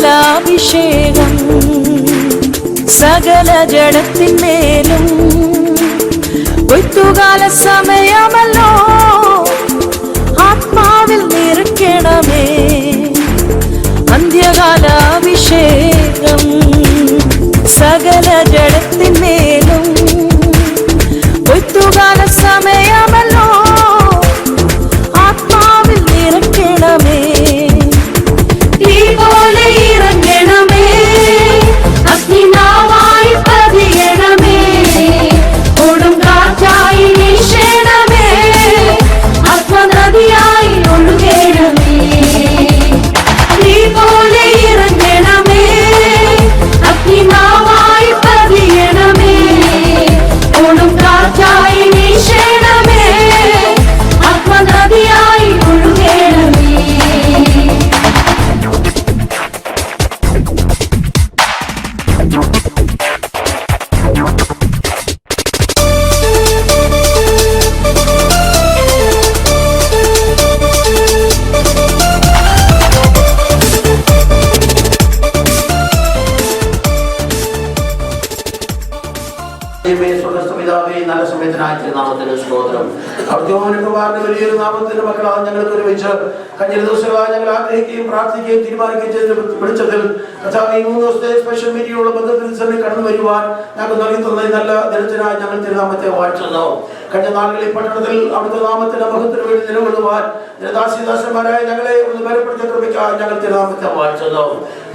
അന്ത്യകാലാഭിഷേകം സകല ജഡത്തിന്മേലും കൊയ്ത്തുകാല സമയമല്ലോ ആത്മാവിൽ നിറയ്ക്കണമേ. അന്ത്യകാലാഭിഷേകം സകല ജഡത്തിന്മേലും കൊയ്ത്തുകാല സമയമല്ലോ ആത്മാവിൽ നിറയ്ക്കണമേ. തീ പോലെ ഇറങ്ങണമേ, അഗ്നിനാവായി പതിയണമേ, കൊടും കാറ്റായി വീശണമേ, ആത്മനദിയായി ഒഴുകണമേ. തീ പോലെ ഇറങ്ങണമേ, അഗ്നിനാവായി പതിയണമേ, കൊടും കാറ്റായി വീശണമേ, ആത്മനദിയായി ഒഴുകണമേ. നല്ല സമയത്തിനായി നാമത്തിന് സ്തോത്രം. അവിടുത്തെ വലിയൊരു നാമത്തിന്റെ മക്കളാണ് ഞങ്ങൾക്ക് ഒരുമിച്ച് കഴിഞ്ഞ ദിവസങ്ങളായി ഞങ്ങൾ ആഗ്രഹിക്കുകയും പ്രാർത്ഥിക്കുകയും തീരുമാനിക്കുകയും ചെയ്ത വെളിച്ചത്തിൽ ഈ 3 ദിവസത്തെ സ്പെഷ്യൽ മീറ്റിംഗുള്ള ബന്ധത്തിൽ തന്നെ കടന്നു വരുവാൻ ഞങ്ങൾ നൽകി തന്ന നല്ല ദിനത്തിനായി ഞങ്ങൾ തിരുനാമത്തെ വാഴ്ത്തുന്നു. കഴിഞ്ഞ നാളുകളിൽ പട്ടണത്തിൽ അവിടുത്തെ നാമത്തിന്റെ മഹത്വത്തിന് വേണ്ടി നിലകൊള്ളുവാൻ ദാസിദാസന്മാരായ ഞങ്ങളെ ഒന്ന് ബലപ്പെടുത്തി ക്രമിക്കാൻ ഞങ്ങൾ തിരുനാമത്തെ വാഴ്ത്തുന്നു.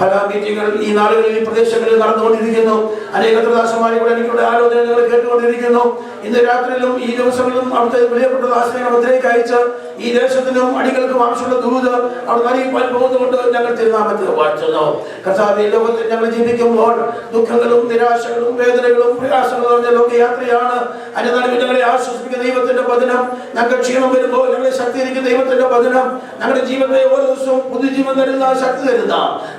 പല മീറ്റിംഗുകൾ ഈ നാളുകളിൽ ഈ പ്രദേശങ്ങളിൽ നടന്നുകൊണ്ടിരിക്കുന്നു. അനേക ദാസന്മാരെ കൂടെ എനിക്കിവിടെ ആലോചന ഞങ്ങൾ കേട്ടുകൊണ്ടിരിക്കുന്നു. ഇന്ന് രാത്രിയിലും ഈ ദിവസങ്ങളിലും അവിടുത്തെ പ്രിയപ്പെട്ട ദാസനെ അവിടത്തേക്ക് അയച്ച് ഈ ദേശത്തിനും അടികൾക്കും ആവശ്യമുള്ള ദൂത് അവിടെ അറിയിപ്പാൻ പോകുന്നതുകൊണ്ട് ഞങ്ങൾ തിരുനാമത്തെ വാഴ്ത്തുന്നു. കർത്താവേ, ലോകത്തിൽ ഞങ്ങൾ ജീവിക്കുമ്പോൾ ദുഃഖങ്ങളും നിരാശകളും വേദനകളും പ്രയാസങ്ങളും നിറഞ്ഞ ലോകയാത്രയാണ്. അതിനാലും ഞങ്ങളെ ആശ്വസിപ്പിക്കുന്ന ദൈവത്തിന്റെ വചനം, ഞങ്ങൾക്ക് ക്ഷീണം വരുമ്പോൾ ഞങ്ങളെ ശക്തിയിരിക്കുന്ന ദൈവത്തിന്റെ വചനം, ഞങ്ങളുടെ ജീവിതത്തെ ഓരോ ദിവസവും പുതുജീവൻ തരുന്ന ശക്തി തരുന്ന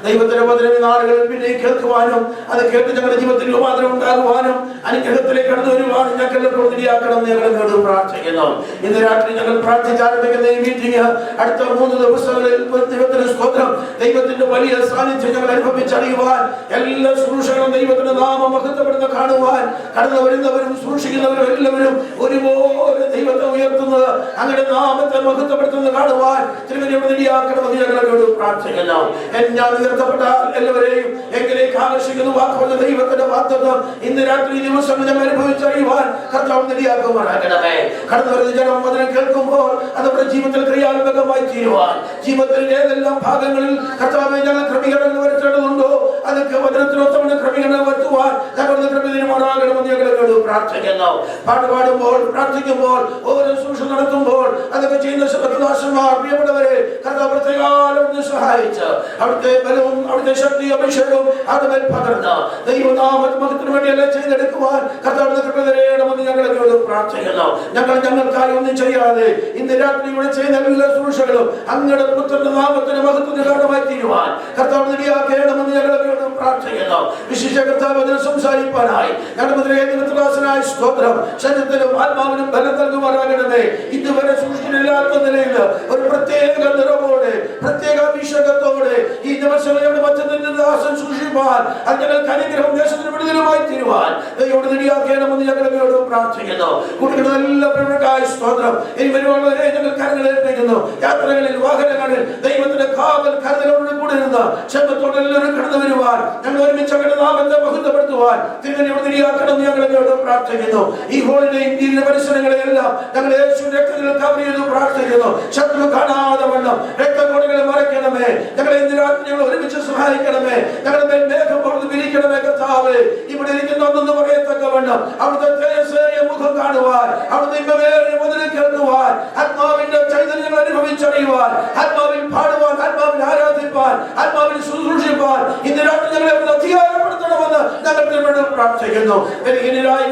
ദൈവത്തിന്റെ വചനം ഈ നാളുകളിൽ പിന്നെ കേൾക്കുവാനും അത് കേട്ട് ഞങ്ങളുടെ ജീവിതത്തിൽ രൂപാന്തരം ഉണ്ടാകുവാനും അനുഗ്രഹത്തിലേക്ക് കടന്നു വരുവാനും ഞങ്ങൾക്ക് പ്രതിയാക്കണം ഞങ്ങൾ പ്രാർത്ഥിക്കുന്നു. ഇന്ന് രാത്രി ഞങ്ങൾ പ്രാർത്ഥിച്ചാരംഭിക്കുന്ന ഈ മീറ്റിംഗ് അടുത്ത 3 ദിവസങ്ങളിൽ ദൈവത്തിന്റെ സ്തോത്രം, ദൈവത്തിന്റെ വലിയ സാന്നിധ്യം ഞങ്ങൾ അനുഭവിച്ചറിയുവാൻ, എല്ലാ ശുശ്രൂഷകളും ദൈവത്തിന്റെ നാമം മഹത്വപ്പെടുന്ന കാണുവാൻ, കടന്നു വരുന്നവരും സൂക്ഷിക്കുന്നവരും എല്ലാവരും ഒരുപോലെ ദൈവത്തെ ഉയർത്തുന്നത്, അങ്ങനെ നാമത്തെ മഹത്വപ്പെടുത്തുന്നത് കാണുവാൻ തിരുവനന്തപുരത്തിയാക്കണമെന്ന് ഞങ്ങളോട് പ്രാർത്ഥിക്കുന്നു. ഞാൻ ഉയർത്തപ്പെട്ട എല്ലാവരെയും എങ്കിലേക്ക് ആകർഷിക്കുന്ന വാക്കുകളുടെ ദൈവത്തിന്റെ വാഗ്ദത്തം ഇന്ന് രാത്രി ദിവസം ഞങ്ങൾ അനുഭവിച്ചറിയുവാൻ കർത്താവ് നിര്യാക്കുമാറാകണമേ. കടന്നു വരുന്ന ജനം വചനം കേൾക്കുമ്പോൾ അതവരുടെ ജീവിതത്തിൽ ക്രിയാത്മകമായി തീരുവാൻ, ജീവിതത്തിന്റെ ഏതെല്ലാം ഭാഗങ്ങളിൽ കർത്താവെ ഞങ്ങൾ ക്രമീകരണങ്ങൾ വരുത്തേണ്ടതുണ്ടോ അതൊക്കെ വചനത്തിനൊത്തവണ ക്രമീകരണം വരുത്തുവാൻ ഞങ്ങളുടെ ക്രമീകരണമാകണമെന്ന് ഞങ്ങളോട് പ്രാർത്ഥിക്കുന്നു. പാടുപാടുമ്പോൾ പ്രാർത്ഥിക്കുമ്പോൾ ഓരോ ശുശ്രൂഷ നടത്തുമ്പോൾ അതൊക്കെ ചെയ്യുന്ന ശബ്ദദാസന്മാർ പ്രിയപ്പെട്ടവരെ കർത്താവ് പ്രത്യേകാലം സഹായിച്ച് അവിടുത്തെ ബലവും അവിടുത്തെ ശക്തി അഭിഷേകവും അവിടെ പകർന്ന് ദൈവനാമത്തിന് വേണ്ടിയെല്ലാം ചെയ്തെടുക്കുവാൻ കർത്താവിന്റെ കൃപ തരണമെന്ന് ഞങ്ങളോട് പ്രാർത്ഥിക്കുന്നു. ഞങ്ങൾക്കായി ഒന്നും ചെയ്യാതെ ഇന്ന് രാത്രി ഇവിടെ ചെയ്യുന്ന എല്ലാ ശുശ്രൂഷകളും അങ്ങയുടെ പുത്രന്റെ നാമത്തിന് മഹത്വത്തിന് കാരണമായി തീരുവാൻ കർത്താവ് നിര്യാക്കണമെന്ന് ഞങ്ങളോട് പ്രാർത്ഥിക്കുന്നു. വിശിഷ്ട കർത്താവ് അതിനെ സംസാരിപ്പാനായി ഞങ്ങളുടെ ദൈവദാസനായ സ്തോത്രം, ശരീരത്തിലും ആത്മാവിനും ബലം നൽകുമാറാകണമേ. ഇതുവരെ സൂക്ഷിച്ചിട്ടില്ലാത്ത നിലയിൽ ഒരു പ്രത്യേക നിറവോടെ പ്രത്യേക അഭിഷേകത്തോടെ ഈ ദിവസങ്ങളുടെ മറ്റൊന്നിന്റെ ദാസൻ സൂക്ഷിപ്പാൻ അത് ഞങ്ങൾക്ക് അനുഗ്രഹം ദേശത്തിന് വിടുതലുമായി തീരുവാൻ ദൈവത്തോട് നിര്യാക്കണമെന്ന് ഞങ്ങളോട് പ്രാർത്ഥിക്കുന്നു. കുട്ടികളുടെ എല്ലാ പ്രമുഖായ സ്തോത്രം ഇനി വരുവാനുള്ളവരെ ഞങ്ങൾ കരങ്ങൾ ഏൽപ്പിക്കുന്നു. യാത്രകളിൽ വാഹനങ്ങളിൽ ദൈവത്തിന്റെ കാവൽ കരുതലോട് കൂടെ ഇരുന്ന് ക്ഷേമത്തോടെ എല്ലാവരും കടന്നു വരുവാൻ ഞങ്ങൾ ഒരുമിച്ച് അവരുടെ നാമത്തെ മഹത്വപ്പെടുത്തുവാൻ തിരുവനന്തപുരം നിര്യാക്കണമെന്ന് ഞങ്ങളോട് പ്രാർത്ഥിക്കുന്നു. ഈ ഹോളിന്റെയും ഇതിന്റെ പരിസരങ്ങളെല്ലാം ഞങ്ങൾ യേശുവിന്റെ രക്തത്തിൽ കവർ ചെയ്ത് പ്രാർത്ഥിക്കുന്നു. ശത്രു കാണാതെ വണ്ണം രക്തകോടുകളെ മറയ്ക്കണമേ. ഞങ്ങളെ ഇന്ന് രാത്രി ഞങ്ങൾ ഒരുമിച്ച് സഹായിക്കണമേ. ഞങ്ങളുടെ മേൽ മേഘം പൊടുത്ത് വിരിക്കണമേ കർത്താവേ. ഇവിടെ ഇരിക്കുന്ന ഒന്നെന്ന് പറയത്തക്കവണ്ണം അവിടുത്തെ തേജസ്സേറിയ മുഖം കാണുവാൻ, അവിടുത്തെ ഇമ്പമേറിയ വചനം കേൾക്കുവാൻ, ആത്മാവിന്റെ ചൈതന്യങ്ങൾ അനുഭവിച്ചറിയുവാൻ, ആത്മാവിൽ പാടുവാൻ, ആത്മാവിൽ ആരാധിപ്പാൻ, ആത്മാവിൽ ശുശ്രൂഷിപ്പാൻ ഇന്ന് രാത്രി ഞങ്ങളെ അധികാരപ്പെടുത്തണമെന്ന് ഞങ്ങൾ നിങ്ങളോട് പ്രാർത്ഥിക്കുന്നു.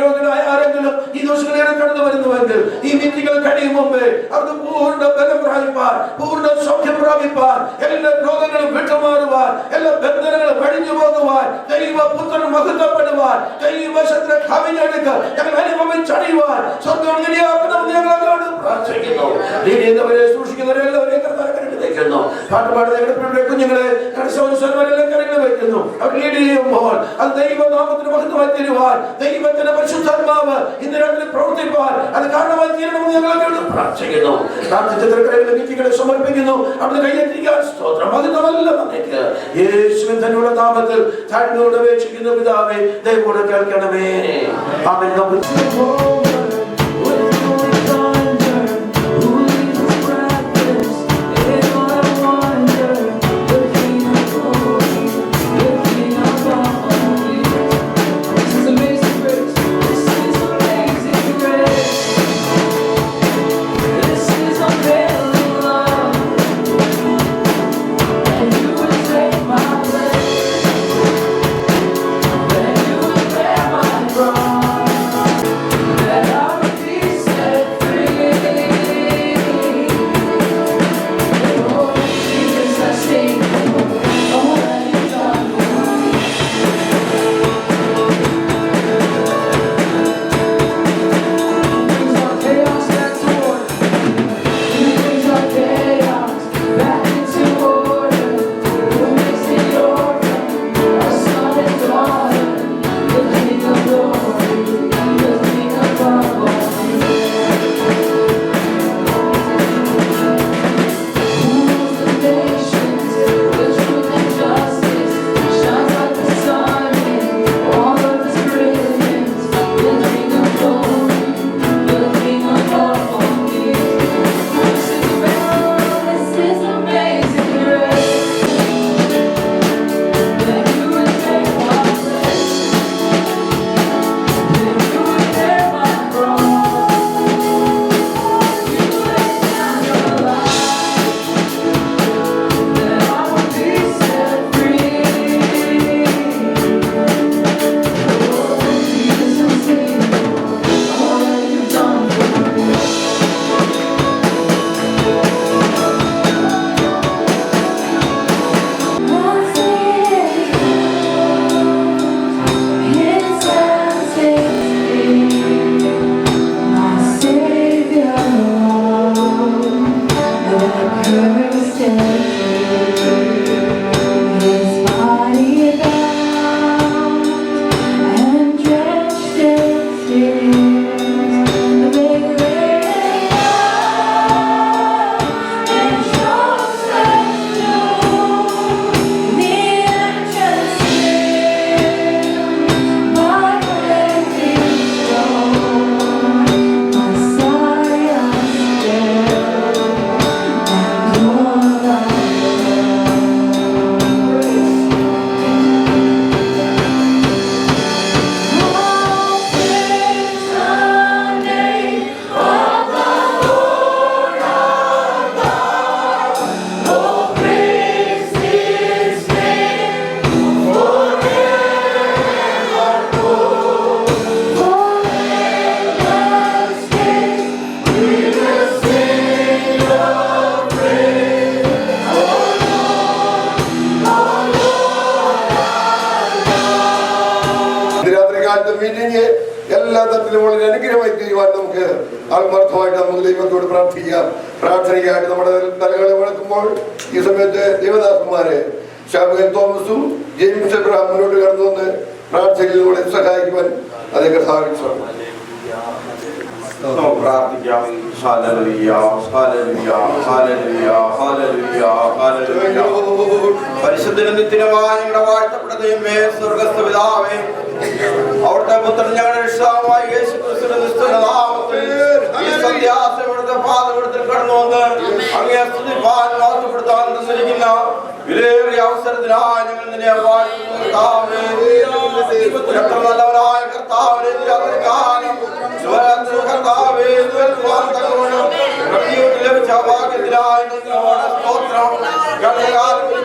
രോഗികളായ ആരെങ്കിലും ഈ ദിവസങ്ങളിലാണ് കടന്നു വരുന്നുവെങ്കിൽ ഈ മീറ്റിംഗുകൾ കഴിയും മുമ്പേ അവർക്ക് പൂർണ്ണ ബലം പ്രാപിപ്പാൻ, പൂർണ്ണ സൗഖ്യം പ്രാപിപ്പാൻ, എല്ലാ രോഗങ്ങളും വിട്ടുമാറുവാൻ, എല്ലാ ബന്ധനങ്ങളും കഴിഞ്ഞു പോകുവാൻ, ദൈവപുത്രൻ മഹത്വപ്പെടുവാൻ, ദൈവശക്തി കവിഞ്ഞെടുക്കാൻ ഞങ്ങൾ അനുഭവിച്ചറിയുവാൻ സ്വർഗ്ഗം നിര്യാക്കണമെന്ന് ഞങ്ങളോട് പ്രാർത്ഥിക്കുന്നു. സൂക്ഷിക്കുന്നവരെല്ലാവരെയും കർത്താവിനെ പാട്ടുപാടുന്ന ഞങ്ങളുടെ കുഞ്ഞുങ്ങളെ സ്വരമെല്ലാം കരങ്ങൾ വയ്ക്കുന്നു. അവർ ലീഡ് ചെയ്യുമ്പോൾ അത് ദൈവനാമത്തിന് മഹത്വമായി തീരുവാൻ, ദൈവത്തിന്റെ പരിശുദ്ധാത്മാവ് ഇന്ന് രാത്രി പ്രവർത്തിപ്പാൻ അത് കാരണമായി തീരണമെന്ന് ഞങ്ങൾ പ്രാർത്ഥിക്കുന്നു. പ്രാർത്ഥിച്ചതിനെ സമർപ്പിക്കുന്നു. അവിടെ കയ്യെത്തിക്കാൻ സ്തോത്രം. അതിനല്ല നന്ദിക്ക് യേശുവിൻ തന്നെയുള്ള നാമത്തിൽ താഴ്ന്നോട് അപേക്ഷിക്കുന്നു പിതാവേ, ദയവോടെ കേൾക്കണമേ. ആമേൻ. എല്ലാ തരത്തിലും വളരെ അനുഗ്രഹമായി തീരുവാൻ നമുക്ക് ആത്മാർത്ഥമായിട്ട് നമുക്ക് ദൈവത്തോട് പ്രാർത്ഥിക്കാം. പ്രാർത്ഥനയ്ക്കായിട്ട് നമ്മുടെ തലകളെ വഴക്കുമ്പോൾ ഈ സമയത്ത് ദേവദാസന്മാരെ ശാമുവേൽ തോമസും ജെയിംസ് എബ്രഹാം മുന്നോട്ട് കടന്നു വന്ന് പ്രാർത്ഥനയിലൂടെ സഹായിക്കുവാൻ അദ്ദേഹം സഹായിച്ചു. പ്രാർത്ഥിക്കാം. പരിശുദ്ധനിത്യമായ ഞങ്ങളുടെ വാഴ്ത്തപ്പെട്ട ദൈവമേ, സ്വർഗ്ഗസ്ഥ പിതാവേ, അവിടുത്തെ പുത്രൻ ഞങ്ങളുടെ രക്ഷകനായ യേശുക്രിസ്തുവിന്റെ നിസ്തുല നാമത്തിൽ ഈ സന്ധ്യാസനയുടെ പാദപീഠത്തിൽ കടന്നു വന്ന് അങ്ങേ സ്തുതിപ്പാൻ വാഴ്ത്തപ്പെടുത്താൻ തന്നിരിക്കുന്ന വിലയേറിയ അവസരത്തിനായി ഞങ്ങൾ നിന്നെ വാഴ്ത്തുന്നു. കർത്താവേ, എത്ര നല്ലവനായ കർത്താവിനെ കാലം കർത്താവേ ലഭിച്ച ഭാഗ്യത്തിനായി സ്തോത്രം.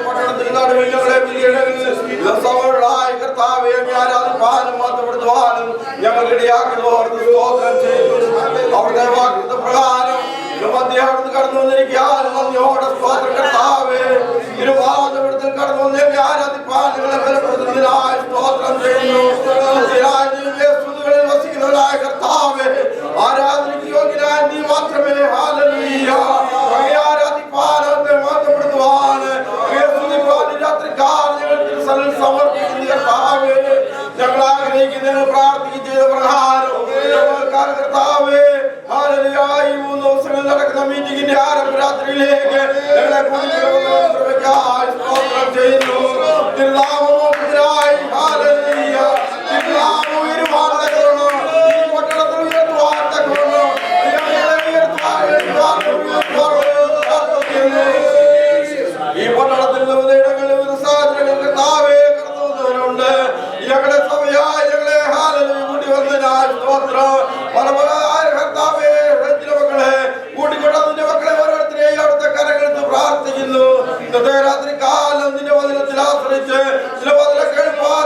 പട്ടണത്തിൽ നടുവിൽ കർത്താവെ ആരാധിപ്പാനും മാറ്റപ്പെടുത്തുവാനും ഞങ്ങൾ ഇടയാക്കിയതോർത്ത് സ്തോത്രം ചെയ്യുന്നു. അവിടുത്തെ വാഗ്ദത്ത പ്രകാരം മധ്യാവിടുന്ന് കടന്നു വന്നിരിക്കാനും നന്ദിയോടെ സ്തോത്രം. കർത്താവേ, ഇരുപാദപ്പെടുത്തൽ കടന്നു വന്ന് ആരാധിപ്പാൻ നിങ്ങളെ ബലപ്പെടുത്തുന്നതിനായി സ്തോത്രം ചെയ്യുന്നു. വസിക്കുന്നവരായ കർത്താവേ, ആരാധനയ്ക്ക് യോഗ്യനായ നീ മാത്രമേ. ഹല്ലേലൂയ. ആരാധിപ്പാൻ മാറ്റപ്പെടുത്തുവാൻ കർത്താവേ ഹല്ലേലൂയ ഈ 3 ദിവസങ്ങൾ നടക്കുന്ന മീറ്റിംഗിന്റെ ആരംഭ രാത്രിയിലേക്ക് ഞങ്ങളെ കൊണ്ടുവരുവാൻ സ്തോത്രം ചെയ്യുന്നു. തിരുനാമത്തിനായി ഹല്ലേലൂയ തിരുനാമം ഉയരുവാൻ തക്കവണ്ണം ഈ പട്ടണത്തിൽ ഉയർത്തുവാൻ തക്കവണ്ണം ഈ പട്ടണത്തിൽ വിവിധയിടങ്ങളിൽ വിവിധ സാധനങ്ങൾ കർത്താവേ കടന്നു വന്നവരുണ്ട്. ഞങ്ങളുടെ സഭയായി ഞങ്ങളെ ഹല്ലേലൂയ കൂടി വന്നതിനാൽ സ്തോത്രം. പരമമായ കർത്താവേ മക്കളെ കൂട്ടിക്കൊണ്ട നിന്റെ മക്കളെ ഓരോരുത്തരെയും അവിടുത്തെ കരങ്ങളെടുത്ത് പ്രാർത്ഥിക്കുന്നു. ഇന്നത്തെ രാത്രി കാലം നിന്റെ വചനത്തിൽ ആശ്രയിച്ച് നിന്റെ വചനം കേൾപ്പാൻ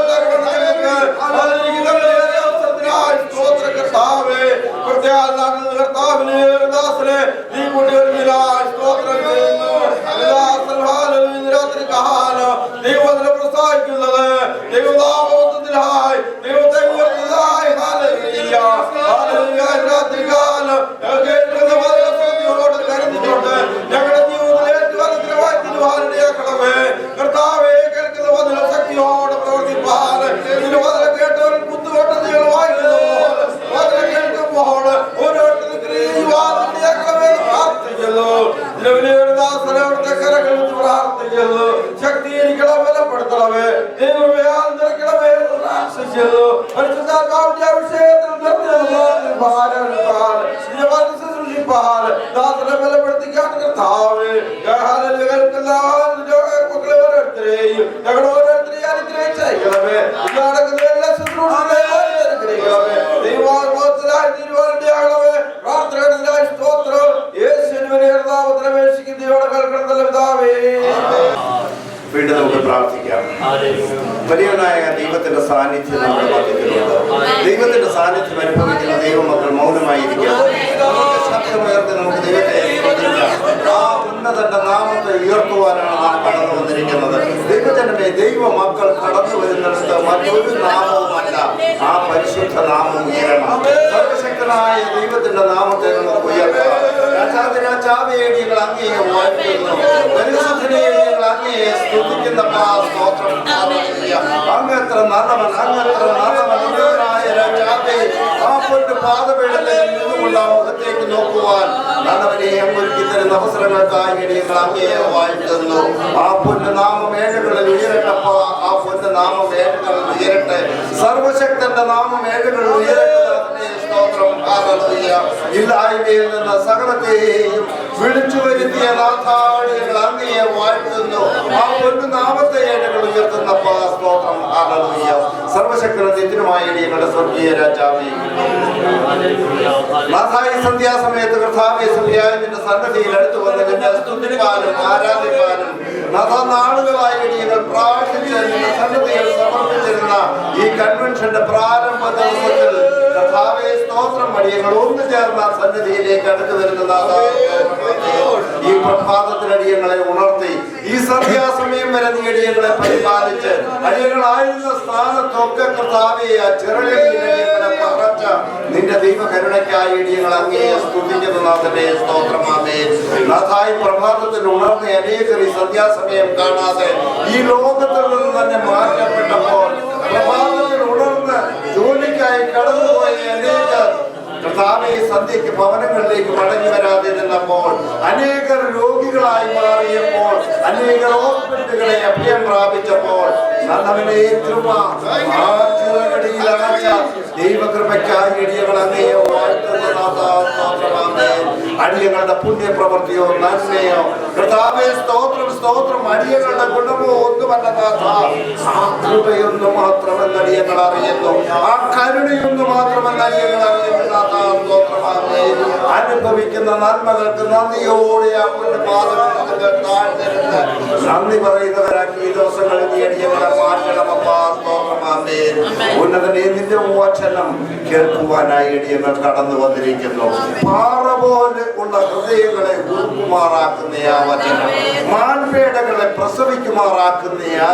സ്തോത്ര കർത്താവേ കർത്താവിനെ ദാസനെ നീ കൊണ്ടുവരുന്നതിനാൽ സ്തോത്രം ചെയ്യുന്നു. രാത്രി കാലം ദൈവവചനം പ്രസ്താവിക്കുന്നത് ദൈവനാമത്തിനായി ദൈവത്തെ ഉയർത്തുന്നതായി ഹല്ലേലൂയ ഹല്ലേലൂയ. രാത്രി കാലം കേൾക്കുന്ന വചനത്തോട് കരുതിക്കൊണ്ട് ഞങ്ങളുടെ ജീവിതത്തിലേക്ക് വചനമായി തിരുവാനിടയാക്കണമേ കർത്താവേ. കേൾക്കുന്ന വചന ശക്തിയോടെ പ്രവർത്തിപ്പാൻ ഇതിന് വചനം കേട്ടവർ കുത്തുകൊണ്ട നിങ്ങൾ വായിക്കുന്നു വചനം കേൾക്കുമ്പോൾ ഓരോരുത്തരും ക്രിയുവാനിടയാക്കണമേ പ്രാർത്ഥിക്കുന്നു. ദാസനവിടുത്തെ കരങ്ങൾ പ്രാർത്ഥിക്കുന്നു. ശക്തീകരിക്കണം, ബലപ്പെടുത്തണമേ, നിറയ്ക്കണമേ എന്ന് പ്രാർത്ഥിക്കുന്നു. പരിശുദ്ധാത്മാവിന്റെ അഭിഷേകത്തിൽ ദാസനെ ബലപ്പെടുത്തിക്കാൻ കർത്താവേ മക്കളെ ഓരോരുത്തരെയും ഞങ്ങൾ ഓരോരുത്തരെയും അനുഗ്രഹിച്ചയക്കണമേ. നടക്കുന്ന എല്ലാ ശുശ്രൂഷകളെയും അനുഗ്രഹിക്കണമേ. ദൈവാത്മാവിനായി തീരുവാനിടയാകണമേ. പ്രാർത്ഥനകളിലായി സ്തോത്രം. യേശുവിനെ നാമത്തിൽ ദൈവോടെ കേൾക്കണമല്ലോ പിതാവേ. വീണ്ടും നമുക്ക് പ്രാർത്ഥിക്കാം. വലിയവനായ ദൈവത്തിന്റെ സാന്നിധ്യം നമ്മുടെ മധ്യത്തിലുണ്ട്. ദൈവത്തിന്റെ സാന്നിധ്യം അനുഭവിക്കുന്ന ദൈവമക്കൾ മൗനമായിരിക്കാം. ശബ്ദമുയർത്തി നമുക്ക് ദൈവത്തെ ആ ഉന്നതന്റെ നാമത്തെ ഉയർത്തുവാനാണ് നാം കടന്നു വന്നിരിക്കുന്നത്. ദൈവത്തിന്റെ ദൈവ മക്കൾ കടന്നു വരുന്നിടത്ത് മറ്റൊരു നാമവുമല്ല, ആ പരിശുദ്ധ നാമം ഉയരണം. സർവശക്തനായ ദൈവത്തിന്റെ നാമത്തെ നമുക്ക് ഉയർത്താം. രാജാവേ ഞങ്ങൾ അങ്ങയെ വാഴ്ത്തുന്നു. പരിശുദ്ധനെ ഞങ്ങൾ അങ്ങയെ സ്തുതിക്കുന്ന സ്തോത്രം. അങ്ങത്ര നല്ലവൻ, അങ്ങത്ര നല്ലവനായ രാജാവേ, ആ പൊന്നു പാദപീഠത്തിൽ നിന്നുകൊണ്ട് ആ മുഖത്തേക്ക് നോക്കുവാൻ നല്ലവനെ ഒരുക്കി തരുന്ന അവസരങ്ങൾക്കായി ഞങ്ങൾ അങ്ങയെ വാഴ്ത്തുന്നു. ആ പൊന്നു നാമം ഏഴുകളിൽ ഉയരട്ടപ്പ, ആ പൊന്നു നാമം ഏഴുകളിൽ ഉയരട്ടെ. സർവശക്തന്റെ നാമം ഏഴുകളിൽ ഉയരട്ടെ. സ്തോത്രം. ഹല്ലേലൂയ. ഇല്ലായ്മയിൽ നിന്ന് സകലത്തെയും വിളിച്ചു വരുത്തിയ നാഥാടികൾ അങ്ങയെ വാഴ്ത്തുന്നു. ആ പൊന്നു നാമത്തെ ഏഴുകൾ ഉയർത്തുന്ന സ്തോത്രം. ഹല്ലേലൂയ. സർവശക്തനും നിത്യനുമായ ഞങ്ങളുടെ സ്വർഗീയ രാജാവേ, നാഥായി സന്ധ്യാസമയത്ത് കർത്താവേ സന്ധ്യാവിന്റെ സന്നദ്ധിയിൽ അടുത്ത് വന്ന് നിന്നെ സ്തുതിപ്പാനും ആരാധിപ്പാനും നാളുകളായി ഞങ്ങൾ പ്രാർത്ഥിച്ച് നിന്റെ സന്നദ്ധിയിൽ സമർപ്പിച്ചിരുന്ന ഈ കൺവെൻഷന്റെ പ്രാരംഭ ദിവസത്തിൽ കർത്താവേ സ്തോത്രം അടിയങ്ങൾ ഒന്നു ചേർന്ന സന്നിധിയിലേക്ക് അടുത്തു വരുന്ന ഈ പ്രഭാതത്തിനടിയങ്ങളെ ഉണർത്തി ഈ സന്ധ്യാസമയം വരെ നീ അടിയങ്ങളെ പരിപാലിച്ച് അടിയങ്ങളായിരുന്ന സ്ഥാനത്തൊക്കെ കർത്താവേ ആ ചെറുകളെ പറച്ച നിന്റെ ദൈവകരുണയ്ക്കായി അടിയങ്ങൾ അങ്ങയെ സ്തുതിക്കുന്ന നാഥന്റെ സ്തോത്രമാമേ. നാഥായി പ്രഭാതത്തിൽ ഉണർന്ന അനേകർ ഈ സന്ധ്യാസമയം കാണാതെ ഈ ലോകത്തിൽ നിന്ന് തന്നെ മാറ്റപ്പെട്ടപ്പോൾ പ്രഭാതത്തിൽ ഉണർന്ന് ജോലിക്കായി കടന്നുപോയ അനേകർ കർത്താവേ സന്ധ്യയ്ക്ക് ഭവനങ്ങളിലേക്ക് മടങ്ങി വരാതെ നിന്നപ്പോൾ അനേകർ രോഗികളായി മാറിയപ്പോൾ അനേകർ ഹോസ്പിറ്റലുകളെ അഭയം പ്രാപിച്ചപ്പോൾ നല്ലവനെ ദൈവകൃപയ്ക്കായി അടിയങ്ങൾ അങ്ങയെ വാഴ്ത്തുന്ന അടിയങ്ങളുടെ പുണ്യപ്രവൃത്തിയോ നന്മയോ കർത്താവേ സ്തോത്രം സ്തോത്രം അടിയങ്ങളുടെ ഗുണമോ ഒന്നുമല്ല നാഥ. ആ കൃപയൊന്നു മാത്രമെന്ന് അടിയങ്ങൾ അറിയുന്നു, ആ കരുണയൊന്നു മാത്രമെന്ന് അടിയങ്ങൾ അറിയുന്നു നാഥ. സ്തോത്രമാകട്ടെ. അനുഭവിക്കുന്ന നന്മകൾക്ക് നന്ദിയോടെ ആ പാദങ്ങൾ താഴ്ന്നിരുന്ന് നന്ദി പറയുന്നവരാക്കി ഈ ദിവസങ്ങളിൽ നീ അടിയങ്ങളെ മാറ്റണമപ്പാ. സ്തോത്രമാകട്ടെ. ഉന്നതനെ നിന്റെ വചനം കേൾക്കുവാനായി അടിയങ്ങൾ കടന്നു വന്നിരിക്കുന്നു. പാറ പോലെ ഉള്ള ഹൃദയങ്ങളെ ഉറുക്കുമാറാക്കുന്ന ആ വചനം, മാൻപേടകളെ പ്രസവിക്കുമാറാക്കുന്ന ആ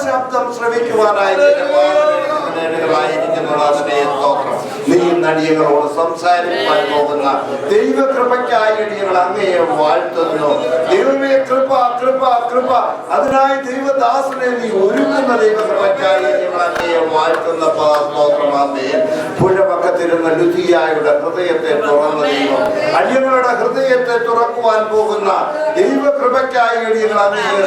ശബ്ദം ശ്രവിക്കുവാനായി ബഹുമാനങ്ങളായിരിക്കുന്ന നാഥനെ സ്തോത്രം. നീ നടിയങ്ങളോട് സംസാരിക്കുവാൻ പോകുന്ന ദൈവകൃപയ്ക്കായി അടിയങ്ങൾ അങ്ങയെ വാഴ്ത്തുന്നു. ദൈവമേ കൃപ കൃപ കൃപ, അതിനായി ദൈവദാസനെ നീ ഒരുക്കുന്ന ദൈവകൃപയ്ക്കായി അടിയങ്ങൾ അങ്ങയെ വാഴ്ത്തുന്ന സ്തോത്രമാമേ. പുഴപക്കത്തിരുന്ന ലുതിയായുടെ ഹൃദയത്തെ തുറന്ന ദൈവം, അടിയങ്ങളുടെ ഹൃദയത്തെ തുറക്കുവാൻ പോകുന്ന ദൈവകൃപയ്ക്കായി അടിയങ്ങൾ അങ്ങയെ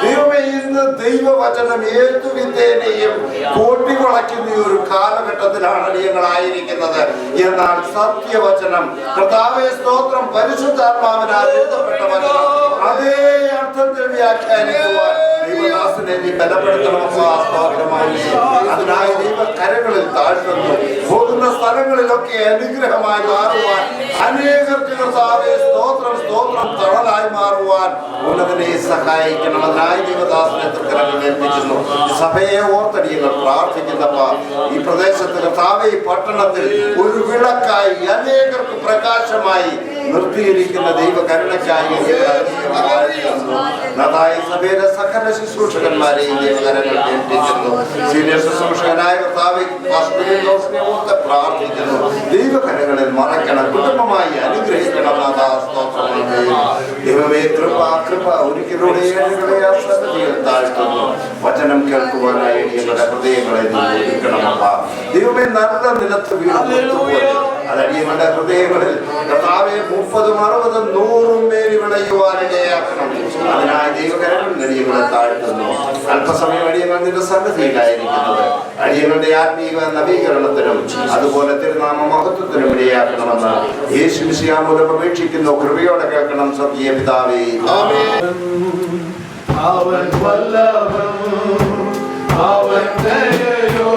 ദൈവമേ, ഇന്ന് ദൈവവചനം ഏതു വിധേനയും കോട്ടികുളയ്ക്കുന്ന ഒരു കാലഘട്ടത്തിലാണ് അടിയങ്ങളായിരിക്കുന്നത്. എന്നാൽ സത്യവചനം കർത്താവേ സ്തോത്രം പരിശുദ്ധാത്മാവിനാൽ എഴുതപ്പെട്ട വചനം അതേ അർത്ഥത്തിൽ വ്യാഖ്യാനിക്കുവാൻ ദൈവദാസനെ നീ ബലപ്പെടുത്തണമെന്ന് സ്തോത്രമായി. അതിനായി ദൈവകരങ്ങളിൽ താഴ്ത്തുന്നു. പോകുന്ന സ്ഥലങ്ങളിലൊക്കെ അനുഗ്രഹമായി മാറുവാൻ, അനേകർക്ക് കർത്താവേ സ്തോത്രം സ്തോത്രം തണലായി മാറുവാൻ ഉന്നതനെ സഹായിക്കണം. അതിനായി ദൈവദാസനെ തൃക്കരങ്ങളിൽ ഏൽപ്പിക്കുന്നു. സഭയെ ഓർത്തടിയങ്ങൾ പ്രാർത്ഥിക്കുന്നപ്പ ഈ പ്രദേശത്ത് കർത്താവേ ഈ പട്ടണത്തിൽ ഒരു വിളക്കായി അനേകർക്ക് പ്രകാശമായി നിർത്തിയിരിക്കുന്ന ദൈവകരുണയ്ക്കായി നന്നായി സഭയിലെ സകല ശുശ്രൂഷകന്മാരെയും ദൈവകരങ്ങൾ ഏൽപ്പിക്കുന്നു. സീനിയർ ശുശ്രൂഷകനായ കർത്താവേ ഓർത്ത് പ്രാർത്ഥിക്കുന്നു. ദൈവകരങ്ങളിൽ മറക്കണം, കുടുംബമായി അനുഗ്രഹിക്കണം. ദൈവമേ കൃപ കൃപ, ഒരിക്കലൂടെ താഴ്ത്തുന്നു. വചനം കേൾക്കുവാനായി ഞങ്ങളുടെ ഹൃദയങ്ങളെ നീ ഒരുക്കണമപ്പ. ദൈവമേ നല്ല നിലത്ത് വീഴുപോലെ അതടിയങ്ങളുടെ ഹൃദയങ്ങളിൽ കർത്താവേ 30, 60, 100 മേൽ വിളയുവാനിടയാക്കണം. അതിനായി ദൈവകരങ്ങൾ അടിയങ്ങളെ താഴ്ത്തുന്നു. അല്പസമയം അടിയങ്ങൾ നിന്റെ സന്നിധിയിലായിരിക്കുന്നത് അടിയങ്ങളുടെ ആത്മീയ നവീകരണത്തിനും അതുപോലെ തിരുനാമ മഹത്വത്തിനും ഇടയാക്കണമെന്ന് യേശു മിശിഹാ മൂലം അപേക്ഷിക്കുന്നു. കൃപയോടെ കേൾക്കണം സ്വർഗീയ പിതാവേ. അവൻ വല്ലഭൻ, അവൻ ദയയോ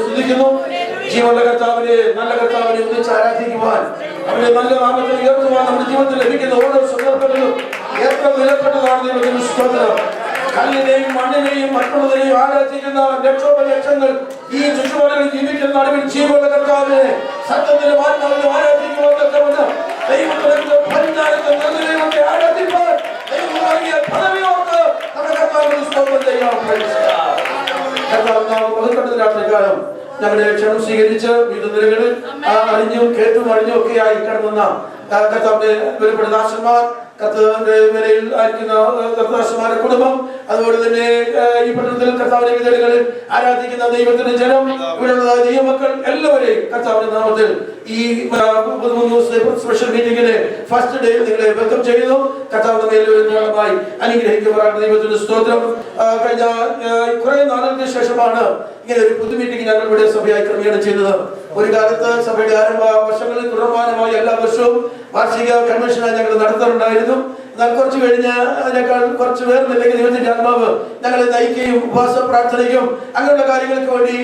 സ്തുതിക്കുന്നു. ജീവനുള്ള കർത്താവിനെ, നല്ല കർത്താവിനെ ഒന്നിച്ച് ആരാധിക്കുവാൻ, അവന്റെ നല്ല നാമത്തെ ഉയർത്തുവാൻ നമ്മുടെ ജീവിതത്തിൽ ലഭിക്കുന്ന ഓരോ സന്ദർഭങ്ങളിലും എത്ര വിലപ്പെട്ടതാണ് ദൈവത്തിന് സ്തോത്രം. കല്ലിനെയും മണ്ണിനെയും മറ്റുള്ളതിനെയും ആരാധിക്കുന്ന ലക്ഷോപലക്ഷങ്ങൾ ഈ ചുറ്റുപാടുകളിൽ ജീവിക്കുന്ന നടുവിൽ ജീവനുള്ള കർത്താവിനെ സത്യത്തിന്റെ ആത്മാവിനെ ആരാധിക്കുവാൻ തക്കവണ്ണം ദൈവത്തെ ആരാധിപ്പാൻ ദൈവം നൽകിയ പദവിയോർക്ക് നമ്മുടെ കർത്താവിന് സ്തോത്രം ചെയ്യാം. രാത്രികാലം ഞങ്ങളുടെ ക്ഷണം സ്വീകരിച്ച് വിവിധ നിലകളിൽ അറിഞ്ഞും കേട്ടും അറിഞ്ഞും ഒക്കെയായി കടന്നുന്ന കർത്താവിന്റെ വിലപ്പെട്ട ദാസന്മാർ, കർത്താവിന്റെ നിലയിൽ ആയിരിക്കുന്ന കർത്താശന്മാരുടെ കുടുംബം, അതുപോലെ തന്നെ ഈ പട്ടണത്തിൽ കർത്താവിന്റെ വിധേയകളിൽ ആരാധിക്കുന്ന ദൈവത്തിന്റെ ജനം, ഇവിടെയുള്ള ദൈവമക്കൾ എല്ലാവരെയും കർത്താവിന്റെ നാമത്തിൽ ഈ 3 ദിവസത്തെ സ്പെഷ്യൽ മീറ്റിംഗിന്റെ ഫസ്റ്റ് ഡേ നിങ്ങളെ വെൽക്കം ചെയ്യുന്നു. കർത്താവിന്റെ മേലുമായി അനുഗ്രഹിക്കപ്പെടാൻ ദൈവത്തിന്റെ സ്തോത്രം. കഴിഞ്ഞ കുറെ നാളുകൾക്ക് ശേഷമാണ് ഇങ്ങനെ ഒരു പൊതു മീറ്റിംഗ് ഞങ്ങൾ ഇവിടെ സഭയായി ക്രമീകരണം ചെയ്തത്. ഒരു കാലത്ത് സഭയുടെ ആരംഭ വർഷങ്ങളിൽ തുടർമാനമായി എല്ലാ വർഷവും വാർഷിക കൺവെൻഷനായി ഞങ്ങൾ നടത്താറുണ്ടായിരുന്നു. എന്നാൽ കുറച്ച് കഴിഞ്ഞ് അതിനേക്കാൾ കുറച്ച് പേർന്നില്ലെങ്കിൽ ദൈവത്തിന്റെ ആത്മാവ് ഞങ്ങളെ നയിക്കുകയും ഉപവാസ പ്രാർത്ഥനയ്ക്കും അങ്ങനെയുള്ള കാര്യങ്ങൾക്ക് വേണ്ടി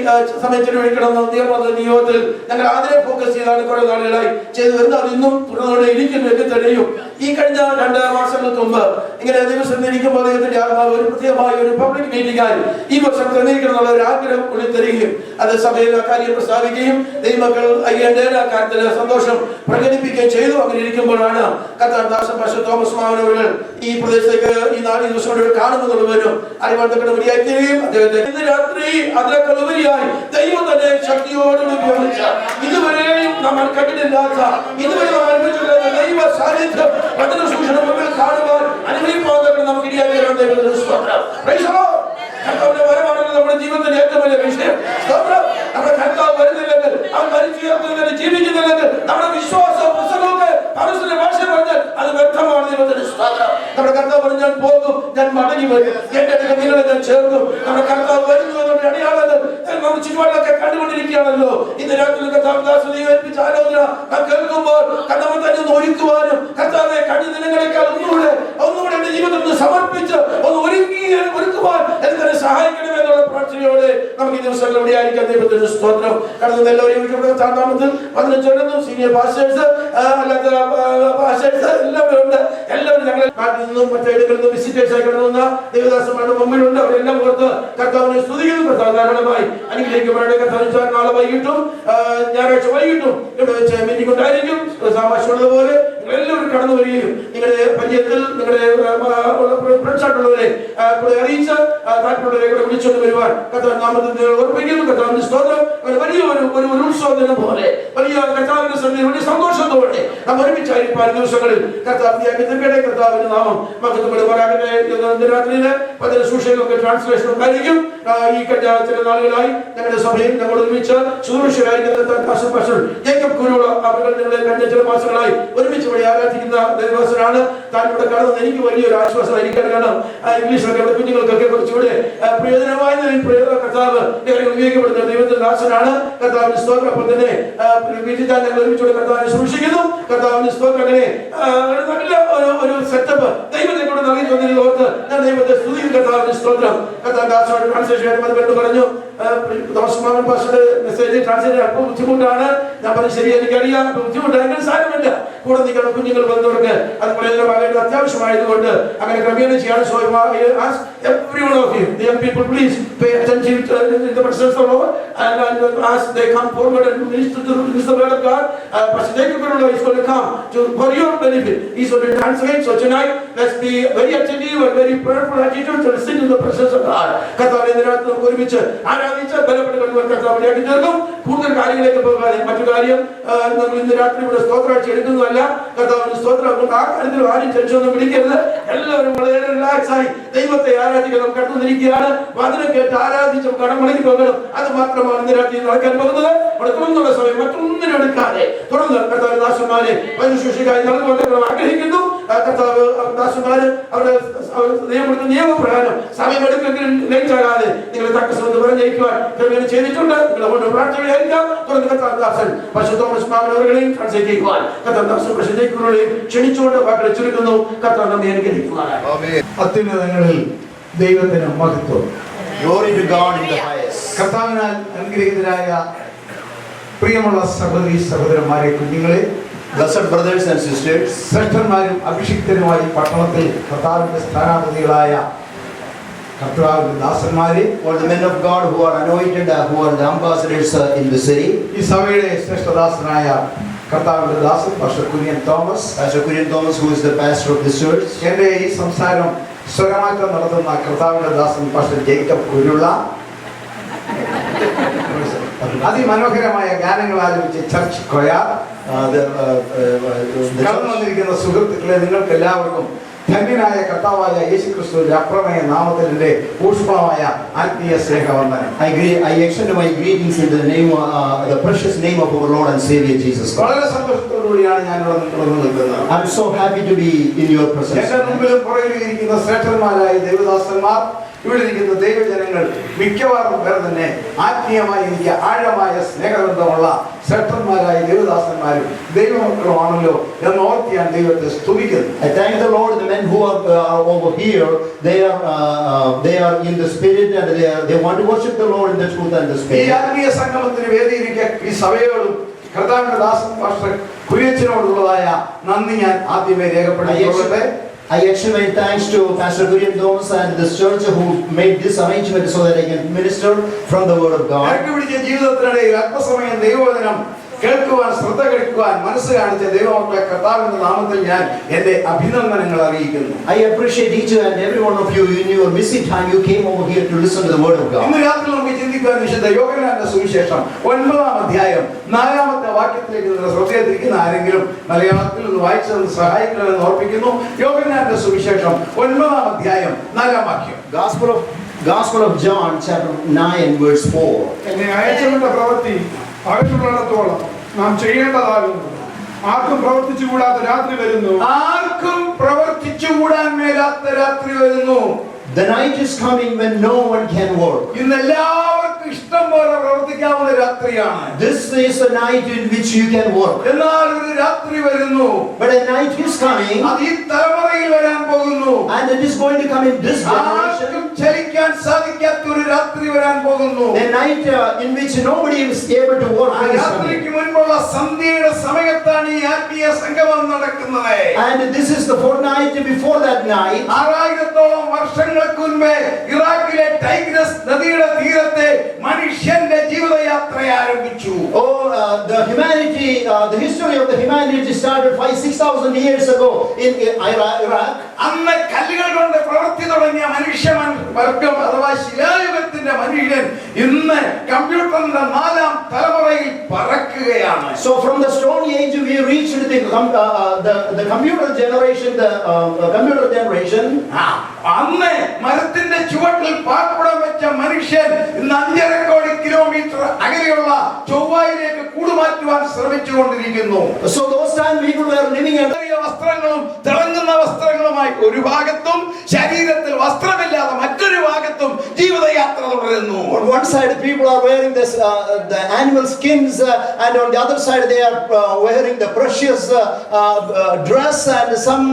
സമയം ചെലവഴിക്കണമെന്ന് നിയോഗത്തിൽ ഞങ്ങൾ അതിനെ ഫോക്കസ് ചെയ്താണ് കുറെ നാളുകളായി ചെയ്തു വരുന്നത്. അത് ഇന്നും തുടർന്നോടെ ഇരിക്കുന്നു എന്ന് തന്നെയും ഈ കഴിഞ്ഞ 2 മാസങ്ങൾക്ക് മുമ്പ് ഇങ്ങനെ ദിവസം ഇരിക്കുമ്പോൾ ദൈവത്തിന്റെ ആത്മാവ് ഒരു പ്രത്യേകമായ ഒരു പബ്ലിക് മീറ്റിംഗ് ആയി ഈ വർഷം ക്രമീകരിക്കണം എന്നുള്ള ഒരു ആഗ്രഹം ഉള്ളിൽ തരികയും അത് സഭയിൽ ആ കാര്യം പ്രസ്താവിക്കുകയും ദൈവമക്കൾ അയ്യേണ്ട കാര്യത്തിൽ സന്തോഷം പ്രകടിപ്പിക്കുകയും ചെയ്തു. അങ്ങനെ ഇരിക്കുമ്പോഴാണ് കർത്താവ് തോമസ് മാമൻ ഈ പ്രദേശത്തേക്ക് ഈ 4 ദിവസം കൊണ്ട് കാണുമെന്നുള്ളവരും അറിവാർത്തക്കട വഴിയായിത്തീരുകയും അദ്ദേഹത്തെ ഇന്ന് രാത്രി അതിനേക്കാൾ ഉപരിയായി ദൈവം തന്നെ ശക്തിയോടുകൂടി ഉപയോഗിച്ച ഇതുവരെയും നമ്മൾ കണ്ടിട്ടില്ലാത്ത ഇതുവരെ നാം അനുഭവിച്ചിട്ടില്ലാത്ത ദൈവ സാന്നിധ്യം വചന സൂക്ഷണം മുമ്പിൽ കാണുവാൻ അനുഭവിപ്പാൻ നമുക്ക് ഇടയാക്കി തരാൻ ദൈവത്തിന് സ്തോത്രം. Praise the Lord. കർത്താവിന്റെ വരവാണല്ലോ നമ്മുടെ ജീവിതത്തിന്റെ ഏറ്റവും വലിയ വിഷയം. സ്തോത്രം. നമ്മുടെ കർത്താവ് വരുന്നില്ലെങ്കിൽ, അവൻ മരിച്ചുയർത്തുന്നില്ലെങ്കിൽ, ജീവിക്കുന്നില്ലെങ്കിൽ നമ്മുടെ വിശ്വാസവും പുസ്തകമൊക്കെ പരസ്പര ഭാഷ പറഞ്ഞാൽ അത് വ്യക്തമാണ്. ദൈവത്തിന് സ്തോത്രം. നമ്മുടെ കർത്താവ് പറഞ്ഞു ഞാൻ പോകും, ഞാൻ മടങ്ങി വരും, എന്റെ അടുത്ത് നിങ്ങളെ ഞാൻ ചേർക്കും. നമ്മുടെ കർത്താവ് വരുന്നു എന്നുള്ള അടയാളങ്ങൾ നമ്മൾ ചുറ്റുപാടിലൊക്കെ കണ്ടുകൊണ്ടിരിക്കുകയാണല്ലോ. ഇന്ന് രാത്രി കർത്താവ് ഏൽപ്പിച്ച ആലോചന കേൾക്കുമ്പോൾ കർത്താവ് തന്നെ ഒന്ന് ഒരുക്കുവാനും കർത്താവെ കഴിഞ്ഞ ദിനങ്ങളെക്കാൾ ഒന്നുകൂടെ എന്റെ ജീവിതത്തിൽ സമർപ്പിച്ച് ഒന്ന് ഒരുക്കുവാൻ എന്നെ സഹായിക്കണമേ എന്നുള്ള പ്രാർത്ഥനയോടെ നമുക്ക് ഈ ദിവസങ്ങൾ ഇവിടെ ആയിരിക്കാൻ ദൈവത്തിന് സ്തോത്രം. കടന്നു എല്ലാവരെയും താമത്തിൽ 15 സീനിയർ പാസ്റ്റേഴ്സ് അല്ലാത്ത പാസ്റ്റേഴ്സ് എല്ലാവരും ഉണ്ട്. എല്ലാവരും ഞങ്ങളെ നാട്ടിൽ നിന്നും മറ്റേടുകളിൽ നിന്നും വിസിറ്റേഴ്സ് ആയി കടന്നു വന്ന ദേവദാസന്മാരുടെ മുമ്പിലുണ്ട്. അവരെല്ലാം ഓർത്ത് കർത്താവിനെ സ്തുതിക്കുന്നു. കർത്താവ് ധാരാളമായി അനുഗ്രഹിക്കപ്പെടേണ്ട. കർത്താവ് നാളെ വൈകിട്ടും ഞായറാഴ്ച വൈകിട്ടും ഇവിടെ വെച്ച് മീറ്റിംഗ് ഉണ്ടായിരിക്കും. സാമാശമുള്ളതുപോലെ എല്ലാവരും കടന്നു വരികയും നിങ്ങളുടെ പരിചയത്തിൽ നിങ്ങളുടെ ഫ്രണ്ട്സായിട്ടുള്ളവരെ കൂടെ അറിയിച്ച് താല്പര്യമുള്ളവരെ കൂടെ വിളിച്ചുകൊണ്ട് വരുവാൻ കർത്താവ് നാമത്തിൽ ഓർപ്പിക്കുന്നു. കർത്താവിന്റെ സ്തോത്രം. വലിയ ഒരു ഉത്സവദിനം പോലെ വലിയ കർത്താവിന്റെ സന്നിധിയിൽ വലിയ സന്തോഷത്തോടെ നാം ഒരുമിച്ചായിരിക്കാൻ ദിവസങ്ങളിൽ കർത്താവിന്റെ കർത്താവിന്റെ നാമം മഹത്വപ്പെടുവാനാകട്ടെ. രാത്രിയില് പല സൂക്ഷകളൊക്കെ ട്രാൻസ്ലേഷൻ ഉണ്ടായിരിക്കും. ഈ കഴിഞ്ഞ ചില നാളുകളായി ഞങ്ങളുടെ സഭയിൽ ഞങ്ങൾ ഒരുമിച്ച് ശുശ്രൂഷകരായിരിക്കുന്ന ജേക്കബ് കുരുള അവർ ഞങ്ങളെ കഴിഞ്ഞ ചില മാസങ്ങളായി ഒരുമിച്ച് വഴി ആരാധിക്കുന്ന ദേവദാസനാണ്. താൻ ഇവിടെ കാണുന്നത് എനിക്ക് വലിയൊരു ആശ്വാസമായിരിക്കാൻ. കാരണം ഇംഗ്ലീഷിലൊക്കെ ഇവിടെ കുഞ്ഞുങ്ങൾക്കൊക്കെ കുറച്ചുകൂടെ പ്രയോജനമായ കർത്താവ് ഉപയോഗിക്കപ്പെടുന്ന ദൈവത്തിന്റെ ദാസനാണ്. കർത്താവിന്റെ സ്തോത്രം. അപ്പോൾ തന്നെ വീട്ടിൽ ഞങ്ങൾ ഒരുമിച്ചുകൂടെ കർത്താവിനെ സൂക്ഷിക്കുന്നു. കർത്താവിന്റെ സ്തോത്രം. അങ്ങനെ നല്ല ഒരു സെറ്റപ്പ് ദൈവത്തെ കൂടെ നൽകി തന്നതിൽ ഓർത്ത് ഞാൻ ദൈവത്തെ സ്തുതിക്കും. കർത്താവിന്റെ സ്തോത്രം. കർത്താവ് ദാസനോട് ട്രാൻസ്ലേഷൻ പറഞ്ഞു തോമസ് മാമൻ പാസ്റ്ററുടെ മെസ്സേജ് ട്രാൻസ്ലേറ്റ് അല്പം ബുദ്ധിമുട്ടാണ്. ഞാൻ പറഞ്ഞു ശരി, എനിക്കറിയാം ബുദ്ധിമുട്ടാണെങ്കിൽ സാരമില്ല, കൂടെ നിൽക്കണം. കുഞ്ഞുങ്ങൾ വന്നവർക്ക് അത് പ്രയോജനമാകേണ്ടത് അത്യാവശ്യമായതുകൊണ്ട് അങ്ങനെ ക്രമീകരണം ചെയ്യാണ്. So I ask every one of you, the young people, please pay attention to the presence of the Lord and as they come forward and minister the word of God. Pastor Jacob is going to come for your benefit. He's going to translate. So tonight, let's be very attentive and very prayerful attitude to listen to the presence of God. കർത്താവിനെ രാത്രി നമുക്ക് ഒരുമിച്ച് ആരാധിച്ച് ബലപ്പെട്ട് കർത്താവിനെ ചേർക്കും. കൂടുതൽ കാര്യങ്ങളിലേക്ക് പോകാതെ മറ്റു കാര്യം നമ്മൾ ഇന്ന് രാത്രി ഇവിടെ സ്തോത്രാഴ്ച എടുക്കുന്നതല്ല. കർത്താവിന്റെ സ്തോത്രം. ആ കാര്യത്തിൽ ആരും ടെൻഷൻ ഒന്നും പിടിക്കരുത്. എല്ലാവരും വളരെ റിലാക്സ് ആയി ദൈവത്തെ ആരാധിക്കണം. കണ്ടുകൊണ്ടിരിക്കുകയാണ്. വചനം കേട്ട് ആരാധിച്ച് കടമടങ്ങി പോകണം. അത് മാത്രമാണ് ഇന്ന് രാത്രി നടക്കാൻ പോകുന്നത്. അവിടെ തുടർന്നുള്ള സമയം മറ്റൊന്നിനും എടുക്കാതെ തുടർന്ന് കർത്താവ് ദാസന്മാരെ ശുശ്രൂഷയ്ക്കായി നൽകുവാൻ ആഗ്രഹിക്കുന്നു. കർത്താവ് ദാസന്മാര് അവരുടെ നിയമപ്രകാരം സമയമെടുക്കെങ്കിലും ലേറ്റ് ആകാതെ നിങ്ങളെ തക്കസമെന്ന് പറഞ്ഞേക്കുവാൻ ക്രമീകരണം ചെയ്തിട്ടുണ്ട്. നിങ്ങളെ പ്രാർത്ഥനയായിരിക്കാം. തുടർന്ന് കർത്താവ് ദാസൻ Pr.Thomas Mammen അവരെയും ട്രാൻസ്ലേറ്റ് ചെയ്യുവാൻ കർത്താവ് ദാസൻ പ്രശ്നങ്ങളെയും ക്ഷണിച്ചുകൊണ്ട് വാക്കുകളെ ചുരുക്കുന്നു. കർത്താവ് നമ്മെ അനുഗ്രഹിക്കുവാനാണ്. അത്യുന്നതങ്ങളിൽ ദൈവത്തിന് മഹത്വം. Glory to God in the highest. കർത്താവിനാൽ അനുഗ്രഹീതരായ പ്രിയമുള്ള സഹോദരി സഹോദരന്മാരെ, കുഞ്ഞുങ്ങളെ, Blessed brothers and sisters, ശ്രേഷ്ഠന്മാരും അഭിഷിക്തരുമായി പട്ടണത്തിൽ കർത്താവിന്റെ സ്ഥാനാപതികളായ കർത്താവിന്റെ ദാസന്മാരെ, all the men of God who are anointed, who are the ambassadors in the city. ഈ സഭയുടെ ശ്രേഷ്ഠദാസനായ കർത്താവിന്റെ ദാസൻ pastor Kurian Thomas, Pastor Pr.Thomas, who is the pastor of this church. എന്റെ ഈ സംസാരം സ്വരമാറ്റം നടത്തുന്ന കർത്താവിന്റെ ദാസൻ പാസ്റ്റർ ജേക്കബ് കുരുള്ള, അതിമനോഹരമായ ഗാനങ്ങൾ ആലപിച്ച ചർച്ച് കൊയർ, കടന്നു വന്നിരിക്കുന്ന സുഹൃത്തുക്കളെ, നിങ്ങൾക്ക് എല്ലാവർക്കും ധന്യനായ കർത്താവായ യേശുക്രിസ്തുവിന്റെ അപ്രമേയ നാമത്തിന്റെ ഊഷ്മളമായ ആത്മീയ സ്നേഹവന്ദനം. I extend my greetings in the name, the precious name of our Lord and Savior Jesus Christ. വളരെ സന്തോഷത്തോടുകൂടിയാണ് ഞാൻ ഇവിടെ നിൽക്കുന്നത്. I'm so happy to be in your presence. എന്റെ മുമ്പിലും പുറകിലും ഇരിക്കുന്ന ശ്രേഷ്ഠന്മാരായ ദൈവദാസന്മാർ, ഇവിടെ ഇരിക്കുന്ന ദൈവജനങ്ങൾ മിക്കവാറും പേർ തന്നെ ആത്മീയമായി എനിക്ക് ആഴമായ സ്നേഹബന്ധമുള്ള ശ്രേഷ്ഠന്മാരായ ദൈവദാസന്മാരും ദൈവമക്കളുമാണല്ലോ എന്ന് ഓർത്ത് ഞാൻ ദൈവത്തെ സ്തുതിക്കുന്നു. I thank the Lord. The men who are over here, they are in the spirit and they want to worship the Lord in the truth and the ഈ spirit. ആത്മീയ സംഗമത്തിന് വേദിയിരിക്കെ ഈ സഭയോടും കർത്താവിന്റെ ദാസൻ പാസ്റ്റർ കുര്യച്ചനോടുള്ളതായ നന്ദി ഞാൻ ആദ്യമേ രേഖപ്പെടുത്തിക്കൊള്ളട്ടെ. I extend my thanks to Pastor Pr.Thomas and this church who made this arrangement so that I can minister from the Word of God. പിടിച്ച ജീവിതത്തിനിടയിൽ അല്പസമയം ദൈവവചനം കേൾക്കുവാൻ, ശ്രദ്ധ കഴിക്കുവാൻ മനസ്സ് കാണിച്ച ദൈവമക്കളെ കർത്താവിന്റെ നാമത്തിൽ ഞാൻ എന്റെ അഭിനന്ദനങ്ങൾ അറിയിക്കുന്നു. I appreciate each and every one of you. In your busy time, you came over here to listen to the Word of God. ഇന്ന് രാത്രി നമുക്ക് ചിന്തിക്കാൻ വിശുദ്ധ യോഹന്നാന്റെ സുവിശേഷം 9-ാം അധ്യായം 4-ാമത്തെ വാക്യത്തിലേക്ക് നിങ്ങൾ ശ്രദ്ധയെത്തിരിക്കുന്ന ആരെങ്കിലും മലയാളത്തിൽ ഒന്ന് വായിച്ചത് സഹായിക്കണമെന്ന് ഓർപ്പിക്കുന്നു. യോഹന്നാന്റെ സുവിശേഷം 9-ാം അധ്യായം 4-ാം വാക്യം. Gospel of John, chapter 9, verse 4. എന്നെ അയച്ചവന്റെ പ്രവൃത്തി അവനുള്ളിടത്തോളം നാം ചെയ്യേണ്ടതാകുന്നു. ആർക്കും പ്രവർത്തിച്ചുകൂടാത്ത രാത്രി വരുന്നു. ആർക്കും പ്രവർത്തിച്ചുകൂടാൻ മേലാത്ത രാത്രി വരുന്നു. The night is coming when no one can work. ഇന്ന് എല്ലാവർക്കും ഇഷ്ടം പോലെ പ്രവർത്തിക്കാവുന്ന രാത്രിയാണ്. This is a night in which you can work. എന്നാൽ ഒരു രാത്രി വരുന്നു. But a night is coming. അത് ഈ തലമുറയിൽ വരാൻ പോകുന്നു. And it is going to come in this generation. ആർക്കും ചലിക്കാൻ സാധിക്കാത്ത ഒരു രാത്രി വരാൻ പോകുന്നു. A night in which nobody is able to work. രാത്രിക്ക് മുൻപുള്ള സന്ധ്യയുടെ സമയത്താണ് ഈ ആത്മീയ സംഗമം നടക്കുന്നത്. And this is the fortnight before that night. 6000-ഓളം വർഷങ്ങൾക്ക് മുൻപേ ഇറാഖിലെ ടൈഗ്രസ് നദിയുടെ തീരത്തെ മനുഷ്യന്റെ ജീവിതയാത്ര ആരംഭിച്ചു. The history of the humanity started 5,000-6,000 years ago in Iraq. അന്ന് കല്ലുകൾ കൊണ്ട് പ്രവൃത്തി തുടങ്ങിയ മനുഷ്യവർഗം അഥവാ ശിലായുഗത്തിന്റെ മനുഷ്യൻ ഇന്ന് കമ്പ്യൂട്ടറിന്റെ 4-ാം തലമുറയിൽ പറക്കുകയാണ്. So from the Stone Age we reached the computer generation. അന്ന് മരത്തിന്റെ ചുവട്ടിൽ പാർപ്പിടം വെച്ച മനുഷ്യൻ ഇന്ന് 5.5 കോടി കിലോമീറ്റർ അകലെയുള്ള ചൊവ്വയിലേക്ക് കൂടുമാറ്റുവാൻ ശ്രമിച്ചുകൊണ്ടിരിക്കുന്നു. So those time people were living in വസ്ത്രങ്ങളും തിളങ്ങുന്ന വസ്ത്രങ്ങളുമായി ഒരു ഭാഗത്തും ശരീരത്തിൽ വസ്ത്രമില്ലാതെ മറ്റൊരു ഭാഗത്തും ജീവിതയാത്ര തുടരുന്നു. On one side people are wearing this the animal skins and on the other side they are wearing the precious dress and some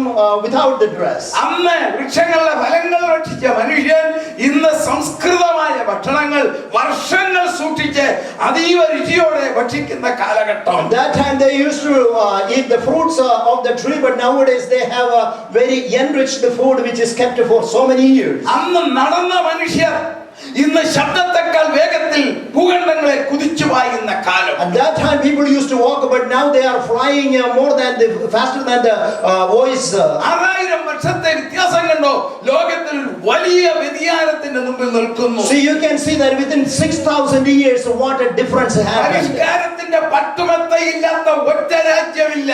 without the dress. അന്ന് വൃക്ഷങ്ങളുടെ ഫലങ്ങൾ ഭക്ഷിച്ച മനുഷ്യൻ ഇന്ന് സംസ്കൃതമായ ഭക്ഷണങ്ങൾ വർഷങ്ങൾ സൂക്ഷിച്ച് അതീവ രുചിയോടെ ഭക്ഷിക്കുന്ന കാലഘട്ടം. That time they used to eat the fruits of the tree, but nowadays they have a very enriched food which is kept for so many years. അന്ന് നടന്ന മനുഷ്യർ ഇന്ന് ശബ്ദത്തെക്കാൾ വേഗത്തിൽ ഭൂഖണ്ഡങ്ങളെ കുതിച്ചു പായുന്ന കാലം. At that time people used to walk, but now they are flying faster than the voice. 6000 വർഷത്തെ വ്യത്യാസം കണ്ടോ? ലോകത്തിൽ വലിയ വ്യതിയാനത്തിന്റെ മുമ്പിൽ നിൽക്കുന്നു. See, you can see that within 6,000 years what a difference happened. പരിഷ്കാരത്തിന്റെ പട്ടുമത്തയില്ലാത്ത ഒറ്റ രാജ്യമില്ല.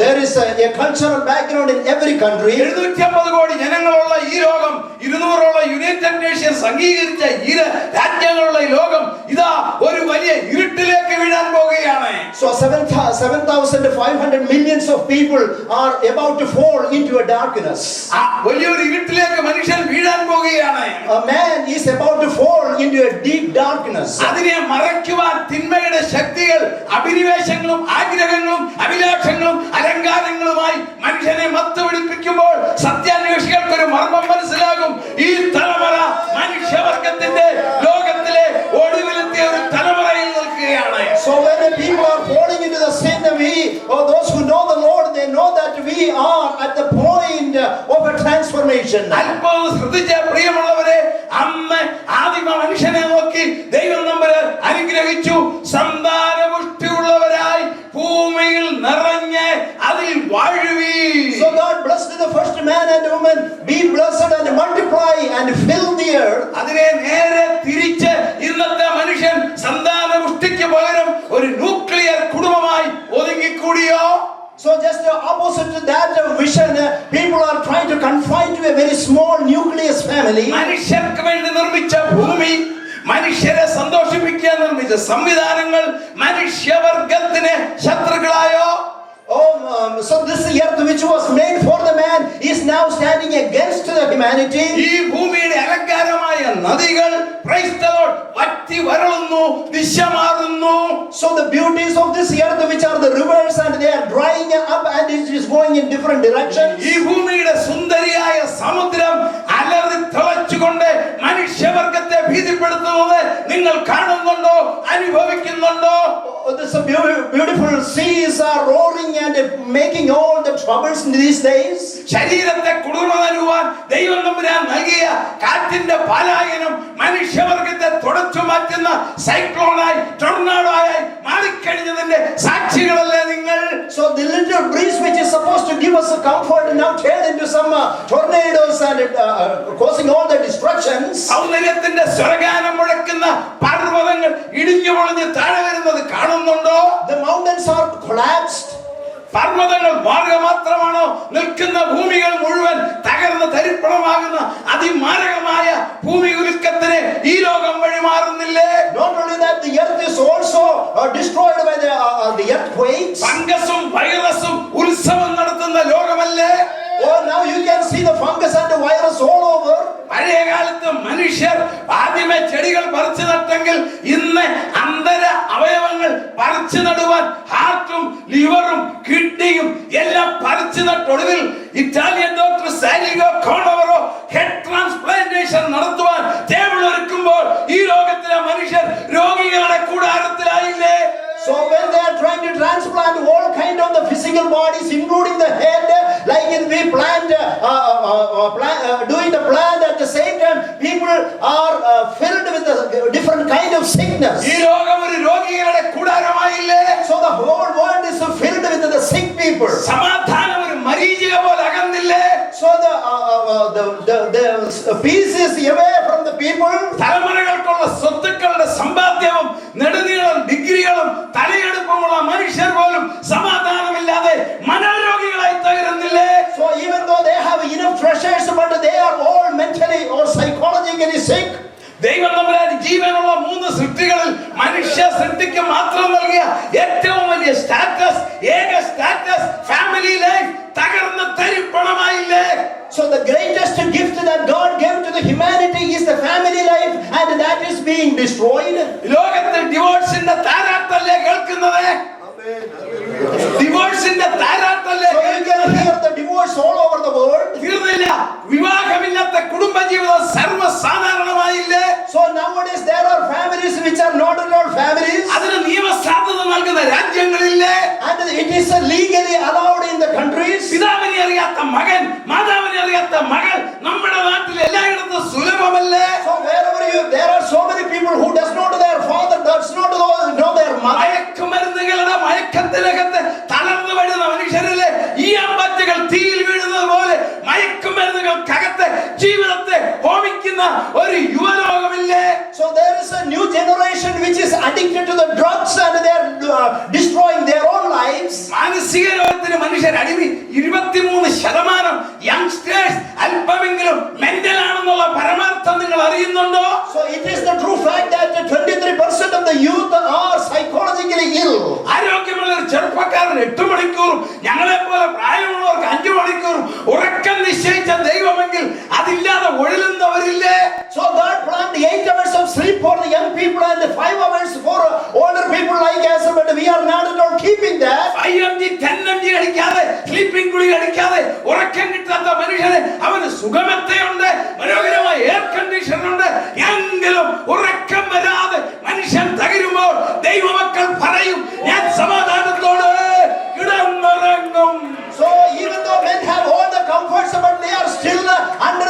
There is a cultural background in every country. 750 കോടി ജനങ്ങളുള്ള ഈ ലോകം, 200ഓളം യുണൈറ്റഡ് നേഷൻസ് അംഗീകരിച്ച ഈ രാജ്യങ്ങളുള്ള ഈ ലോകം ഇതാ ഒരു വലിയ ഇരുട്ടിലേക്ക് വീഴാൻ പോകുകയാണ്. So 7,500 millions of people are about to fall into a darkness. വലിയൊരു ഇരുട്ടിലേക്ക് മനുഷ്യൻ വീഴാൻ പോകുകയാണ്. A man is about to fall into a deep darkness. അതിനെ മറയ്ക്കുവാൻ തിന്മയുടെ ശക്തികൾ അഭിനിവേശങ്ങളും ആഗ്രഹങ്ങളും അഭിലാഷങ്ങളും അലങ്കാരങ്ങളുമായി മനുഷ്യനെ മത്തുപിടിപ്പിക്കുമ്പോൾ സത്യാന്വേഷികൾക്ക് ഒരു മർമ്മം മനസ്സിലാകും. ഈ തലമുറ മനുഷ്യവർഗത്തിന്റെ generation. അല്പം ശ്രദ്ധിച്ച പ്രിയമുള്ളവരെ, അന്ന് ആദിമ മനുഷ്യനെ നോക്കി ദൈവം നമ്മളെ അനുഗ്രഹിച്ചു. സന്താനപുഷ്ടിയുള്ളവരായി ഭൂമിയിൽ നിറഞ്ഞ് അതിൽ വാഴുവീ. So God blessed the first man and woman, be blessed and multiply and fill the earth. അതിനെ നേരെ തിരിച്ച് ഇന്നത്തെ മനുഷ്യൻ സന്താനപുഷ്ടിക്ക് പകരം ഒരു ന്യൂക്ലിയർ കുടുംബമായി ഒതുങ്ങിക്കൂടിയോ? So just the opposite to that vision, people are trying to confine to a very small nucleus family. മനുഷ്യർക്ക് വേണ്ടി നിർമ്മിച്ച ഭൂമി, മനുഷ്യരെ സന്തോഷിപ്പിക്കാൻ നിർമ്മിച്ച സംവിധാനങ്ങൾ മനുഷ്യവർഗത്തിന് ശത്രുക്കളായോ? So this earth which was made for the man is now standing against the humanity. ഈ ഭൂമിയുടെ അലങ്കാരമായ നദികൾ വറ്റി വരളുന്നു, ദിശ മാറുന്നു. So the beauties of this earth which are the rivers and they are drying up and it is going in different directions. ഈ ഭൂമിയുടെ സുന്ദരിയായ സമുദ്രം അലറി തിളച്ചുകൊണ്ട് മനുഷ്യവർഗത്തെ ഭീതിപ്പെടുത്തുന്നത് നിങ്ങൾ കാണുന്നുണ്ടോ, അനുഭവിക്കുന്നുണ്ടോ? This beautiful seas are roaring and making all the troubles in these days. ശരീരത്തെ കുളിർമ നൽകുവാൻ ദൈവം തമ്പുരാൻ നൽകിയ കാറ്റിന്റെ പലായനം മനുഷ്യവർഗത്തെ തുടച്ചു മാറ്റുന്ന സൈക്ലോണായി, ടൊർണാഡോയായി മാറിക്കഴിഞ്ഞതിന്റെ സാക്ഷികളല്ലേ നിങ്ങൾ? So the little breeze which is supposed to give us a comfort now turned into some tornadoes and causing all the destructions. സൗന്ദര്യത്തിന്റെ സ്വരഗാനം മുഴക്കുന്ന പർവ്വതങ്ങൾ ഇടിഞ്ഞു പൊളിഞ്ഞ് താഴെ വരുന്നത് കാണുന്നുണ്ടോ? The mountains are collapsed. പർവ്വതങ്ങൾ മാറുക മാത്രമാണോ? നിൽക്കുന്ന ഭൂമികൾ മുഴുവൻ തകർന്ന് തരിപ്പണമാകുന്ന അതിമാരകമായ ഭൂമി ഉൽക്കത്തിന് ഈ ലോകം വഴി മാറുന്നില്ലേ? Not only that, the earth is also destroyed by the earthquakes. ഫംഗസും വൈറസും ഉത്സവം നടത്തുന്ന ലോകമല്ലേ? Oh, now you can see the fungus and the virus all over. പഴയ കാലത്ത് മനുഷ്യർ ആദ്യമേ ചെടികൾ പറിച്ചു നട്ടെങ്കിൽ ഇന്ന് അന്തര അവയവങ്ങൾ പറിച്ചു നടുവാൻ ഹാർട്ടും ലിവറും കിഡ്നിയും എല്ലാം പറിച്ചു നട്ടൊടുവിൽ ഇറ്റാലിയൻ ഡോക്ടർ സാലിഗോ കോണവറോ ഹെഡ് ട്രാൻസ്പ്ലാന്റേഷൻ നടത്തുവാൻ ടേബിൾ ഒരുക്കുമ്പോൾ ഈ ലോകത്തിലെ മനുഷ്യർ രോഗികളുടെ കൂടാരത്തിലായില്ലേ? So when they are trying to transplant all kind of the physical bodies, including the head, like in we plant, doing the plant at the same time, people are filled with a different kind of sickness. ഈ ലോകം ഒരു രോഗികളുടെ കൂടാരമായില്ലേ? So the whole world is filled with the sick people. സമാധാനം ഒരു മരീചിക പോലെ അകന്നില്ലേ? So the peace is away from the people. തലമുറകൾക്കുള്ള സ്വത്തുക്കളുടെ സമ്പാദ്യവും നെടുനീളം ഡിഗ്രികളും തലയെടുപ്പുമുള്ള മനുഷ്യർ പോലും സമാധാനമില്ലാതെ മനോരോഗികളായി തീരുന്നില്ലേ? So even though they have enough treasures, but they are all mentally or psychologically sick. ദൈവം തമ്പുരാൻ ജീവനുള്ള 3 സൃഷ്ടികളിൽ മനുഷ്യ സൃഷ്ടിക്ക് മാത്രം നൽകിയ ഏറ്റവും വലിയ സ്റ്റാറ്റസ്, ഏക സ്റ്റാറ്റസ് ഫാമിലി ലൈഫ് തകർന്ന് തരിപ്പണമായില്ലേ? So the greatest gift that God gave to the humanity is the family life, and that is being destroyed. ലോകത്തിൽ ഡിവോഴ്സിന്റെ താരാട്ടല്ലേ കേൾക്കുന്നത്? ഡിവോഴ്സിന്റെ താരാട്ടല്ലേ? So you can hear the divorce all over the world. തീർന്നില്ല, വിവാഹമില്ലാത്ത കുടുംബജീവിതം സർവ്വസാധാരണമായില്ലേ? So nowadays there are families which are not at all families. അതിന് നിയമസാധുത നൽകുന്ന രാജ്യങ്ങളില്ലേ? And it is legally allowed in the countries. പിതാവിനെ അറിയാത്ത മകൻ, മാതാവിനെ അറിയാത്ത മകൾ നമ്മുടെ നാട്ടിൽ എല്ലായിടത്തും സുലഭമല്ലേ? So wherever there are so many people who does not know their father, does not know their mother. മയക്കുമരുന്നുകളുടെ മയക്കത്തിനകത്ത് തളർന്നു വീഴുന്ന മനുഷ്യരിലെ ഈ അമ്പറ്റുകൾ തീയിൽ വീഴുന്നത് പോലെ മയക്കുമരുന്നുകൾക്കകത്ത് ജീവിതത്തെ ഹോമിക്കുന്ന ഒരു യുവലോകമില്ലേ? So there is a new generation which is addicted to the drugs and they are destroying their own lives. മാനസിക രോഗത്തിന് മനുഷ്യർ അടിമ 23% യങ്സ്റ്റേഴ്സ് അല്പമെങ്കിലും മെന്റൽ ആണെന്നുള്ള പരമാർത്ഥം നിങ്ങൾ അറിയുന്നുണ്ടോ? So it is the true fact that 23% of the youth are psychologically ill. ആരോഗ്യമുള്ള ഒരു ചെറുപ്പക്കാരൻ 8 മണിക്കൂറും ഞങ്ങളെ പോലെ പ്രായമുള്ളവർക്ക് 5 മണിക്കൂറും ഉറക്കം നിശ്ചയിച്ച ദൈവമെങ്കിൽ അതില്ലാതെ ഒഴിലുന്നവരില്ലേ? So God planned 8 hours of sleep for the young people and 5 hours for older people like us, but we are not at all keeping that. 5mg 10mg അടിക്കാതെ സ്ലീപ്പിംഗ് ഗുളിക അടിക്കാതെ ഉറക്കം കിട്ടാത്ത മനുഷ്യന് അവന് സുഖമത്തയുണ്ട്, മനോഹരമായ എയർ കണ്ടീഷൻ ഉണ്ട്, എങ്കിലും ഉറക്കം വരാതെ മനുഷ്യൻ തകരുമ്പോൾ ദൈവമക്കൾ പറയും ഞാൻ സമാധാനത്തോടെ കിടന്നുറങ്ങും. So even though men have all the comforts, but they are still under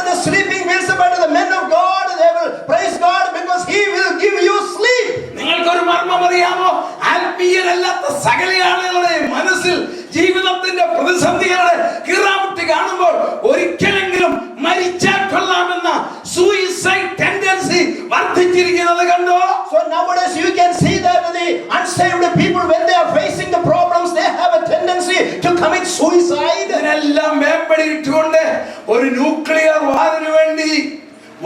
ജീവിച്ചിരിക്കുന്നത് കണ്ടോ? So nowadays you can see that the unsaved people, when they are facing the problems, they have a tendency to commit suicide. ഇതിനെല്ലാം മേമ്പടിയിട്ടുകൊണ്ട് ഒരു nuclear വാറിന് വേണ്ടി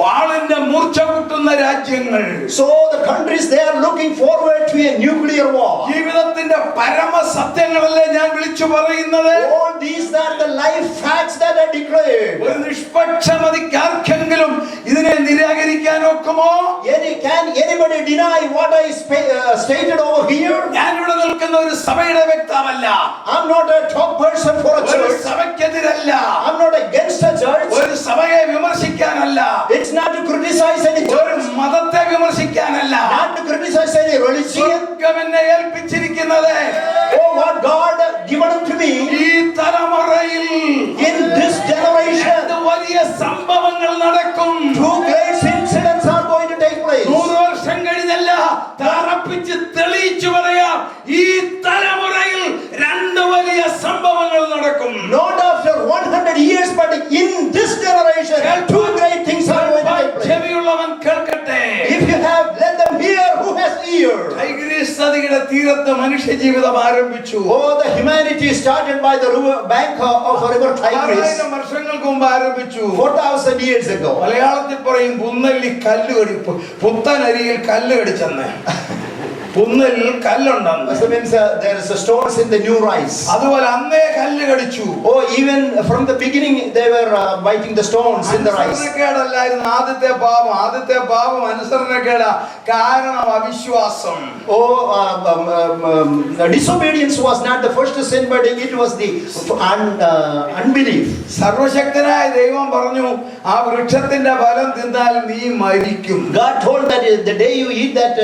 വാളിന്റെ മൂർച്ച കൂട്ടുന്ന രാജ്യങ്ങൾ. So the countries, they are looking forward to a nuclear war. ജീവിതത്തിന്റെ പരമ സത്യങ്ങളല്ലേ ഞാൻ വിളിച്ചു പറയുന്നത്. All these are the life facts that are declared. ഒരു നിഷ്പക്ഷമതിക്ക് ആർക്കെങ്കിലും ഇതിനെ നിരാകരിക്കാൻ ഒക്കുമോ? Can anybody deny what I stated over here? ഞാൻ ഇവിടെ നിൽക്കുന്ന ഒരു സഭയുടെ വ്യക്താവല്ല. I'm not a top person for a church. സഭയ്ക്കെതിരല്ല. I'm not against a church. ഒരു സഭയെ വിമർശിക്കാനല്ല. It's not to criticize any church. ഒരു മതത്തെ വിമർശിക്കാനല്ല. Not to criticize any religion. എന്നെ ഏൽപ്പിച്ചിരിക്കുന്നത്, oh what God given to me, ഈ തലമുറയിൽ, in this generation, വലിയ സംഭവങ്ങൾ നടക്കും. two great incidents are going to take place. 100 വർഷം കഴിഞ്ഞല്ല, തറപ്പിച്ച് തെളിയിച്ചു പറയാം, ഈ തലമുറയിൽ രണ്ട് വലിയ സംഭവങ്ങൾ നടക്കും. Not after 100 years, but in this generation, two great things are going to take place. ചെവിയുള്ളവൻ കേൾക്കട്ടെ. If you have, let them hear who has ear. Tigris നദിയുടെ തീരത്ത് മനുഷ്യ ജീവിതം ആരംഭിച്ചു. Oh, the humanity started by the bank of river Tigris. 6000 വർഷങ്ങൾക്ക് മുമ്പ് ആരംഭിച്ചു. 4000 years ago. മലയാളത്തിൽ പറയും പുന്നല്ലി കല്ല് കടിപ്പ്, പുത്തനരിയിൽ കല്ല് കടിച്ചെന്ന്. പുന്നലിൽ കല്ലുണ്ടെന്ന്. That means there is a stones in the new rice. അതുപോലെ അന്നേ കല്ല് കടിച്ചു. Oh, even from the beginning they were biting the stones in the rice. അനുസരണക്കേടല്ലായിരുന്നു ആദ്യത്തെ പാപം. ആദ്യത്തെ പാപം അനുസരണക്കേട. കാരണം അവിശ്വാസം. Oh, disobedience was not the first sin, but it was the unbelief. സർവശക്തനായ ദൈവം പറഞ്ഞു, ആ വൃക്ഷത്തിന്റെ ഫലം തിന്നാൽ നീ മരിക്കും. God told that the day you eat that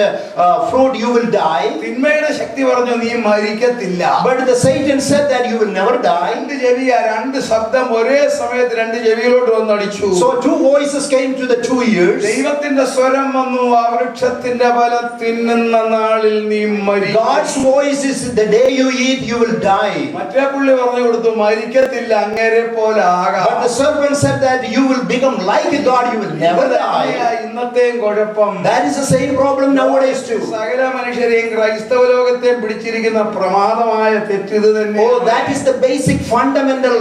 fruit you will die. തിന്മയുടെ ശക്തി പറഞ്ഞു, നീ മരിക്കത്തില്ല. But the Satan said that you will never die. രണ്ട് ചെവിയാ, രണ്ട് ശബ്ദം ഒരേ സമയത്ത് രണ്ട് ചെവിയിലോട്ട് വന്നടിച്ചു. So two voices came to the 2 ears. ദൈവത്തിന്റെ സ്വരം വന്നു, ആ വൃക്ഷത്തിന്റെ ഫലം തിന്നുന്ന നാളിൽ നീ മരിക്കും. God's voice is the day you eat you will die. മറ്റേ പുള്ളി പറഞ്ഞു കൊടുത്തു, മരിക്കത്തില്ല, അങ്ങേരെ പോലെ ആകാം. But the serpent said that you will become like God, you will never die. ഇന്നത്തെയും കുഴപ്പം. That is the same problem nowadays too. സകല മനുഷ്യരെയും ക്രൈസ്തവ ലോകത്തെയും പിടിച്ചിരിക്കുന്ന പ്രമാദമായ തെറ്റിത് തന്നെ. Oh, that is the basic fundamental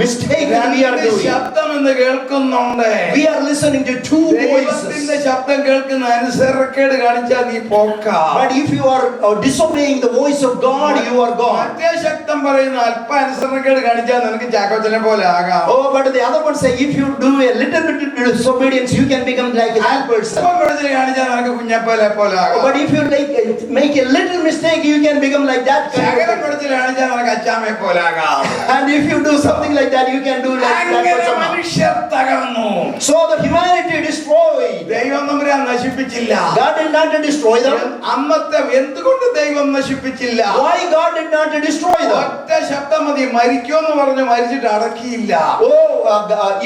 mistake that we are doing. ശബ്ദം എന്ന് കേൾക്കുന്നുണ്ട്. We are listening to two voices. ദൈവത്തിന്റെ ശബ്ദം കേൾക്കുന്ന അനുസരണക്കേട് കാണിച്ചാൽ നീ പോക്കാ. But if you are disobeying the voice of God, you are gone. മറ്റേ ശബ്ദം പറയുന്ന അല്പ അനുസരണക്കേട് കാണിച്ചാൽ നിനക്ക് ചാക്കോച്ചനെ പോലെ ആകാം. Oh, but the other one say if you do a little bit disobedience, you can become like that person. കാണിച്ചാൽ നിനക്ക് കുഞ്ഞപ്പനെ പോലെ ആകാം. But if you make a little mistake, you can become like that. ശകലം കൊടുത്തിൽ കാണിച്ചാൽ നിനക്ക് അച്ചാമ്മയെ പോലെ ആകാം. And if you do something like that, you can do like that person. മനുഷ്യർ തകർന്നു. So the humanity destroyed. ദൈവം നമ്മളെ നശിപ്പിച്ചില്ല. God did not destroy them. അന്നത്തെ എന്തുകൊണ്ട് ദൈവം നശിപ്പിച്ചില്ല? Why God did not destroy them? ഒറ്റ ശബ്ദം മതി, മരിക്കുമെന്ന് പറഞ്ഞു മരിച്ചിട്ട് അടക്കിയില്ല. Oh,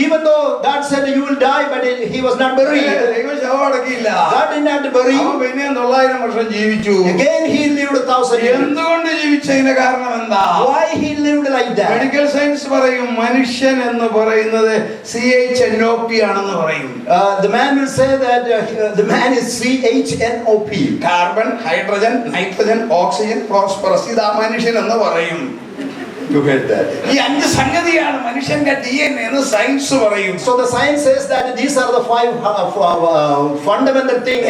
even though God said you will die, but he was not buried. ദൈവം ശവം അടക്കിയില്ല. God did not bury. അവൻ പിന്നെ 900 വർഷം ജീവിച്ചു. Again he lived 1000 years. എന്തുകൊണ്ട് ജീവിച്ചതിന്റെ കാരണം എന്താ? Why he lived like that? Medical science പറയും മനുഷ്യൻ എന്ന് പറയുന്നത് CHNOP ആണെന്ന് പറയും. The man will say that the man is CHNOP. Carbon, hydrogen, nitrogen, oxygen, phosphorus. ഇതാ മനുഷ്യൻ എന്ന് പറയും. You heard that? ഈ 5 സംഗതിയാണ് മനുഷ്യന്റെ DNA എന്ന് സയൻസ് പറയും. So the science says that these are the 5 fundamental things.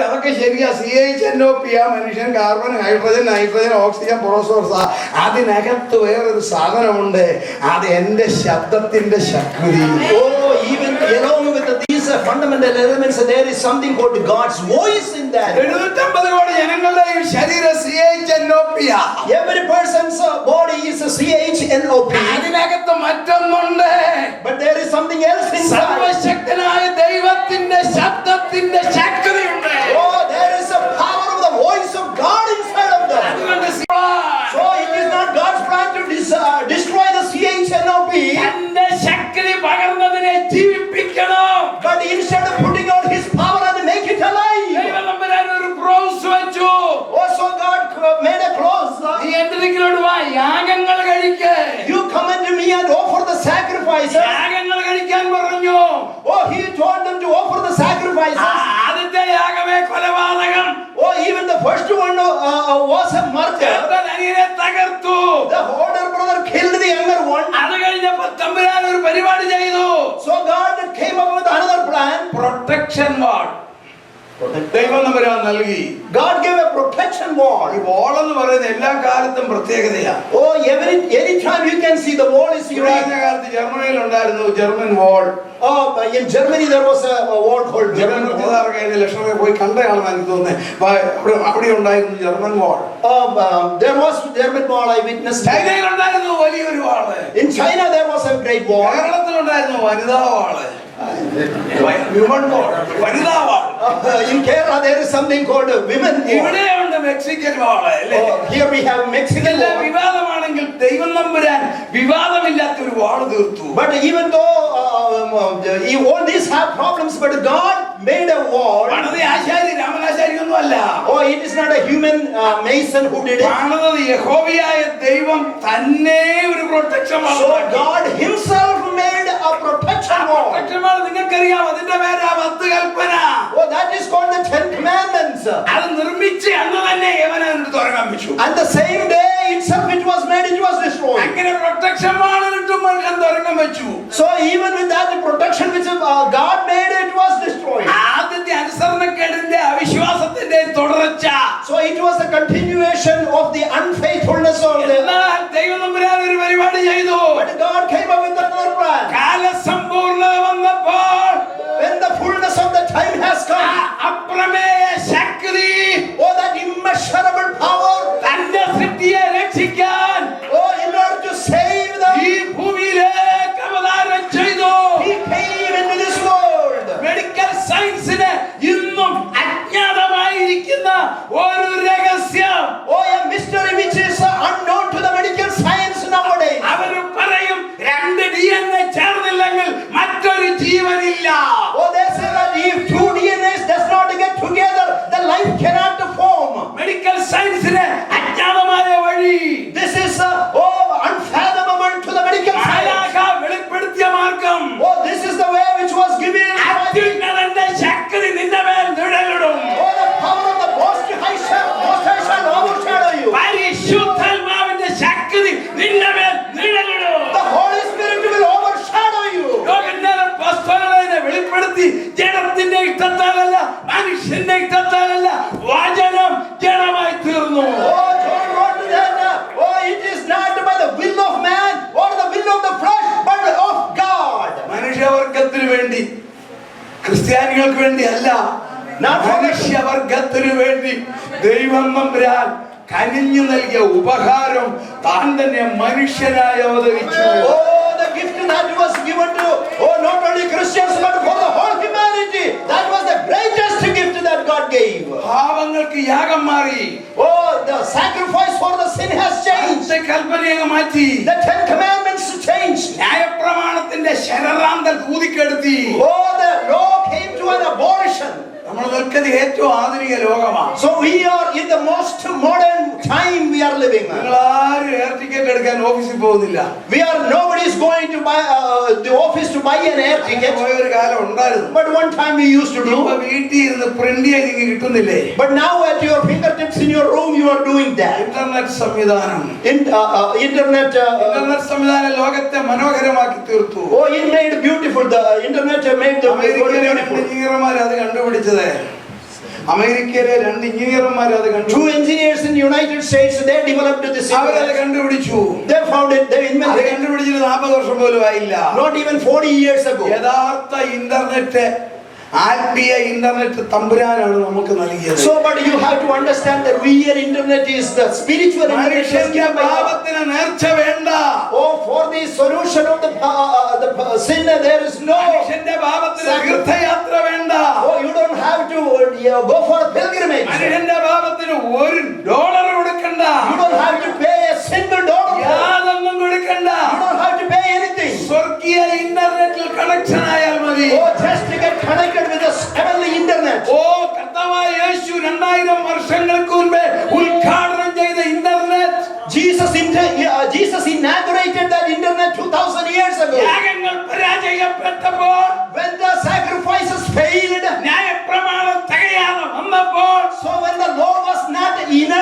അതൊക്കെ ശരിയാ. CHNOP ആ മനുഷ്യൻ, carbon, hydrogen, nitrogen, oxygen, phosphorus. അതിനകത്ത് വേറൊരു സാധനമുണ്ട്, അത് എന്റെ ശബ്ദത്തിന്റെ ശക്തി. Oh, even along with these fundamental elements, there is something called God's voice in that. 750 കോടി ജനങ്ങളുടെ ശരീരം CHNOP ആ. Every person's body is a CHNOP. അതിനകത്ത് മറ്റൊന്നുണ്ട്. But there is something else inside. സർവശക്തനായ ദൈവത്തിന്റെ ശബ്ദത്തിന്റെ ശക്തിയുണ്ട്. Oh, there is a power of the voice of God inside of them. So it is not God's plan to destroy the CHNOP. തന്റെ ശക്തി പകർന്നതിനെ ജീവിപ്പിക്കണം. But instead of putting out his power and make it alive. ദൈവം നമ്പരാൻ ഒരു cross വെച്ചു. Also God made a cross. നീ എന്തിനെങ്കിലോട്ട് വാ, യാഗങ്ങൾ കഴിക്ക്. You come unto me and offer the sacrifices. യാഗങ്ങൾ കഴിക്കാൻ പറഞ്ഞു. Oh, he told them to offer the sacrifices. was a murder. The older brother killed the younger one. So God came up with another plan. Protection wall. God gave a protection wall. Oh, any time you can see the wall is unique. German wall. Oh, in Germany there was a wall called German wall. German wall. There was German wall. I witnessed. In China there was a great wall. Women wall. In Kerala there is something called a women wall. Mexican wall. Here we have Mexican wall. But even though all these have problems, but God made a wall. Oh, it is not a human mason who did it. So God himself made a protection wall. Oh, that is called the 10 Commandments. And the same day itself it was made, it was destroyed. So even with that protection which God made, it was destroyed. So it was a continuation of the unfaithfulness of the. But God came up with another plan. When the fullness of the time has come, oh, that immeasurable power, oh, in order to save them, He came into this world. Medical science Oh, a mystery which is unknown to the medical science nowadays. Oh, they say that if two DNAs does not get together, the life cannot form. Medical science This is unfathomable to the medical science. Oh, this is the way which was given. Oh, the power of the Most High shall overshadow you. The Holy Spirit will overshadow you. Oh, John wrote to them, oh, it is not by the will of man or the will of the flesh, but of God. മനുഷ്യവർഗത്തിന് വേണ്ടി, ക്രിസ്ത്യാനികൾക്ക് വേണ്ടി അല്ല, മനുഷ്യവർഗത്തിന് വേണ്ടി ദൈവം തമ്പുരാൻ കനിഞ്ഞു നൽകിയ ഉപഹാരം താൻ തന്നെ മനുഷ്യനായി അവതരിച്ചു. Oh, the gift that was given to not only Christians but for the whole humanity. That was the greatest gift that God gave. പാവങ്ങൾക്ക് യാഗം മാറി. Oh, the sacrifice for the sin has changed. കൽപ്പനയെ മാറ്റി. The 10 Commandments changed. ന്യായപ്രമാണത്തിന്റെ ശരറാന്തൽ ഊതിക്കെടുത്തി. Oh, the law came to an abortion. നമ്മൾ നിൽക്കുന്നത് ഏറ്റവും ആധുനിക ലോകമാണ്. So we are in the most modern time we are living. നിങ്ങളാരും എയർ ടിക്കറ്റ് എടുക്കാൻ ഓഫീസിൽ പോകുന്നില്ല. Nobody is going to buy the office to buy an air ticket. ഒരു കാലം ഉണ്ടായിരുന്നു. But one time we used to do. ഇപ്പോ വീട്ടിൽ ഇരുന്ന് പ്രിന്റ് ചെയ്ത് കിട്ടുന്നില്ലേ? But now at your fingertips in your room you are doing that. Internet സംവിധാനം. Internet സംവിധാനം ലോകത്തെ മനോഹരമാക്കി തീർത്തു. Oh, it made beautiful. The internet made the world beautiful. എഞ്ചിനീയർമാർ അത് കണ്ടുപിടിച്ചത്. അമേരിക്കയിലെ 2 എഞ്ചിനീയർമാർ അത് കണ്ടു. 2 engineers in the United States, they developed this. അവരത് കണ്ടുപിടിച്ചു. They found it. They invented it. കണ്ടുപിടിച്ചിട്ട് 40 വർഷം പോലും ആയില്ല. Not even 40 years ago. യഥാർത്ഥ ഇന്റർനെറ്റ്, ആത്മീയ ഇന്റർനെറ്റ് തമ്പുരാനാണ് നമുക്ക് നൽകിയത്. So but you have to understand the real internet is the spiritual internet. മനുഷ്യന്റെ പാപത്തിന് നേർച്ച വേണ്ട. Oh, for the solution of the sin there is no. മനുഷ്യന്റെ പാപത്തിന് തീർത്ഥയാത്ര വേണ്ട. Oh, you don't have to go for a pilgrimage. മനുഷ്യന്റെ പാപത്തിന് $1 കൊടുക്കണ്ട. You don't have to pay a single dollar. യാതൊന്നും കൊടുക്കണ്ട. You don't have to pay anything. സ്വർഗീയ ഇന്റർനെറ്റിൽ കണക്ഷൻ ആയാൽ മതി. Oh, just to get connected with the heavenly internet. Oh, കർത്താവായ യേശു 2000 വർഷങ്ങൾക്ക് മുൻപേ ഉദ്ഘാടനം ചെയ്ത internet. Jesus inaugurated that internet 2000 years ago. യാഗങ്ങൾ പരാജയപ്പെട്ടപ്പോൾ, when the sacrifices failed, ന്യായപ്രമാണം തികയാതെ വന്നപ്പോൾ, so when the law was not enough,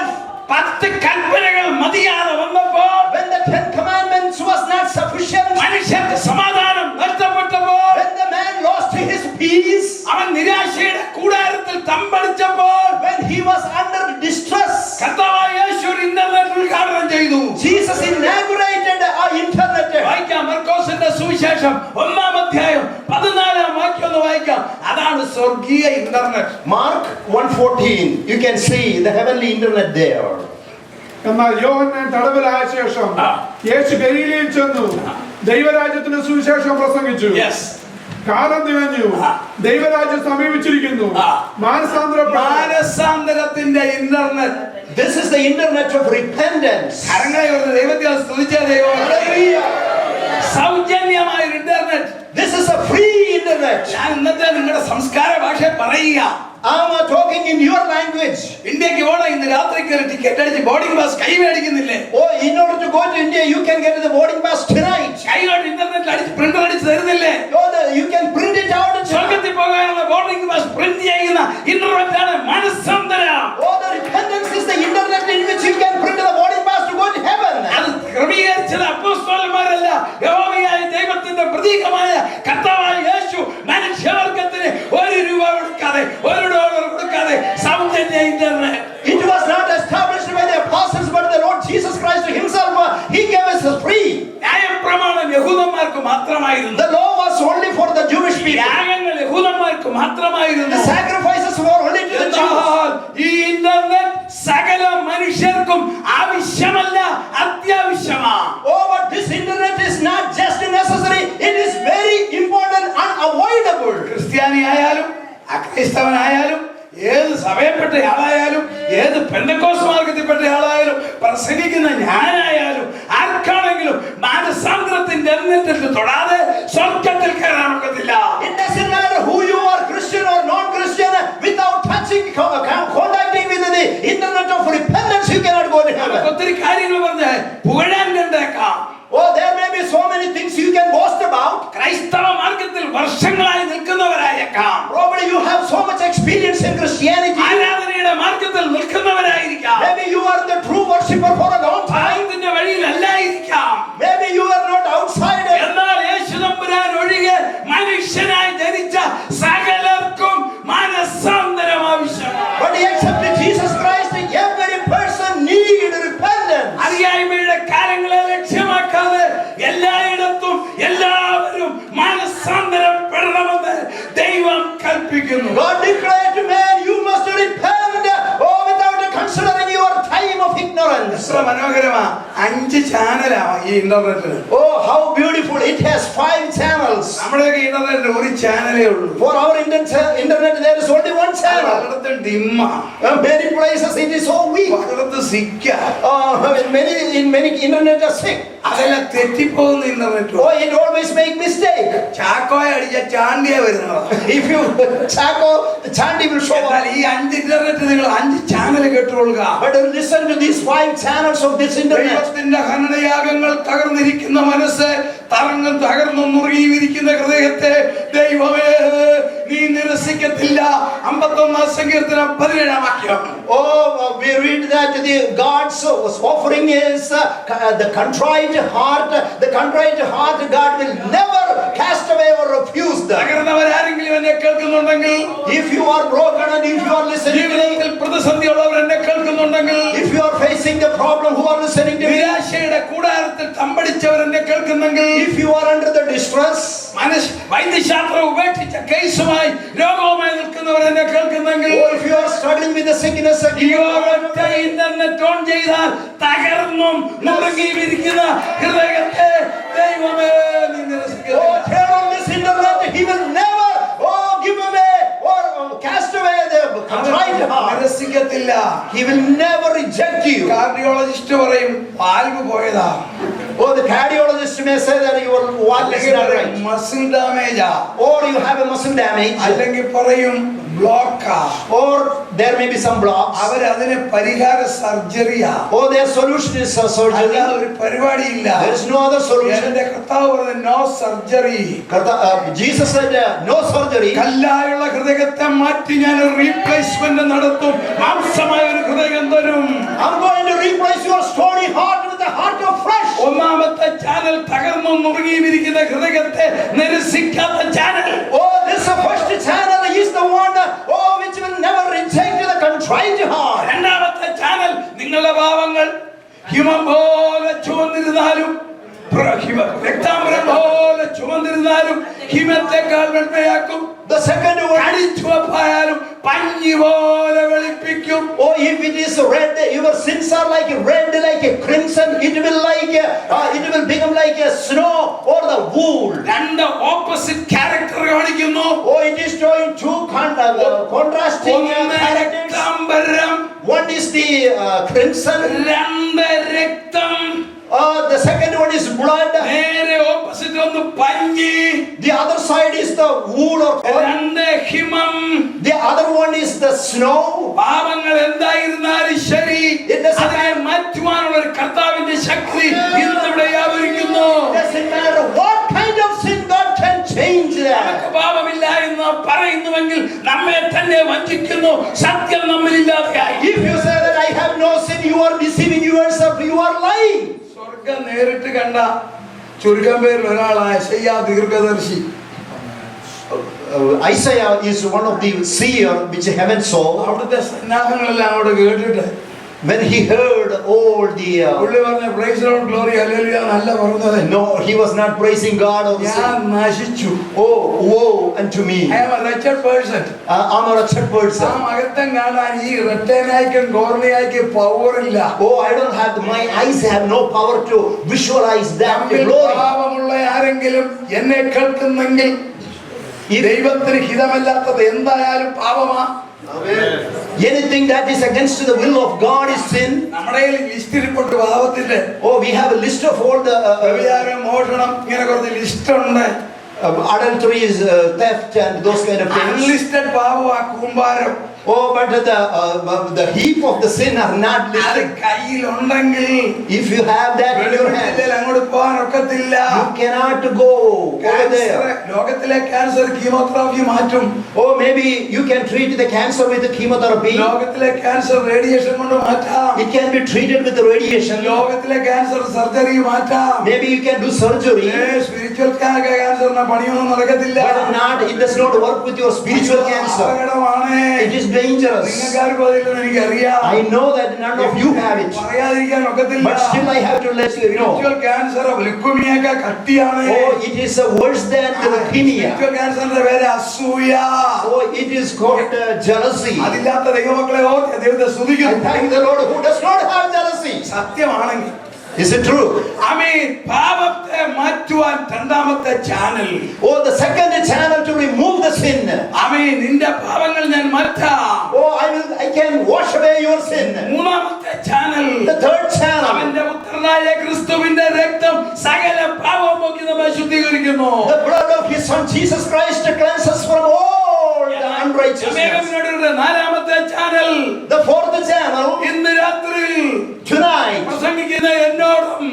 he was under distress. കർത്താവായ യേശു ഇന്റർനെറ്റ് ഉദ്ഘാടനം ചെയ്തു. Jesus inaugurated our internet. വായിക്കാം മർക്കോസിന്റെ സുവിശേഷം 1-ാം അധ്യായം 14-ാം വാക്യം ഒന്ന് വായിക്കാം. അതാണ് സ്വർഗീയ internet. Mark 1:14. You can see the heavenly internet there. എന്നാൽ യോഹന്നാൻ തടവിലായ ശേഷം യേശു ഗലീലയിൽ ചെന്നു ദൈവരാജ്യത്തിന് സുവിശേഷം പ്രസംഗിച്ചു. കാലം തികഞ്ഞു, ദൈവരാജ്യം സമീപിച്ചിരിക്കുന്നു, മാനസാന്തരത്തിന്റെ internet. This is the internet of repentance. ദൈവത്തെ സ്തുതിച്ച ദൈവം. സൗജന്യമായ internet. This is a free internet. ഞാൻ ഇന്നത്തെ നിങ്ങളുടെ സംസ്കാര ഭാഷ പറയുക. I'm talking in your language. ഇന്ത്യക്ക് പോണ ഇന്ന് രാത്രിക്ക് ഒരു ടിക്കറ്റ് അടിച്ച് ബോർഡിംഗ് പാസ് കൈ മേടിക്കുന്നില്ലേ? Oh, in order to go to India, you can get the boarding pass tonight. കൈകൊണ്ട് ഇന്റർനെറ്റിൽ അടിച്ച് പ്രിന്റർ അടിച്ച് തരുന്നില്ലേ? Oh, you can print it out. സ്വർഗ്ഗത്തിൽ പോകാനുള്ള ബോർഡിംഗ് പാസ് പ്രിന്റ് ചെയ്യുന്ന ഇന്റർനെറ്റ് ആണ് മനസ്സാന്തരം. Oh, the repentance is the internet in which you can print the boarding pass to go to heaven. അത് ക്രമീകരിച്ചത് അപ്പോസ്തലന്മാരല്ല, യഹോവയായ ദൈവത്തിന്റെ പ്രതീകമായ കർത്താവായ യേശു മനുഷ്യവർഗത്തിന് $1 കൊടുക്കാതെ $1 കൊടുക്കാതെ സൗജന്യ internet. It was not established by the apostles, but the Lord Jesus Christ himself, he gave us free. ന്യായപ്രമാണം യഹൂദന്മാർക്ക് മാത്രമായിരുന്നു. The law was only for the Jewish people. യാഗങ്ങൾ യഹൂദന്മാർക്ക് മാത്രമായിരുന്നു. The sacrifices were only to the Jews. ഈ internet സകല മനുഷ്യർക്കും ആവശ്യമല്ല, അത്യാവശ്യമാണ്. Oh, but this internet is not just necessary, it is very important, unavoidable. ക്രിസ്ത്യാനിയായാലും അക്രൈസ്തവനായാലും ഏത് സഭയിൽപ്പെട്ട ആളായാലും ഏത് പെന്തക്കോസ്ത് മാർഗത്തിൽപ്പെട്ട ആളായാലും പ്രസംഗിക്കുന്ന ഞാനായാലും ആർക്കാണെങ്കിലും മാനസാന്തരത്തിന്റെ എന്നിട്ട് തൊടാതെ സ്വർഗ്ഗത്തിൽ കയറാൻ ഒക്കത്തില്ല. It doesn't matter who you are, Christian or non-Christian, without touching, contacting with the internet of repentance, you cannot go to heaven. ഒത്തിരി കാര്യങ്ങൾ പറഞ്ഞ് പുകഴാൻ കണ്ടേക്കാം. Oh, there may be so many things you can boast about. ക്രൈസ്തവ മാർഗത്തിൽ വർഷങ്ങളായി നിൽക്കുന്നവരായേക്കാം. Probably you have so much experience in Christianity. ആരാധനയുടെ മാർഗത്തിൽ നിൽക്കുന്നവരായിരിക്കാം. Maybe you are the true worshipper for a long time. അതിന്റെ വഴിയിലല്ലായിരിക്കാം. Maybe you are not outsider. എന്നാൽ യേശു തമ്പുരാൻ ഒഴികെ മനുഷ്യനായി ജനിച്ച സകലർക്കും മാനസാന്തരം ആവശ്യമാണ്. But except Jesus Christ, every person need repentance. അറിയായ്മയുടെ കാലങ്ങളെ ലക്ഷ്യമാക്കാതെ എല്ലായിടത്തും എല്ലാവരും മാനസാന്തരം പെടണമെന്ന് ദൈവം കൽപ്പിക്കുന്നു. God declared to man, you must repent, without considering your time of ignorance. എത്ര മനോഹരമാ, 5 ചാനലാണ് ഈ ഇന്റർനെറ്റിൽ. Oh, how beautiful! It has 5 channels. നമ്മുടെയൊക്കെ ഇന്റർനെറ്റിൽ ഒരു ചാനലേ ഉള്ളൂ. For our internet, there is only one channel. പലയിടത്തും ഡിമ്മ. Many places it is so weak. പലയിടത്തും സിക്ക. In many internet are sick. അതെല്ലാം തെറ്റിപ്പോകുന്ന internet. Oh, it always make mistake. ചാക്കോയ അടിച്ച ചാണ്ടിയ വരുന്നത്. If you chako, the chandi will show up. ഈ 5 ഇന്റർനെറ്റ് നിങ്ങൾ 5 channel കേട്ടുകൊള്ളുക. But listen to these 5 channels of this internet. ദൈവത്തിന്റെ ഹനനയാഗങ്ങൾ തകർന്നിരിക്കുന്ന മനസ്സ്, തകർന്നു മുറുകിയിരിക്കുന്ന ഹൃദയത്തെ ദൈവമേ നീ നിരസിക്കത്തില്ല. 51-ാം സങ്കീർത്തനം 17-ാം വാക്യം. Oh, we read that God's offering is the contrite heart. The contrite heart God will never cast away or refuse them. തകർന്നവരാരെങ്കിലും എന്നെ കേൾക്കുന്നുണ്ടെങ്കിൽ, if you are broken and if you are listening, ജീവിതത്തിൽ പ്രതിസന്ധിയുള്ളവർ എന്നെ കേൾക്കുന്നുണ്ടെങ്കിൽ, if you are facing the problem, who are listening to me, നിരാശയുടെ കൂടാരത്തിൽ തമ്പടിച്ചവർ എന്നെ കേൾക്കുന്നെങ്കിൽ, if you are under the distress, വൈദ്യശാസ്ത്രം ഉപേക്ഷിച്ച കേസുമായി രോഗവുമായി നിൽക്കുന്നവർ എന്നെ കേൾക്കുന്നെങ്കിൽ, or if you are struggling with the sickness, internet on ചെയ്താൽ തകർന്നും മുറുകിയിരിക്കുന്ന ഹൃദയത്തെ ദൈവമേ നീ നിരസിക്കരുത്. oh, turn on this internet, he will never give away or cast away the contrite heart. നിരസിക്കത്തില്ല. He will never reject you. Cardiologist പറയും valve പോയതാ. Oh, the cardiologist may say that your valve is not right. Muscle ഡാമേജാ. Or you have a muscle damage. അല്ലെങ്കിൽ പറയും ബ്ലോക്കാ. Or there may be some blocks. അവരതിന് പരിഹാര സർജറിയാ. Oh, their solution is surgery. ഒരു പരിപാടിയില്ല. There is no other solution. എന്റെ കർത്താവ് പറഞ്ഞു no surgery. Jesus said no surgery. കല്ലായുള്ള ഹൃദയത്തെ മാറ്റി ഞാൻ ഒരു റീപ്ലേസ്മെന്റ് നടത്തും. മാംസമായ ഒരു ഹൃദയം തരും. I'm going to replace your stony heart with a heart of flesh. ഒന്നാമത്തെ ചാനൽ തകർന്നു മുറുകിയിരിക്കുന്ന ഹൃദയത്തെ നിരസിക്കാത്ത channel. Oh, this first channel is the one which will never reject the contrite try too hard. രണ്ടാമത്തെ channel നിങ്ങളുടെ പാവങ്ങൾ ഹിമം പോലെ ചുവന്നിരുന്നാലും രക്താംബരം പോലെ ചുവന്നിരുന്നാലും ഹിമത്തെക്കാൾ വെണ്മയാക്കും. The second one, അടിച്ചുവപ്പായാലും പഞ്ഞി പോലെ വെളുപ്പിക്കും. oh, if it is red, your sins are like red, like a crimson. It will become like a snow or the wool. രണ്ട് opposite character കാണിക്കുന്നു. Oh, it is showing two contrasting characters. രക്താംബരം, One is the crimson. രണ്ട് രക്തം. The second one is blood. നേരെ opposite ഒന്ന് പഞ്ഞി. The other side is the wool or cotton. രണ്ട് ഹിമം. The other one is the snow. പാപങ്ങൾ എന്തായിരുന്നാലും ശരി, അതിനെ മാറ്റുവാനുള്ള ഒരു കർത്താവിന്റെ ശക്തി ഇന്നിവിടെ വ്യാപരിക്കുന്നു. Doesn't matter what kind of sin, God can change that. നമുക്ക് പാപമില്ല എന്ന് പറയുന്നുവെങ്കിൽ നമ്മെ തന്നെ വഞ്ചിക്കുന്നു. സത്യം നമ്മളില്ലാതെയായി. If you say that I have no sin, you are deceiving yourself. You are lying. സ്വർഗം നേരിട്ട് കണ്ട ചുരുക്കം പേരിൽ ഒരാളായ യെശയ്യാ ദീർഘദർശി. Isaiah is one of the seer which heaven saw. അവിടുത്തെ സന്നാഹങ്ങളെല്ലാം അവിടെ കേട്ടിട്ട് When he heard all the പുള്ളി പറഞ്ഞ പ്രൈസ് ലോർഡ് ഗ്ലോറി ഹല്ലേലൂയ നല്ല പറഞ്ഞത്. no, he was not praising God or ഞാൻ saying, നശിച്ചു. oh, woe unto me. I am a wretched person. I'm a wretched ആ person. മഹത്വം കാണാൻ ഈ റെട്ടേനായിക്കും ഗോർണിയായിക്കും പവർ ഇല്ല. Oh, I don't have, my eyes have no power to visualize that നമ്മിൽ glory. പാപമുള്ള ആരെങ്കിലും എന്നെ കേൾക്കുന്നെങ്കിൽ ദൈവത്തിന് ഹിതമല്ലാത്തത് എന്തായാലും പാപമാ. Anything that is against the will of God is sin. നമ്മുടെ ലിസ്റ്റ് റിപ്പോർട്ട് പാപത്തിന്റെ Oh, we have a list of all the വ്യഭിചാരം, മോഷണം, ഇങ്ങനെ കുറച്ച് ലിസ്റ്റ് ഉണ്ട്. adulteries, theft and those kind of things. Unlisted പാപമാ കൂമ്പാരം. Oh, but the heap of the sin are not അത് listed. കയ്യിലുണ്ടെങ്കിൽ If you have that in your hand, അങ്ങോട്ട് പോകാൻ ഒക്കത്തില്ല. you cannot go over there. ലോകത്തിലെ cancer chemotherapy മാറ്റും. Oh, maybe you can treat the cancer with the chemotherapy. ലോകത്തിലെ cancer radiation കൊണ്ട് മാറ്റാം. It can be treated with the radiation. ലോകത്തിലെ cancer surgery മാറ്റാം. Maybe you can do surgery. Spiritual ക്യാൻസറിന് പണിയൊന്നും നടക്കത്തില്ല. But not, it does not work with your spiritual cancer. അപകടമാണ്. It is dangerous. നിങ്ങൾക്കാർക്കും അതില്ലെന്ന് എനിക്കറിയാം. I know that none of you have it. പറയാതിരിക്കാൻ ഒക്കത്തില്ല. But still I have to let you know. Spiritual cancer ലുക്കോമിയൊക്കെ കട്ടിയാണ്. Oh, it is worse than the leukemia. Spiritual ക്യാൻസറിന്റെ പേര് അസൂയ. Oh, it is called jealousy. അതില്ലാത്ത ദൈവമക്കളെ ദൈവത്തെ I സ്തുതിക്കുന്നു. thank the Lord who does not have jealousy. സത്യമാണെങ്കിൽ Is it true? ആമേൻ. പാപത്തെ മാറ്റുവാൻ രണ്ടാമത്തെ channel. Oh, the second channel to remove the sin. ആമേൻ. നിന്റെ പാപങ്ങൾ ഞാൻ മാറ്റാം. Oh, I can wash away your sin. മൂന്നാമത്തെ ചാനൽ. The third channel. അവന്റെ പുത്രനായ ക്രിസ്തുവിന്റെ രക്തം സകല പാപവും പോക്കി നമ്മെ ശുദ്ധീകരിക്കുന്നു. The blood of his son Jesus Christ cleanses from all the unrighteousness. നാലാമത്തെ ചാനൽ. The fourth channel. ഇന്ന് രാത്രി Tonight. പ്രസംഗിക്കുന്ന എന്നോടും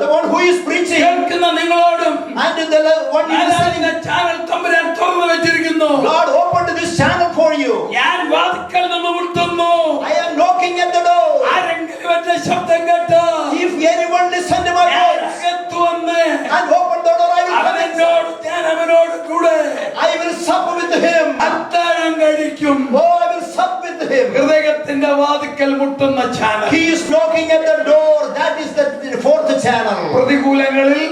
the one who is preaching കേൾക്കുന്ന നിങ്ങളോടും and the one who is listening. Channel തമ്പുരാൻ തുറന്നു വെച്ചിരിക്കുന്നു. God opened this channel for you. ഞാൻ വാതിൽക്കൽ നിന്ന് മുട്ടുന്നു. I am knocking at the door. ആരെങ്കിലും എന്റെ ശബ്ദം കേട്ടോ If anyone listen to my voice അകത്തു വന്ന് and open the door, I will come അവനോട് inside. ഞാൻ അവനോട് കൂടെ I will sup with him. അത്താഴം കഴിക്കും. Oh, I will sup with him. ഹൃദയത്തിന്റെ വാതിൽക്കൽ മുട്ടുന്ന channel. He is knocking at the door. That is the fourth channel. പ്രതികൂലങ്ങളിൽ,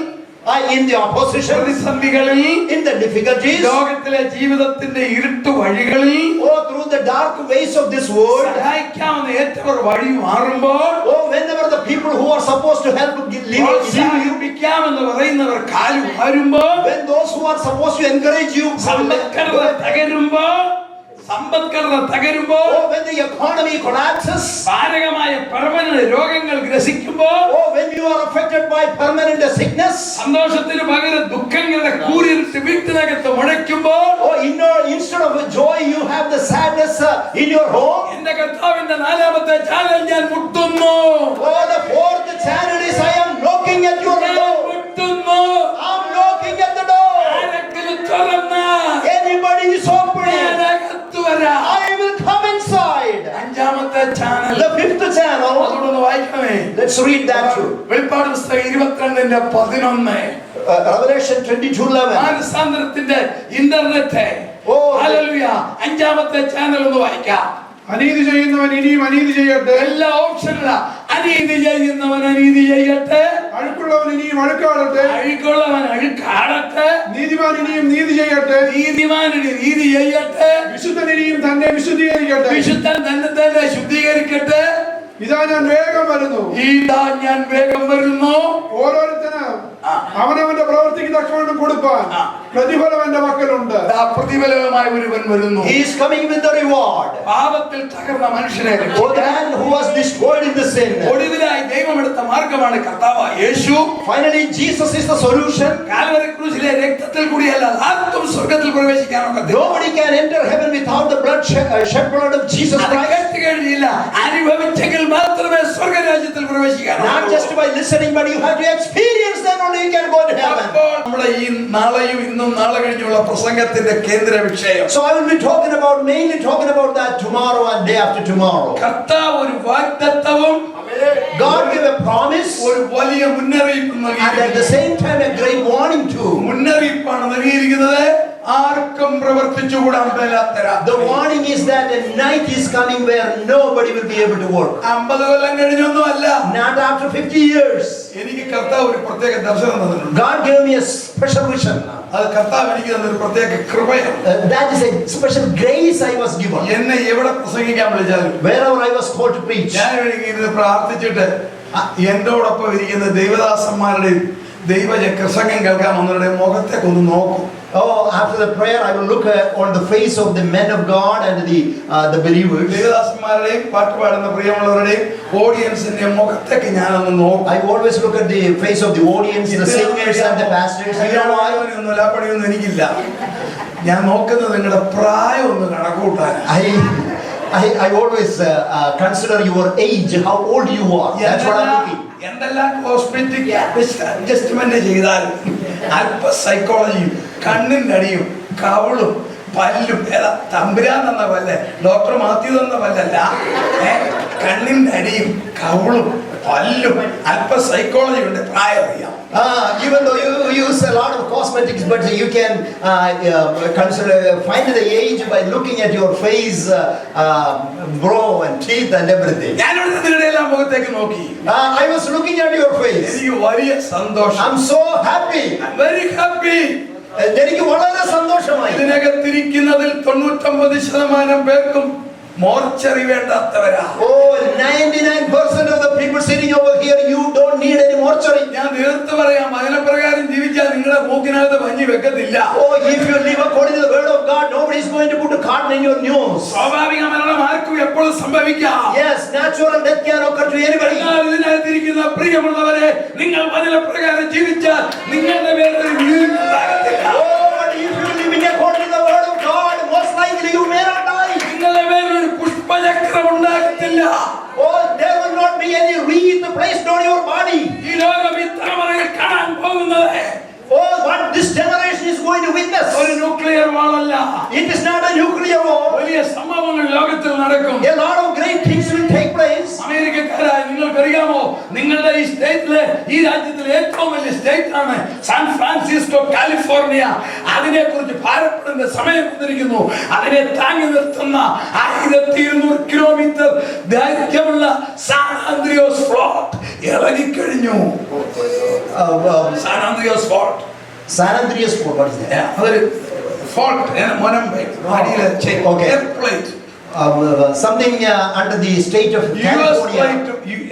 In the opposition, പ്രതിസന്ധികളിൽ, in the difficulties, ലോകത്തിലെ ജീവിതത്തിന്റെ ഇരുട്ട് വഴികളിൽ, through the dark ways of this world, സഹായിക്കാവുന്ന ഏറ്റവർ വഴി മാറുമ്പോൾ, whenever the people who are supposed to help leave you, പ്രോത്സാഹിപ്പിക്കാമെന്ന് പറയുന്നവർ കാല് വാരുമ്പോൾ, when those who are supposed to encourage you, സമ്പദ്ഘടന തകരുമ്പോൾ, when the economy collapses, മാരകമായ permanent രോഗങ്ങൾ ഗ്രസിക്കുമ്പോൾ, when you are affected by permanent sickness, സന്തോഷത്തിന് പകരം ദുഃഖങ്ങളുടെ കൂരിരുട്ട് വീട്ടിനകത്ത് മുഴയ്ക്കുമ്പോൾ, instead of joy you have the sadness in your home. എന്റെ കർത്താവിന്റെ നാലാമത്തെ ചാനൽ ഞാൻ മുട്ടുന്നു. The fourth channel is I am knocking at your door. മുട്ടുന്നു. I'm knocking at the door. ആരെങ്കിലും തുറന്നാ Anybody is opening, ഞാൻ അകത്തു വരാം. I will come inside. അഞ്ചാമത്തെ ചാനൽ. The fifth channel. അതുകൊണ്ട് വായിക്കണേ. Let's read that too. വെളിപ്പാട് പുസ്തകം 22:11. Revelation 22:11. മാനസാന്തരത്തിന്റെ ഇന്റർനെറ്റ്. ഹല്ലേലൂയ. അഞ്ചാമത്തെ ചാനൽ ഒന്ന് വായിക്കാം. അനീതി ചെയ്യുന്നവൻ ഇനിയും അനീതി ചെയ്യട്ടെ. എല്ലാ ഓപ്ഷനിലാ. അനീതി ചെയ്യുന്നവൻ അനീതി ചെയ്യട്ടെ, അഴുക്കുള്ളവൻ ഇനിയും അഴുക്കാടട്ടെ, അഴുക്കുള്ളവൻ അഴുക്കാടട്ടെ, നീതിമാൻ ഇനിയും നീതി ചെയ്യട്ടെ, നീതിമാനിന് നീതി ചെയ്യട്ടെ, വിശുദ്ധൻ ഇനിയും തന്നെ വിശുദ്ധീകരിക്കട്ടെ, വിശുദ്ധൻ തന്നെ ശുദ്ധീകരിക്കട്ടെ. ഇതാ ഞാൻ വേഗം വരുന്നു, ഇതാ ഞാൻ വേഗം വരുന്നു. ഓരോരുത്തന് അവനവന്റെ പ്രവൃത്തിക്ക് തക്കവണ്ണം കൊടുപ്പാൻ പ്രതിഫലം എന്റെ മക്കളുണ്ട്. പ്രതിഫലവുമായി ഒരുവൻ വരുന്നു. He is coming with the reward. പാപത്തിൽ തകർന്ന മനുഷ്യനെ For the man who was destroyed in the sin. ഒടുവിലായി ദൈവം എടുത്ത മാർഗമാണ് കർത്താവായ യേശു. Finally Jesus is the solution. Calvary ക്രൂശിലെ രക്തത്തിൽ കൂടിയല്ല ആർക്കും സ്വർഗ്ഗത്തിൽ പ്രവേശിക്കാൻ ഒക്കത്തില്ല. Nobody can enter heaven without the blood shed blood of Jesus Christ. കേട്ടുകഴിഞ്ഞില്ല, അനുഭവിച്ചെങ്കിൽ മാത്രമേ സ്വർഗ്ഗരാജ്യത്തിൽ പ്രവേശിക്കാൻ. Not just by listening, but you have to experience, then only you can go to heaven. നമ്മുടെ ഈ നാളെയും ഇന്നും നാളെ കഴിഞ്ഞുള്ള പ്രസംഗത്തിന്റെ കേന്ദ്ര വിഷയം. So I will be mainly talking about that tomorrow and day after tomorrow. കർത്താവ് ഒരു വാഗ്ദത്തവും God gave a promise ഒരു വലിയ മുന്നറിയിപ്പും നൽകി. and at the same time a great warning too. മുന്നറിയിപ്പാണ് നൽകിയിരിക്കുന്നത്. ആർക്കും പ്രവർത്തിച്ചുകൂടാൻ മേലാത്തര. The warning is that a night is coming where nobody will be able to work. 50 കൊല്ലം കഴിഞ്ഞൊന്നും അല്ല. Not after 50 years. എനിക്ക് കർത്താവ് ഒരു പ്രത്യേക ദർശനം തന്നിട്ടുണ്ട്. God gave me a special vision. അത് കർത്താവ് എനിക്ക് തന്നൊരു പ്രത്യേക കൃപയാണ്. That is a special grace I was given. എന്നെ എവിടെ പ്രസംഗിക്കാൻ വിളിച്ചാലും Wherever I was called to preach. ഞാൻ ഇരുന്ന് പ്രാർത്ഥിച്ചിട്ട് എന്നോടൊപ്പം ഇരിക്കുന്ന ദൈവദാസന്മാരുടെയും ദൈവപ്രസംഗം കേൾക്കാൻ വന്നവരുടെ മുഖത്തേക്ക് ഒന്ന് നോക്കും. Oh, after the prayer, I will look on the face of the men of God and the believers. ദൈവദാസന്മാരുടെയും പാട്ടുപാടുന്ന പ്രിയമുള്ളവരുടെയും ഓഡിയൻസിന്റെ മുഖത്തേക്ക് ഞാനൊന്ന് നോക്കും. I always look at the face of the audience, the singers and the pastors. You know why? പണിയൊന്നും എനിക്കില്ല. ഞാൻ നോക്കുന്നത് നിങ്ങളുടെ പ്രായം ഒന്ന് കണക്കൂട്ടാൻ. I always consider your age, how old you are. That's what I'm looking. എന്തെല്ലാം കോസ്മെറ്റിക് അഡ്ജസ്റ്റ്മെന്റ് ചെയ്താലും അല്പ സൈക്കോളജിയും കണ്ണിന്റെ അടിയും കവളും പല്ലും തമ്പുരാൻ തന്ന പല്ലേ, ഡോക്ടർ മാത്യു തന്ന പല്ലല്ല, കണ്ണിന്റെ അടിയും കവളും പല്ലും അല്പ സൈക്കോളജി ഉണ്ട്. പ്രായം അറിയാം. Even though you use a lot of cosmetics, but you can find the age by looking at your face, brow and teeth and everything. I was looking at your face. I'm so happy. I'm very happy. എനിക്ക് വളരെ സന്തോഷമായി. ഇതിനകത്തിരിക്കുന്നതിൽ 99% പേർക്കും mortuary വേണ്ടാത്തവരാ. Oh, 99% of the people sitting over here, you don't need any mortuary. ഞാൻ തീർത്ത് പറയാം, അതിനപ്രകാരം ജീവിച്ചാൽ നിങ്ങളുടെ മൂക്കിനകത്ത് പഞ്ഞി വെക്കത്തില്ല. Oh, if you live according to the word of God, nobody is going to put a cotton in your nose. സ്വാഭാവിക മരണം ആർക്കും എപ്പോഴും സംഭവിക്കാം. Yes, natural death can occur to anybody. ഇതിനകത്തിരിക്കുന്ന പ്രിയമുള്ളവരെ, നിങ്ങൾ അതിനപ്രകാരം ജീവിച്ചാൽ നിങ്ങളുടെ പേരിൽ വീഴുന്നതാകത്തില്ല. Oh, but if you live according to the word of God, most likely you may not die. നിങ്ങളുടെ പേരിൽ ഒരു പുഷ്പചക്രം ഉണ്ടാകത്തില്ല. Oh, there will not be any wreath placed on your body. ഈ ലോകം ഈ തലമുറയിൽ കാണാൻ പോകുന്നത് Oh, what this generation is going to witness. ഒരു nuclear വാളല്ല. It is not a nuclear war. വലിയ സംഭവങ്ങൾ ലോകത്തിൽ നടക്കും. A lot of great things will take place. അമേരിക്കക്കാരായ നിങ്ങൾക്കറിയാമോ, നിങ്ങളുടെ ഈ സ്റ്റേറ്റിലെ, ഈ രാജ്യത്തിലെ ഏറ്റവും വലിയ സ്റ്റേറ്റ് ആണ് സാൻ ഫ്രാൻസിസ്കോ, കാലിഫോർണിയ. അതിനെക്കുറിച്ച് ഭാരപ്പെടുന്ന സമയം വന്നിരിക്കുന്നു. അതിനെ താങ്ങി നിർത്തുന്ന 1200 കിലോമീറ്റർ ദൈർഘ്യമുള്ള സാൻ ആന്ത്രിയോസ് ഫ്ലോട്ട് ഇറങ്ങിക്കഴിഞ്ഞു. San Andreas fort. San Andreas Fort, what is that? അതൊരു ഫോർട്ട്, മൊനമ്പെ അടിയിലെ plate. Something under the state of California.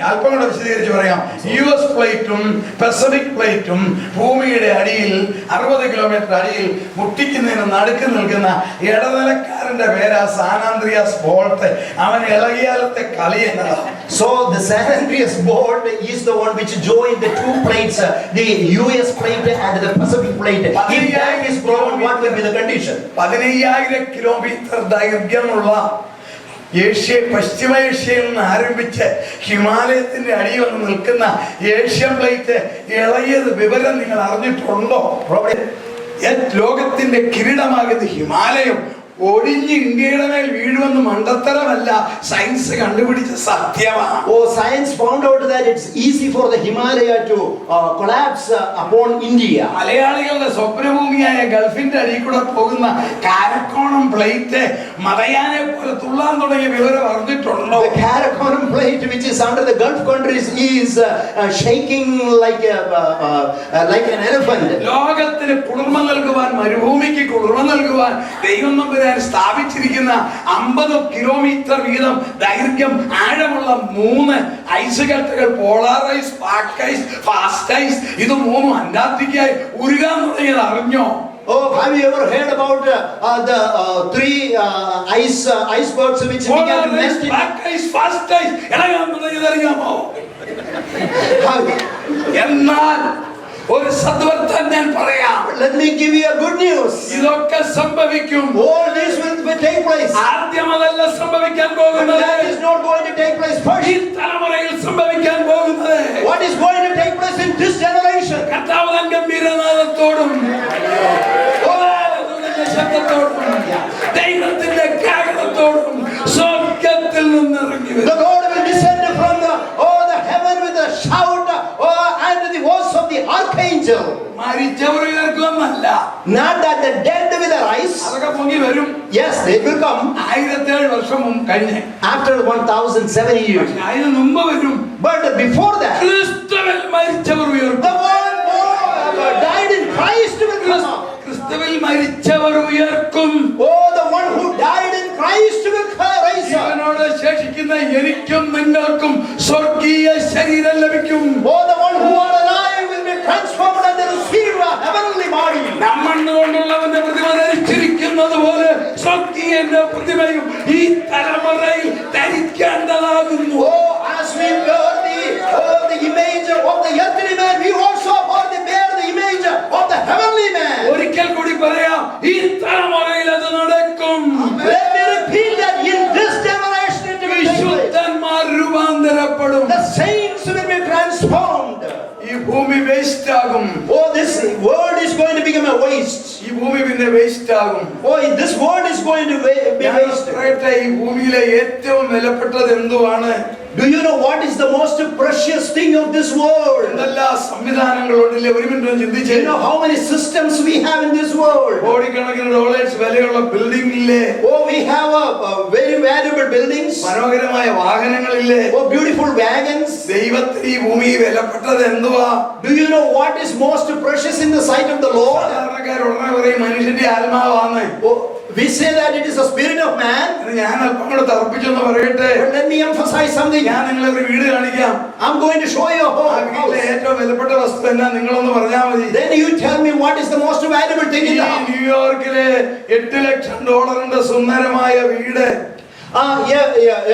അല്പം കൂടെ വിശദീകരിച്ച് പറയാം. US പ്ലേറ്റും പസഫിക് പ്ലേറ്റും ഭൂമിയുടെ അടിയിൽ 60 കിലോമീറ്റർ അടിയിൽ മുട്ടിക്കുന്നതിന് നടുക്ക് നിൽക്കുന്ന ഇടനിലക്കാരന്റെ പേരാ സാൻ ആന്ത്രിയാസ് ഫോർട്ട്. അവൻ ഇളകിയാലത്തെ കളി എന്നതാ. So the San Andreas board is the one which joined the two plates, the US plate and the Pacific plate. If that is broken, what will be the condition? 15,000 kilometre ദൈർഘ്യമുള്ള പശ്ചിമ ഏഷ്യയിൽ നിന്ന് ആരംഭിച്ച് ഹിമാലയത്തിന്റെ അടി വന്ന് നിൽക്കുന്ന ഏഷ്യൻ പ്ലേറ്റ് ഇളകിയത് വിവരം നിങ്ങൾ അറിഞ്ഞിട്ടുണ്ടോ? ലോകത്തിന്റെ കിരീടമാകുന്ന ഹിമാലയം ഒടിഞ്ഞ് ഇന്ത്യയുടെ മേൽ വീഴുമെന്ന് മണ്ടത്തരമല്ല, സയൻസ് കണ്ടുപിടിച്ച സത്യമാണ്. Oh, science found out that it's easy for the Himalaya to collapse upon India. മലയാളികളുടെ സ്വപ്നഭൂമിയായ ഗൾഫിന്റെ അടിയിൽ കൂടെ പോകുന്ന കാരക്കോണം പ്ലേറ്റ് മതയാനെ പോലെ തുള്ളാൻ തുടങ്ങിയ വിവരം അറിഞ്ഞിട്ടുണ്ടോ? The Karakoram plate, which is under the Gulf countries, is shaking like an elephant. ലോകത്തിന് കുളിർമ നൽകുവാൻ, മരുഭൂമിക്ക് കുളിർമ നൽകുവാൻ ദൈവം നമ്പുരാൻ സ്ഥാപിച്ചിരിക്കുന്ന 50 കിലോമീറ്റർ വീതം ദൈർഘ്യം ആഴമുള്ള 3 ഐസ് കട്ടകൾ, polar ice, pack ice, fast ice, ഇത് 3 അന്റാർട്ടിക്കയായി ഉരുകാൻ തുടങ്ങിയത് അറിഞ്ഞോ? Oh, have you ever heard about the 3 icebergs which began to melt? Pack ice, fast ice ഇളകാൻ തുടങ്ങിയത് അറിയാമോ? എന്നാൽ ഒരു സദ്വർത്തം ഞാൻ പറയാം. Let me give you a good news. ഇതൊക്കെ സംഭവിക്കും. All this will take place. ആദ്യം അതല്ല സംഭവിക്കാൻ പോകുന്നത്. That is not going to take place first. ഈ തലമുറയിൽ സംഭവിക്കാൻ പോകുന്നത്. What is going to take place in this generation? കർത്താവ് തൻ ഗംഭീരനാദത്തോടും ശബ്ദത്തോടും ദൈവത്തിന്റെ കാഹളത്തോടും സ്വർഗ്ഗത്തിൽ നിന്ന് ഇറങ്ങി വരും. The Lord will descend from the heaven with a shout and the voice of the archangel. മരിച്ചവർ ഉയർക്കുമെന്നല്ല. Not that the dead will arise. അതൊക്കെ പൊങ്ങി വരും. Yes, they will come. 1007 വർഷം കഴിഞ്ഞ് after 1070 years. അതിന് മുമ്പ് വരും. But before that, ക്രിസ്തുവിൽ മരിച്ചവർ ഉയർക്കും. the one who died in Christ will come. ക്രിസ്തുവിൽ മരിച്ചവർ ഉയർക്കും. Oh, the one who died in Christ will rise up. ജീവനോട് ശേഷിക്കുന്ന എനിക്കും നിങ്ങൾക്കും സ്വർഗീയ ശരീരം ലഭിക്കും. Oh, the one who are alive will be transformed and they receive a heavenly body. നമ്മണ്ണു കൊണ്ടുള്ളവന്റെ പ്രതിമ ധരിച്ചിരിക്കുന്നത് പോലെ സ്വർഗീയന്റെ പ്രതിമയും ഈ തലമുറയിൽ ധരിക്കേണ്ടതാകുന്നു. Oh, as we bear the image of the earthly man, we also bear the image of the heavenly man. ഒരിക്കൽ കൂടി പറയാം, ഈ തലമുറയിൽ അത് നടക്കും. Let me repeat that in this generation it will take place. വിശുദ്ധന്മാർ രൂപാന്തരപ്പെടും. The saints will be transformed. ഈ ഭൂമി വേസ്റ്റ് ആകും. Oh, this world is going to become a waste. ഈ ഭൂമി പിന്നെ വേസ്റ്റ് ആകും. Oh, this world is going to be waste. ഈ ഭൂമിയിലെ ഏറ്റവും വിലപ്പെട്ടത് എന്തുവാണ്? Do you know what is the most precious thing of this world? എല്ലാ സംവിധാനങ്ങളുണ്ടല്ലേ? ഒരു minute ചിന്തിച്ചേ. You know how many systems we have in this world? കോടിക്കണക്കിന് dollars വിലയുള്ള building ഇല്ലേ? Oh, we have very valuable buildings. മനോഹരമായ വാഹനങ്ങളില്ലേ? Oh, beautiful wagons. ദൈവത്തിന് ഈ ഭൂമി വിലപ്പെട്ടത് എന്തുവാ? Do you know what is most precious in the sight of the Lord? സാധാരണക്കാർ ഉടനെ പറയും മനുഷ്യന്റെ ആത്മാവാണ്. Oh, we say that it is the spirit of man. ഞാൻ അല്പം കൂടെ തർപ്പിച്ചൊന്ന് പറയട്ടെ. But let me emphasize something. ഞാൻ നിങ്ങളെ ഒരു വീട് കാണിക്കാം. I'm going to show you a home. ഏറ്റവും വിലപ്പെട്ട വസ്തു എന്നാ നിങ്ങളൊന്ന് പറഞ്ഞാൽ മതി. Then you tell me what is the most valuable thing in the house. ന്യൂയോർക്കിലെ $8 ലക്ഷം സുന്ദരമായ വീട്.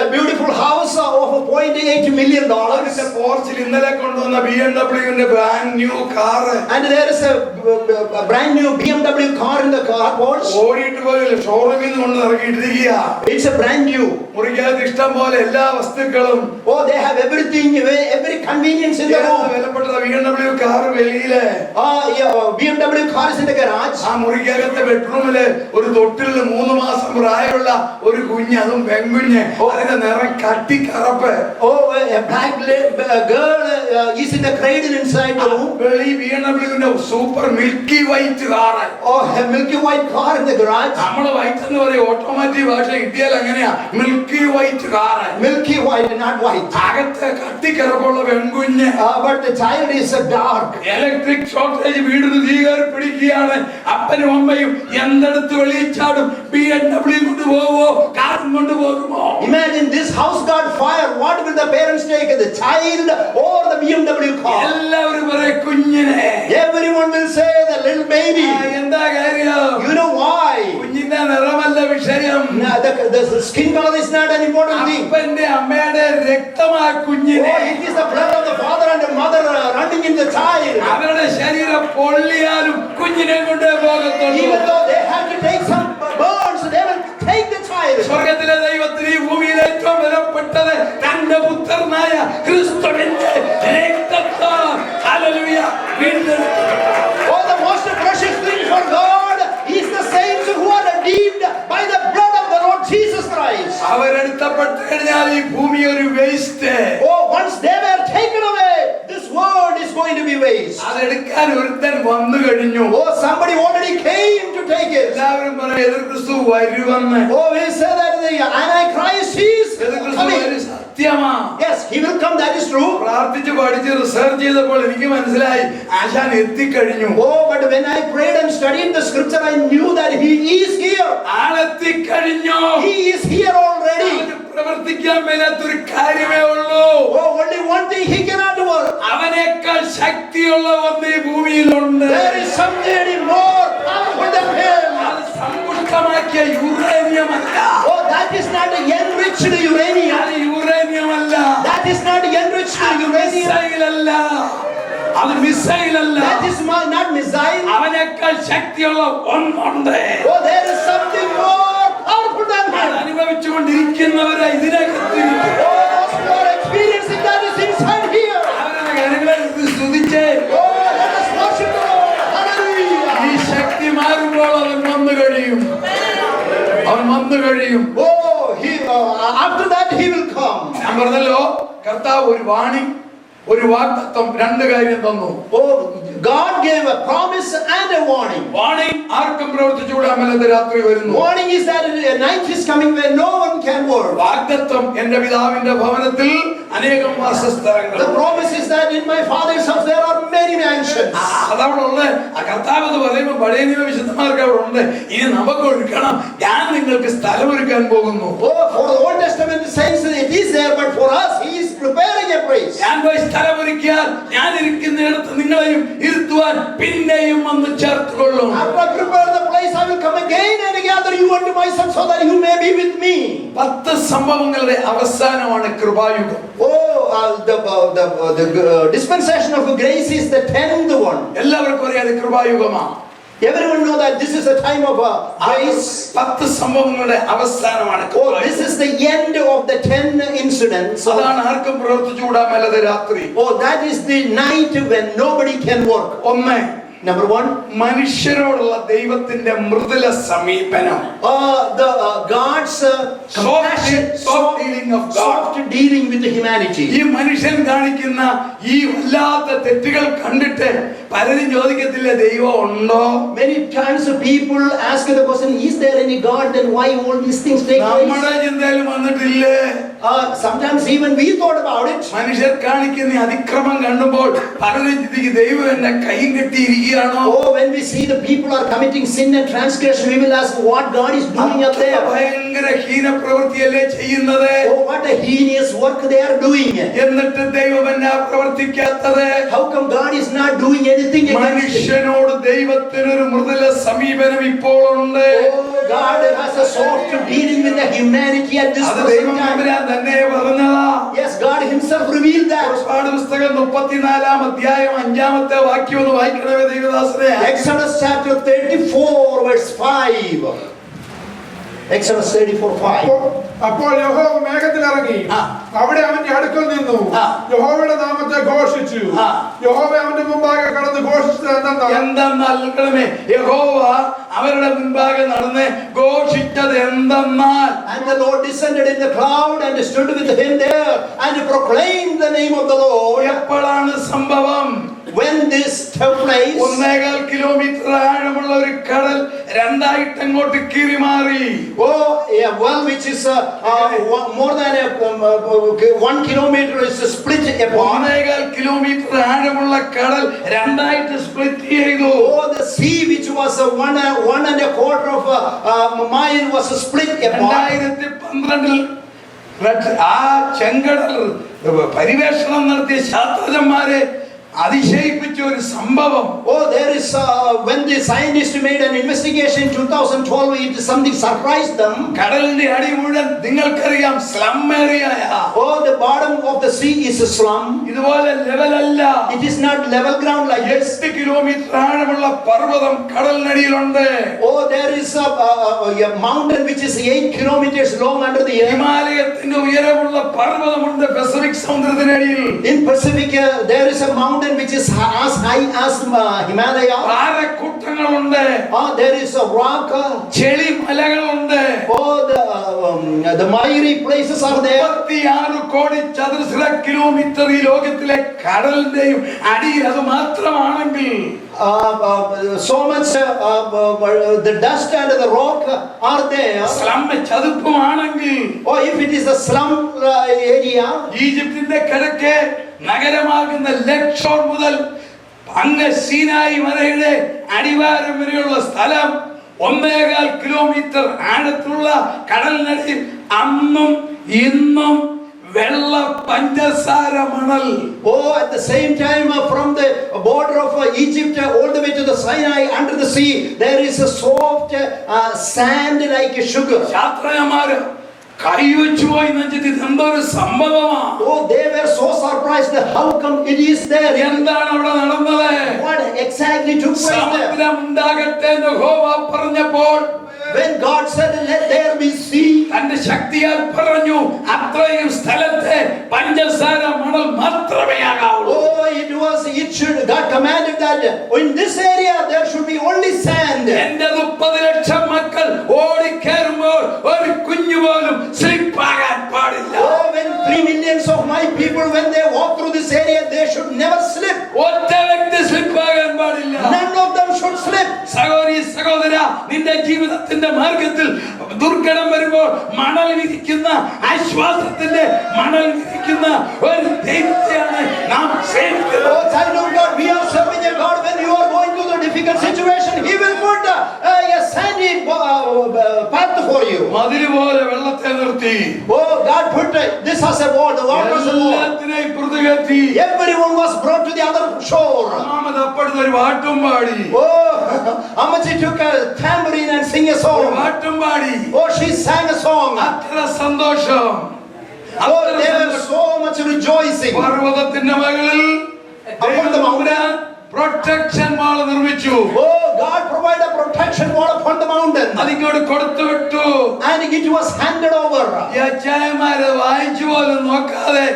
A beautiful house of $0.8 million. പോർച്ചിൽ ഇന്നലെ കൊണ്ടുവന്ന BMW brand new car. And there is a brand new BMW car in the car porch. ഓടിയിട്ട് പോയില്ല, ഷോറൂമിൽ നിന്ന് കൊണ്ട് ഇറക്കിയിട്ടിരിക്കുക. It's a brand new. മുറിക്കകത്ത് ഇഷ്ടം പോലെ എല്ലാ വസ്തുക്കളും. Oh, they have everything, every convenience in the room. വിലപ്പെട്ട BMW കാർ വെളിയില്. BMW car is in the garage. ആ മുറിക്കകത്തെ ബെഡ്റൂമില് ഒരു തൊട്ടിലിന് 3 മാസം പ്രായമുള്ള ഒരു കുഞ്ഞ്, അതും പെൺകുഞ്ഞ്, അതിന്റെ നിറം കട്ടിക്കറപ്പ്. Oh, a black girl is in the cradle inside the room. വെളി BMW super milky white car. Oh, a milky white car in the garage. നമ്മള് വൈറ്റ് എന്ന് പറയും, ഓട്ടോമാറ്റിക് ഭാഷ കിട്ടിയാൽ അങ്ങനെയാ, milky white car. Milky white, not white. അകത്ത് കട്ടിക്കറപ്പുള്ള പെൺകുഞ്ഞ്. But the child is dark. Electric shortage, വീടിന് തീകാർ പിടിക്കുകയാണ്. അപ്പനും അമ്മയും എന്തെടുത്ത് വെളിയിച്ചാടും. BMW കൊണ്ടുപോവോ കാറും കൊണ്ടുപോകുമോ? Imagine this house got fire. What will the parents take? The child or the BMW car? എല്ലാവരും പറയും കുഞ്ഞിനെ. Everyone will say the little baby. എന്താ കാര്യം? You know why? കുഞ്ഞിന്റെ നിറമല്ല വിഷയം. The skin color is not an important thing. അപ്പന്റെ അമ്മയുടെ രക്തമാ കുഞ്ഞിനെ. Oh, it is the blood of the father and the mother running in the child. അവരുടെ ശരീരം പൊള്ളിയാലും കുഞ്ഞിനെ കൊണ്ടേ പോകത്തുള്ളൂ. Even though they have to take some burns, they will take the child. സ്വർഗ്ഗത്തിലെ ദൈവത്തിന് ഈ ഭൂമിയിൽ ഏറ്റവും വിലപ്പെട്ടത് തന്റെ പുത്രനായ ക്രിസ്തുവിന്റെ രക്തത്താൽ ഹല്ലേലൂയ വീണ്ടെടുത്തു. Oh, the most precious thing for God is the saints who are redeemed by the എടുക്കപ്പെട്ട് കഴിഞ്ഞാൽ ഈ ഭൂമി ഒരു waste. Oh, once they were taken away, this world is going to be waste. അതെടുക്കാൻ ഒരുത്തൻ വന്നു കഴിഞ്ഞു. Oh, somebody already came to take it. എല്ലാവരും പറയും എതിർ ക്രിസ്തു വരുവെന്ന്. Oh, we say that the Antichrist is coming. സത്യമാ. Yes, he will come, that is true. പ്രാർത്ഥിച്ച് പഠിച്ച് റിസർച്ച് ചെയ്തപ്പോൾ എനിക്ക് മനസ്സിലായി ആശാൻ എത്തിക്കഴിഞ്ഞു. Oh, but when I prayed and studied the scripture, I knew that he is here. ആളെത്തിക്കഴിഞ്ഞു. He is here already. പ്രവർത്തിക്കാൻ മേലാത്തൊരു കാര്യമേ ഉള്ളൂ. Oh, only one thing he cannot work. അവനേക്കാൾ ശക്തിയുള്ള ഒന്ന് ഈ ഭൂമിയിലുണ്ട്. There is somebody more powerful than him. അത് സമ്പുഷ്ടമാക്കിയ uranium അല്ല. Oh, that is not enriched uranium. അത് യുറേനിയം അല്ല. That is not enriched uranium. Missile അല്ല. അത് മിസൈൽ അല്ല. That is not missile. അവനേക്കാൾ ശക്തിയുള്ള ഒന്നുണ്ട്. Oh, there is something more powerful than him. അനുഭവിച്ചുകൊണ്ടിരിക്കുന്നവരെ ഇതിനകത്ത് Oh, you are experiencing that is inside here. അവരുടെ കരങ്ങളെ സ്തുതിച്ചേ. Oh, let us worship the Lord. Hallelujah. ഈ ശക്തി മാറുമ്പോൾ അവൻ വന്നു കഴിയും. അവൻ വന്നു കഴിയും. Oh, after that he will come. ഞാൻ പറഞ്ഞല്ലോ കർത്താവ് ഒരു വാണി ഒരു വാഗ്ദത്തം രണ്ട് കാര്യം തന്നു. Oh, God gave a promise and a warning. Warning ആർക്കും പ്രവർത്തിച്ചുകൂടാമല്ലാതെ രാത്രി വരുന്നു. Warning is that a night is coming where no one can work. വാഗ്ദത്തം എൻ്റെ പിതാവിന്റെ ഭവനത്തിൽ അനേകം വാസസ്ഥലങ്ങൾ. The promise is that in my father's house there are many mansions. അതവിടെ ഉള്ളത്. ആ കർത്താവ് എന്ന് പറയുമ്പോൾ പഴയ നിയമ വിശുദ്ധന്മാർക്ക് അവിടെ ഉണ്ട്. ഇനി നമുക്ക് ഒരുക്കണം, ഞാൻ നിങ്ങൾക്ക് സ്ഥലം ഒരുക്കാൻ പോകുന്നു. Oh, for the Old Testament saints it is there, but for us he is preparing a place. ഞാൻ പോയി സ്ഥലം ഒരുക്കിയാൽ ഞാൻ ഇരിക്കുന്നിടത്ത് നിങ്ങളെയും ഇരുത്തുവാൻ പിന്നെയും വന്ന് ചേർത്തുകൊള്ളും. After I prepare the place, I will come again and gather you unto myself so that you may be with me. 10 സംഭവങ്ങളുടെ അവസാനമാണ് കൃപായുഗം. Oh, the dispensation of grace is the 10th one. എല്ലാവർക്കും അറിയാതെ കൃപായുഗമാണ്. Everyone know that this is a time of grace. 10 സംഭവങ്ങളുടെ അവസാനമാണ്. Oh, this is the end of the 10 incidents. അതാണ് ആർക്കും പ്രവർത്തിച്ചുകൂടാമല്ലാതെ രാത്രി. Oh, that is the night when nobody can work. ഒന്ന്, Number one, മനുഷ്യരോടുള്ള ദൈവത്തിന്റെ മൃദുല സമീപനം. God's compassion, soft dealing of God. soft dealing with humanity. ഈ മനുഷ്യൻ കാണിക്കുന്ന ഈ വല്ലാത്ത തെറ്റുകൾ കണ്ടിട്ട് പലരും ചോദിക്കത്തില്ല ദൈവം ഉണ്ടോ? Many times people ask the question, is there any God? Then why all these things take place? നമ്മുടെ ചിന്തയിൽ വന്നിട്ടില്ലേ? Sometimes even we thought about it. മനുഷ്യർ കാണിക്കുന്ന അതിക്രമം കണ്ടുമ്പോൾ പലരും ചിന്തിക്കും ദൈവം എന്നെ കൈയും കെട്ടിയിരിക്കുകയാണോ? Oh, when we see the people are committing sin and transgression, we will ask what God is doing up there. ഭയങ്കര ഹീന പ്രവൃത്തിയല്ലേ ചെയ്യുന്നത്? Oh, what a heinous work they are doing. എന്നിട്ട് ദൈവം എന്നാ പ്രവർത്തിക്കാത്തത്? How come God is not doing anything against it? മനുഷ്യനോട് ദൈവത്തിനൊരു മൃദുല സമീപനം ഇപ്പോൾ ഉണ്ട്. Oh, God has a soft dealing with the humanity at this present time. തന്നെ പറഞ്ഞതാ. Yes, God himself revealed that. പുറപ്പാട് പുസ്തകം 34-ാം അധ്യായം 5-ാമത്തെ വാക്യം ഒന്ന് വായിക്കണമേ ദൈവദാസനെ. Exodus chapter 34 verse 5. Exodus 34:5. അപ്പോൾ യഹോവ മേഘത്തിൽ ഇറങ്ങി അവിടെ അവന്റെ അടുക്കൽ നിന്നു യഹോവയുടെ നാമത്തെ ഘോഷിച്ചു. യഹോവ അവന്റെ മുമ്പാകെ കടന്ന് ഘോഷിച്ചത് എന്തെന്നാൽ യഹോവ അവരുടെ മുൻപാകെ നടന്ന് ഘോഷിച്ചത് എന്തെന്നാൽ, and the Lord descended in the cloud and stood with him there and proclaimed the name of the Lord. എപ്പോഴാണ് സംഭവം? When this took place, 1.25 kilometre ആഴമുള്ള ഒരു കടൽ രണ്ടായിട്ട് അങ്ങോട്ട് കീറിമാറി. Oh, a well which is more than 1 kilometer is split apart. 1.25 kilometre ആഴമുള്ള കടൽ രണ്ടായിട്ട് സ്പ്ലിറ്റ് ചെയ്തു. Oh, the sea which was 1.25 of a mile was split apart. 2012 ആ ചെങ്കടൽ പരിവേഷണം നടത്തിയ ശാസ്ത്രജ്ഞന്മാരെ അതിശയിപ്പിച്ച ഒരു സംഭവം. Oh, there is when the scientists made an investigation in 2012, it something surprised them. കടലിന്റെ അടി മുഴുവൻ നിങ്ങൾക്കറിയാം slum ഏരിയയാ. Oh, the bottom of the sea is a slum. ഇതുപോലെ ലെവൽ അല്ല. It is not level ground like this. 8 kilometre ആഴമുള്ള പർവ്വതം കടലിനടിയിലുണ്ട്. Oh, there is a mountain which is 8 kilometers long under the earth. ഹിമാലയത്തിന്റെ ഉയരമുള്ള പർവ്വതമുണ്ട് Pacific സമുദ്രത്തിനടിയിൽ. In Pacific there is a mountain mountain which is as high as Himalaya. പാറക്കൂട്ടങ്ങളുണ്ട്. There is a rock. ചെളി മലകളുണ്ട്. The miry places are there. 36 കോടി ചതുരശ്ര kilometre ഈ ലോകത്തിലെ കടലിന്റെയും അടിയിൽ അത് മാത്രമാണെങ്കിൽ so much the dust and the rock are there. Slum ചതുപ്പുമാണെങ്കിൽ, if it is a slum area, ഈജിപ്തിന്റെ കിഴക്കേ നഗരമാകുന്ന ലക്ഷോർ മുതൽ അങ്ങ് സീനായി മലയുടെ അടിവാരം വരെയുള്ള സ്ഥലം 1.25 കിലോമീറ്റർ ആഴത്തിലുള്ള കടലിനടിയിൽ അന്നും ഇന്നും വെള്ള പഞ്ചസാര മണൽ. at the same time from the border of Egypt all the way to the Sinai under the sea there is a soft sand like sugar. ശാസ്ത്രജ്ഞന്മാര് കൈവച്ചു പോയി നെഞ്ചിട്ട് എന്തൊരു സംഭവമാണ്. They were so surprised how come it is there. എന്താണ് അവിടെ നടന്നത്? What exactly took place there? സമുദ്രം ഉണ്ടാകട്ടെ എന്ന് യഹോവ പറഞ്ഞപ്പോൾ, when God said let there be sea, തന്റെ ശക്തിയാൽ പറഞ്ഞു അത്രയും സ്ഥലത്തെ പഞ്ചസാര മണൽ മാത്രമേ ആകാവൂ. God commanded that in this area there should be only sand. എന്റെ 30 ലക്ഷം മക്കൾ ഓടിക്കേറുമ്പോൾ ഒരു കുഞ്ഞു പോലും സ്ലിപ്പ് ആകാൻ പാടില്ല. When 3 million of my people when they walk through this area they should never slip. ഒറ്റ വ്യക്തി സ്ലിപ്പ് ആകാൻ പാടില്ല. None of them should slip. സഹോദരി സഹോദര, നിന്റെ ജീവിതത്തിന്റെ മാർഗത്തിൽ ദുർഘടം വരുമ്പോൾ മണൽ വിരിക്കുന്ന ആശ്വാസത്തിന്റെ മണൽ വിരിക്കുന്ന ഒരു ദൈവത്തെയാണ് നാം സേവിക്കുന്നത്. Child of God, we are serving a God. When you are going through the difficult situation, He will put a sandy path for you. മതില് പോലെ വെള്ളത്തെ നിർത്തി. God put this as a wall. The water was a wall. എല്ലാത്തിനെയും പ്രതികത്തി. Everyone was brought to the other shore. അമ്മാമത് അപ്പടുത്ത് ഒരു പാട്ടും പാടി. Amachi took a tambourine and sing a song. പാട്ടും പാടി. She sang a song. അത്ര സന്തോഷം. There was so much rejoicing. പർവ്വതത്തിന്റെ മകളിൽ protection വാൾ നിർമ്മിച്ചു. God provided a protection wall upon the mountain. അതിങ്ങോട്ട് കൊടുത്തു വിട്ടു. And it was handed over. യജമാനന്മാരെ വായിച്ചു പോലും നോക്കാതെ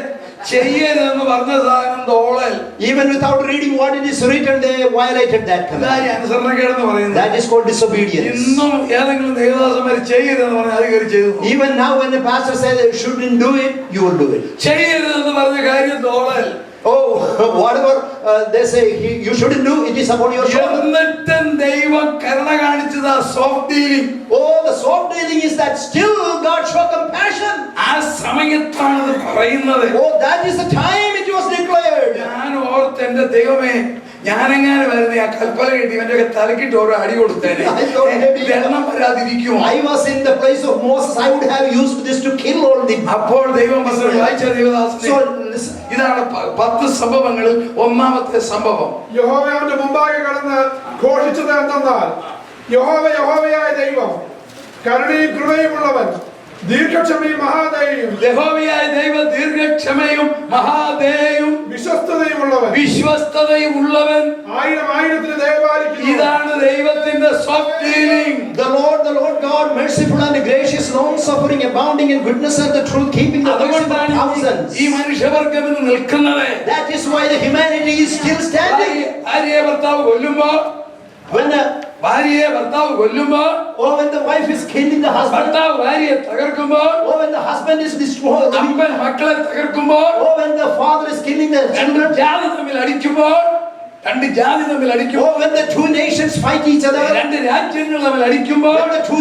ചെയ്യരുതെന്ന് പറഞ്ഞ സാധനം തോളൽ. Even without reading what it is written, they violated that command. അനുസരണക്കേടെന്ന് പറയുന്നത്. That is called disobedience. ഇന്നും ഏതെങ്കിലും ദേവദാസന്മാര് ചെയ്യരുതെന്ന് പറഞ്ഞ അധികാരി ചെയ്തു. Even now when the pastor says you shouldn't do it, you will do it. ചെയ്യരുതെന്ന് പറഞ്ഞ കാര്യം തോളൽ. Whatever they say you shouldn't do, it is upon your shoulder. എന്നിട്ടും ദൈവം കരുണ കാണിച്ചത് soft dealing. The soft dealing is that still God show compassion. ആ സമയത്താണ് പറയുന്നത്. That is the time it was declared. ഞാൻ ഓർത്ത് എന്റെ ദൈവമേ, ഞാനെങ്ങനെ വരുന്ന ആ കൽപ്പന കിട്ടി ഇവന്റെ തലക്കിട്ട് ഓരോ അടി കൊടുത്തേനെ, എണ്ണം വരാതിരിക്കുമോ? I was in the place of Moses. I would have used this to kill all the. അപ്പോൾ ദൈവം വായിച്ച ദൈവദാസൻ ഇതാണ് 10 സംഭവങ്ങളിൽ ഒന്നാമത്തെ സംഭവം. യഹോവ അവന്റെ മുമ്പാകെ കടന്ന് ഘോഷിച്ചത് എന്തെന്നാൽ, യഹോവ യഹോവയായ ദൈവം, കരുണയും കൃപയുമുള്ളവൻ, ദീർഘക്ഷമയും മഹാദയയും. യഹോവയായ ദൈവം ദീർഘക്ഷമയും മഹാദയയും വിശ്വസ്തതയും ഉള്ളവൻ, ആയിരത്തിന് ദയപാലിക്കുന്നു. ഇതാണ് ദൈവത്തിന്റെ soft dealing. The Lord God, merciful and gracious, long suffering, abounding in goodness and the truth, keeping the mercy for thousands. ഈ മനുഷ്യവർഗം ഇന്ന് നിൽക്കുന്നത്. That is why the humanity is still standing. ഭാര്യയെ ഭർത്താവ് കൊല്ലുമ്പോ, ഭാര്യയെ ഭർത്താവ് കൊല്ലുമ്പോ, when the wife is killing the husband, ഭർത്താവ് ഭാര്യയെ തകർക്കുമ്പോ, when the husband is destroyed, അപ്പൻ മക്കളെ തകർക്കുമ്പോ, when the father is killing the children, ജാതി തമ്മിൽ അടിക്കുമ്പോൾ, രണ്ട് ജാതി തമ്മിൽ അടിക്കുമ്പോൾ, when the two nations fight each other, രണ്ട് രാജ്യങ്ങൾ തമ്മിൽ അടിക്കുമ്പോൾ, when the two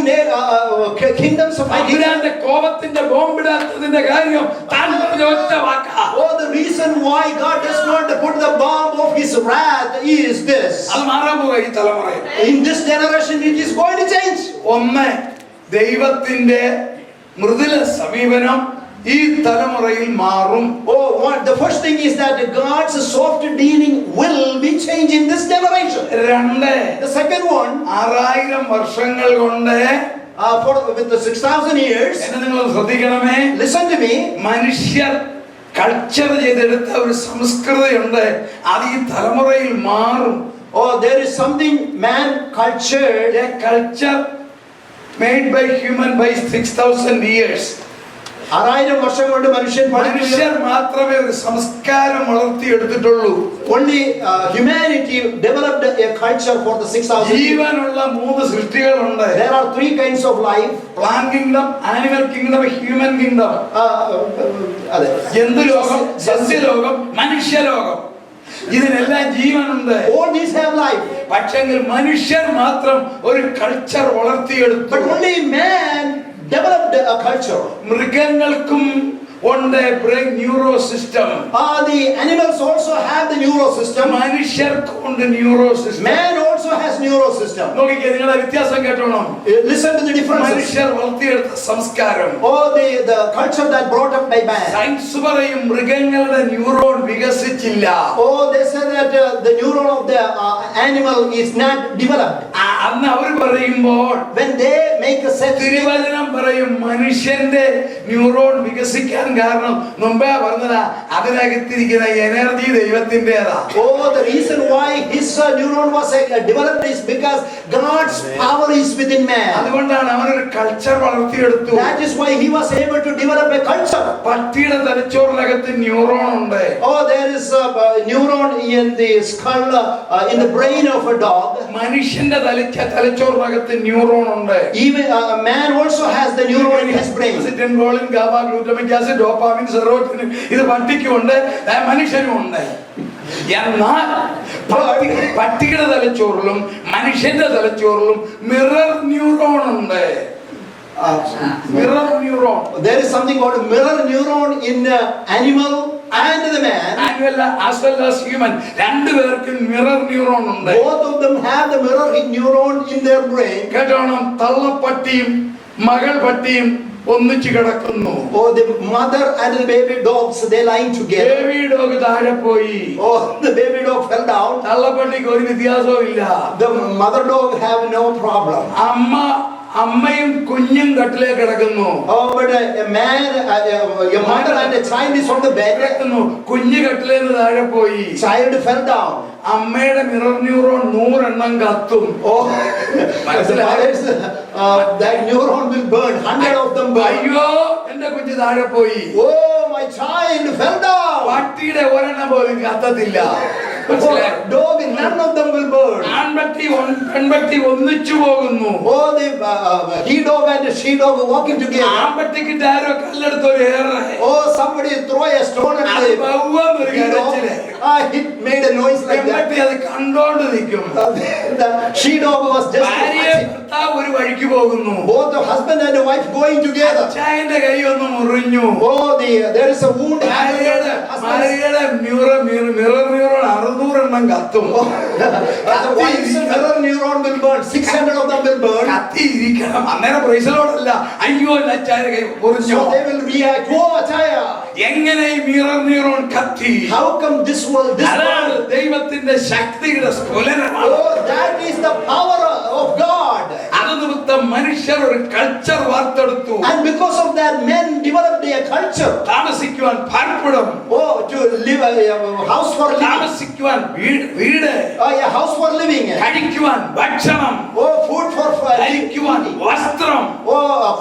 kingdoms fight each other, കോപത്തിന്റെ ബോംബിടാത്തതിന്റെ കാര്യം താൻ പറഞ്ഞ ഒറ്റ വാക്കാ. the reason why God does not put the bomb of His wrath is this. അത് മാറാൻ പോകുക ഈ തലമുറയിൽ. In this generation it is going to change. ഒന്ന്, ദൈവത്തിന്റെ മൃദുല സമീപനം ഈ തലമുറയിൽ മാറും. The first thing is that God's soft dealing will be changed in this generation. രണ്ട്, the second one, 6000 വർഷങ്ങൾ കൊണ്ട് with the 6000 years, എന്നെ നിങ്ങൾ ശ്രദ്ധിക്കണമേ, listen to me, മനുഷ്യർ കൾച്ചർ ചെയ്തെടുത്ത ഒരു സംസ്കൃതിയുണ്ട്, അത് ഈ തലമുറയിൽ മാറും. there is something man cultured, a culture made by human by 6000 years. 6000 വർഷം കൊണ്ട് മനുഷ്യർ മാത്രമേ ഒരു സംസ്കാരം വളർത്തിയെടുത്തിട്ടുള്ളൂ. Only humanity developed a culture for the 6000 years. ജീവനുള്ള 3 സൃഷ്ടികളുണ്ട്. There are 3 kinds of life: plant kingdom, animal kingdom, human kingdom. ജന്തുലോകം, സസ്യലോകം, മനുഷ്യലോകം. ഇതിനെല്ലാം ജീവനുണ്ട്. All these have life. പക്ഷെങ്കിൽ മനുഷ്യർ മാത്രം ഒരു കൾച്ചർ വളർത്തിയെടുത്തു. But only man developed a culture. മൃഗങ്ങൾക്കും ഉണ്ട് brain neuro system. The animals also have the neuro system. മനുഷ്യർക്കുണ്ട് neuro system. Man also has neuro system. നോക്കിക്കേ, നിങ്ങളെ വ്യത്യാസം കേട്ടോണം. Listen to the differences. മനുഷ്യർ വളർത്തിയെടുത്ത സംസ്കാരം, the culture that brought up by man. Science പറയും മൃഗങ്ങളുടെ neuron വികസിച്ചില്ല. They say that the neuron of the animal is not developed. അന്ന് അവർ പറയുമ്പോൾ when they make a sense, തിരുവചനം പറയും മനുഷ്യന്റെ ന്യൂറോൺ വികസിക്കാൻ കാരണം മുമ്പേ പറഞ്ഞതാ, അതിനകത്തിരിക്കുന്ന energy ദൈവത്തിന്റേതാ. the reason why his neuron was developed is because God's power is within man. അതുകൊണ്ടാണ് അവൻ ഒരു culture വളർത്തിയെടുത്തു. That is why he was able to develop a culture. പട്ടിയുടെ തലച്ചോറിനകത്ത് ന്യൂറോൺ ഉണ്ട്. There is a neuron in the skull, in the brain of a dog. മനുഷ്യന്റെ തലച്ചോറിനകത്ത് neuron ഉണ്ട്. Even man also has the neuron in his brain. Citicoline, GABA, glutamic acid, dopamine, serotonin, ഇത് പട്ടിക്കും ഉണ്ട്, മനുഷ്യനും ഉണ്ട്. എന്നാൽ പട്ടിയുടെ തലച്ചോറിലും മനുഷ്യന്റെ തലച്ചോറിലും മിറർ ന്യൂറോൺ ഉണ്ട്. Mirror neuron. There is something called mirror neuron in animal and the man. As well as human. രണ്ടുപേർക്കും മിറർ ന്യൂറോൺ ഉണ്ട്. Both of them have the mirror neuron in their brain. കേട്ടോണം, തള്ളപ്പട്ടിയും മകൾ പട്ടിയും ഒന്നിച്ചു കിടക്കുന്നു. The mother and the baby dogs, they lying together. Baby dog താഴെ പോയി. The baby dog fell down. തള്ളപ്പട്ടിക്ക് ഒരു വ്യത്യാസവും ഇല്ല. The mother dog have no problem. അമ്മയും കുഞ്ഞും കട്ടിലേ കിടക്കുന്നു. But a man, a mother and a child is on the bed. കിടക്കുന്നു. കുഞ്ഞ് കട്ടിലേന്ന് താഴെ പോയി. Child fell down. അമ്മയുടെ മിറർ ന്യൂറോൺ 100 എണ്ണം കത്തും. That neuron will burn. 100 of them burn. അയ്യോ, എന്റെ കുഞ്ഞ് താഴെ പോയി. My child fell down. പട്ടിയുടെ ഒരെണ്ണം പോലും കത്തത്തില്ല. Dog, none of them will burn. പെൺപട്ടി ഒന്നിച്ചു പോകുന്നു. The he dog and the she dog walking together. ആൺപട്ടിക്ക് ആരോ കല്ലെടുത്തൊരു ഏറെ. Somebody throw a stone at the he dog. It made a noise like that. അത് കണ്ടോണ്ട് നിൽക്കും. The she dog was just ഒരു വഴിക്ക് പോകുന്നു. Both the husband and the wife going together. അച്ചായന്റെ കൈ ഒന്ന് മുറിഞ്ഞു. There is a wound. Mirror neuron 600 എണ്ണം കത്തും. The wife's mirror neuron will burn. 600 of them will burn. കത്തിയിരിക്കണം. അന്നേരം പ്രൈസലോടല്ല, അയ്യോ അച്ചായന്റെ കൈ മുറിഞ്ഞു. So they will react. Achaya. എങ്ങനെ ഈ മിറർ ന്യൂറോൺ കത്തി? How come this was this? ദൈവത്തിന്റെ ശക്തിയുടെ സ്ഫുലനമാണ്. That is the power of God. അതുനിമിത്തം മനുഷ്യർ ഒരു കൾച്ചർ വാർത്തെടുത്തു. And because of that, men developed a culture. താമസിക്കുവാൻ പാർപ്പിടം. To live a house for living. താമസിക്കുവാൻ വീട്. A house for living. കഴിക്കുവാൻ ഭക്ഷണം. Food for ധരിക്കുവാൻ വസ്ത്രം.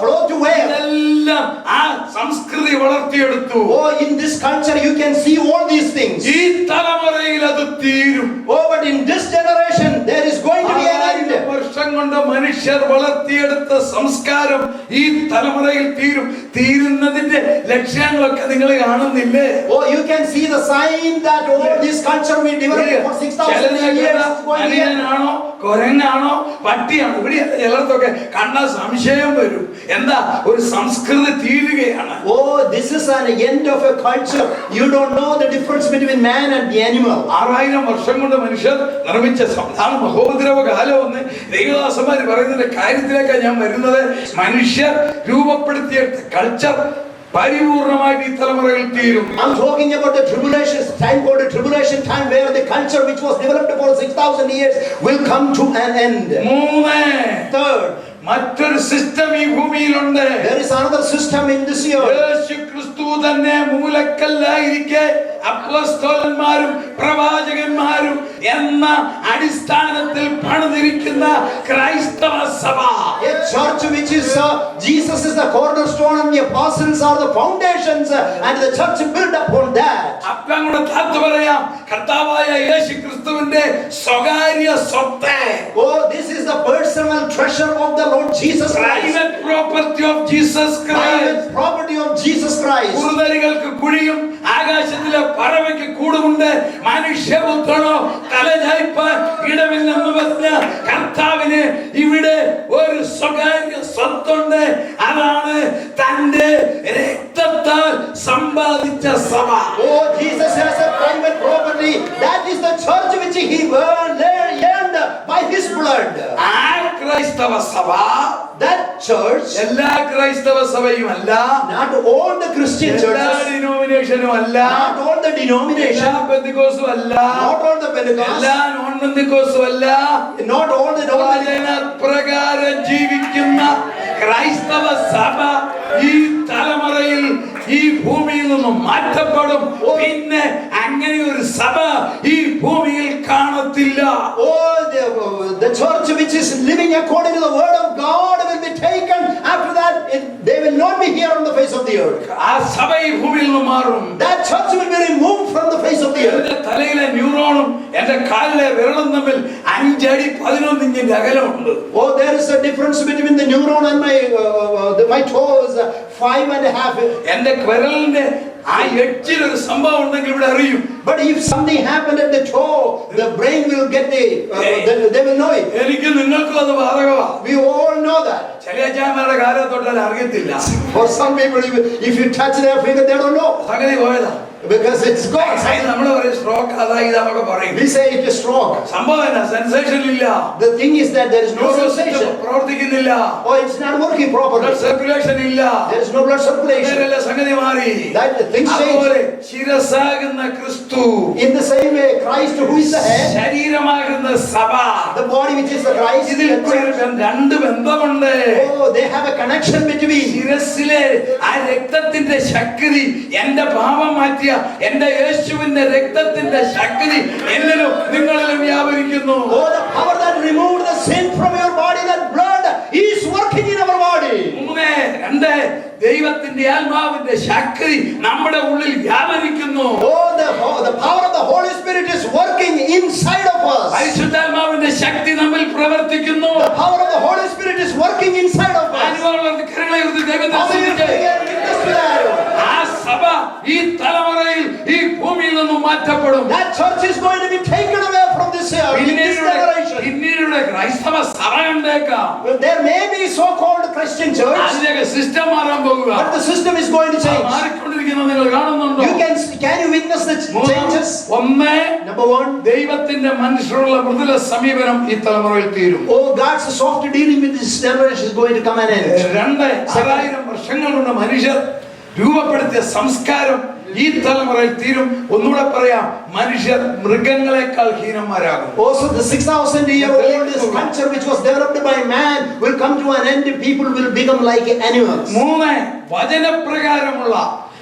clothes to wear. ഇതെല്ലാം ആ സംസ്കൃതി വളർത്തിയെടുത്തു. In this culture you can see all these things. ഈ തലമുറയിൽ അത് തീരും. But in this generation there is going to be an end. വർഷം കൊണ്ട് മനുഷ്യർ വളർത്തിയെടുത്ത സംസ്കാരം ഈ തലമുറയിൽ തീരുന്നതിന്റെ ലക്ഷ്യങ്ങളൊക്കെ നിങ്ങൾ കാണുന്നില്ലേ? You can see the sign that all this culture we developed for 6000 years. അനിയനാണോ കൊരങ്ങാണോ പട്ടിയാണോ? ഇവിടെ ചിലർക്കൊക്കെ കണ്ട സംശയം വരും. എന്താ ഒരു സംസ്കൃതി തീരുകയാണ്. This is an end of a culture. You don't know the difference between man and the animal. 6000 വർഷം കൊണ്ട് മനുഷ്യർ നിർമ്മിച്ച സംവിധാന മഹോപദ്രവ കാലമെന്ന് ദൈവദാസന്മാർ പറയുന്നതിന്റെ കാര്യത്തിലേക്കാണ് ഞാൻ വരുന്നത്. മനുഷ്യർ രൂപപ്പെടുത്തിയെടുത്ത കൾച്ചർ പരിപൂർണമായിട്ട് ഈ തലമുറയിൽ തീരും. I'm talking about the tribulation time, called the tribulation time, where the culture which was developed for 6000 years will come to an end. Third, മറ്റൊരു സിസ്റ്റം ഈ ഭൂമിയിലുണ്ട്. There is another system in this year. യേശു ക്രിസ്തു തന്നെ മൂലക്കല്ലായിരിക്കെ അപ്പോസ്തലന്മാരും പ്രവാചകന്മാരും എന്ന അടിസ്ഥാനത്തിൽ പണിതിരിക്കുന്ന ക്രൈസ്തവ സഭ. A church which is Jesus is the cornerstone and the apostles are the foundations and the church built upon that. അപ്പം കൂടെ താത്തു പറയാം, കർത്താവായ യേശു ക്രിസ്തുവിന്റെ സ്വകാര്യ സ്വത്ത്. Oh, this is the personal treasure of the Lord Jesus Christ. Private property of Jesus Christ. Private property of Jesus Christ. കുറുനരികൾക്ക് കുഴിയും ആകാശത്തിലെ പറവയ്ക്ക് കൂടുമുണ്ട്, മനുഷ്യപുത്രനോ തലചായ്പാൻ ഇടമില്ലെന്ന് പറഞ്ഞ കർത്താവിന് ഇവിടെ ഒരു സ്വകാര്യ സ്വത്തുണ്ട്. അതാണ് തന്റെ രക്തത്താൽ സമ്പാദിച്ച സഭ. Oh, Jesus has a private property. That is the church which he earned by his blood. ആ ക്രൈസ്തവ സഭ, that church, എല്ലാ ക്രൈസ്തവ സഭയും അല്ല, not all the Christian churches, എല്ലാ ഡിനോമിനേഷനും അല്ല, not all the denominations, എല്ലാ പെന്തക്കോസ്തും അല്ല, not all the Pentecost, എല്ലാ നോൺ പെന്തക്കോസ്തും അല്ല, not all the പ്രകാരം ജീവിക്കുന്ന ക്രൈസ്തവ സഭ ഈ തലമുറയിൽ ഈ ഭൂമിയിൽ നിന്നും മാറ്റപ്പെടും. പിന്നെ അങ്ങനെ ഒരു സഭ ഈ ഭൂമിയിൽ കാണത്തില്ല. Oh, the church which is living according to the word of God will be taken. After that, they will not be here on the face of the earth. ആ സഭ ഈ ഭൂമിയിൽ നിന്ന് മാറും. That church will be removed from the face of the earth. എന്റെ തലയിലെ ന്യൂറോണും എന്റെ കാലിലെ വിരലും തമ്മിൽ 5 അടി 11 ഇഞ്ചിന്റെ അകലമുണ്ട്. Oh, there is a difference between the neuron and my toes, 5.5. എന്റെ വിരലിന്റെ ആ എഡ്ജിൽ ഒരു സംഭവം ഉണ്ടെങ്കിൽ ഇവിടെ അറിയും. But if something happened at the toe, the brain will get they will know it. എനിക്ക് നിങ്ങൾക്കും അത് ബാധകമാണ്. We all know that. ചെറിയച്ചാന്മാരുടെ കാലം തൊട്ടാൽ അറിയത്തില്ല. For some people, if you touch their finger, they don't know. സംഗതി പോയതാ. Because it's gone. നമ്മൾ പറയും സ്ട്രോക്ക് അതാ ഇതൊക്കെ പറയും. We say it is stroke. സംഭവം എന്നാ, സെൻസേഷൻ ഇല്ല. The thing is that there is no sensation. പ്രവർത്തിക്കുന്നില്ല. Oh, it's not working properly. Blood circulation ഇല്ല. There is no blood circulation. സംഗതി മാറി. That things change. അതുപോലെ ശിരസാകുന്ന ക്രിസ്തു, In the same way, Christ who is the head, ശരീരമാകുന്ന സഭ, the body which is the Christ, ഇതിൽ രണ്ട് ബന്ധമുണ്ട്. oh, they have a connection between. ശിരസിലെ ആ രക്തത്തിന്റെ ശക്തി, എന്റെ പാപം മാറ്റിയ എന്റെ യേശുവിന്റെ രക്തത്തിന്റെ ശക്തി എന്നിലും നിങ്ങളിലും വ്യാപരിക്കുന്നു. Oh, the power that removed the sin from your body, that blood is working in our body. 3 ദൈവത്തിന്റെ ആത്മാവിന്റെ ശക്തി നമ്മുടെ ഉള്ളിൽ വ്യാപരിക്കുന്നു. Oh, the power of the Holy Spirit is working inside of us. പരിശുദ്ധാത്മാവിന്റെ ശക്തി നമ്മിൽ പ്രവർത്തിക്കുന്നു. The power of the Holy Spirit is working inside of us. ആ സഭ ഈ തലമുറയിൽ ഈ ഭൂമിയിൽ നിന്നും മാറ്റപ്പെടും. That church is going to be taken away from this generation. പിന്നീട് ക്രൈസ്തവ സഭ ഉണ്ടേക്കാം. There may be so-called Christian church, അതിന്റെ സിസ്റ്റം മാറാൻ പോകുക. but the system is going to change. മാറിക്കൊണ്ടിരിക്കുന്നത് നിങ്ങൾ കാണുന്നുണ്ടോ? Can you witness the changes? Number 1, ദൈവത്തിന്റെ മനുഷ്യരുള്ള മൃദുല സമീപനം ഈ തലമുറയിൽ തീരും. Oh, God's soft dealing with this generation is going to come an end. 2,000 വർഷങ്ങൾ കൊണ്ട് മനുഷ്യർ രൂപപ്പെടുത്തിയ സംസ്കാരം ഈ തലമുറയിൽ തീരും. ഒന്നുകൂടെ പറയാം, മനുഷ്യർ മൃഗങ്ങളെക്കാൾ ഹീനന്മാരാകും. Also, the 6,000-year-old culture which was developed by man will come to an end. People will become like animals. 3 വചനപ്രകാരമുള്ള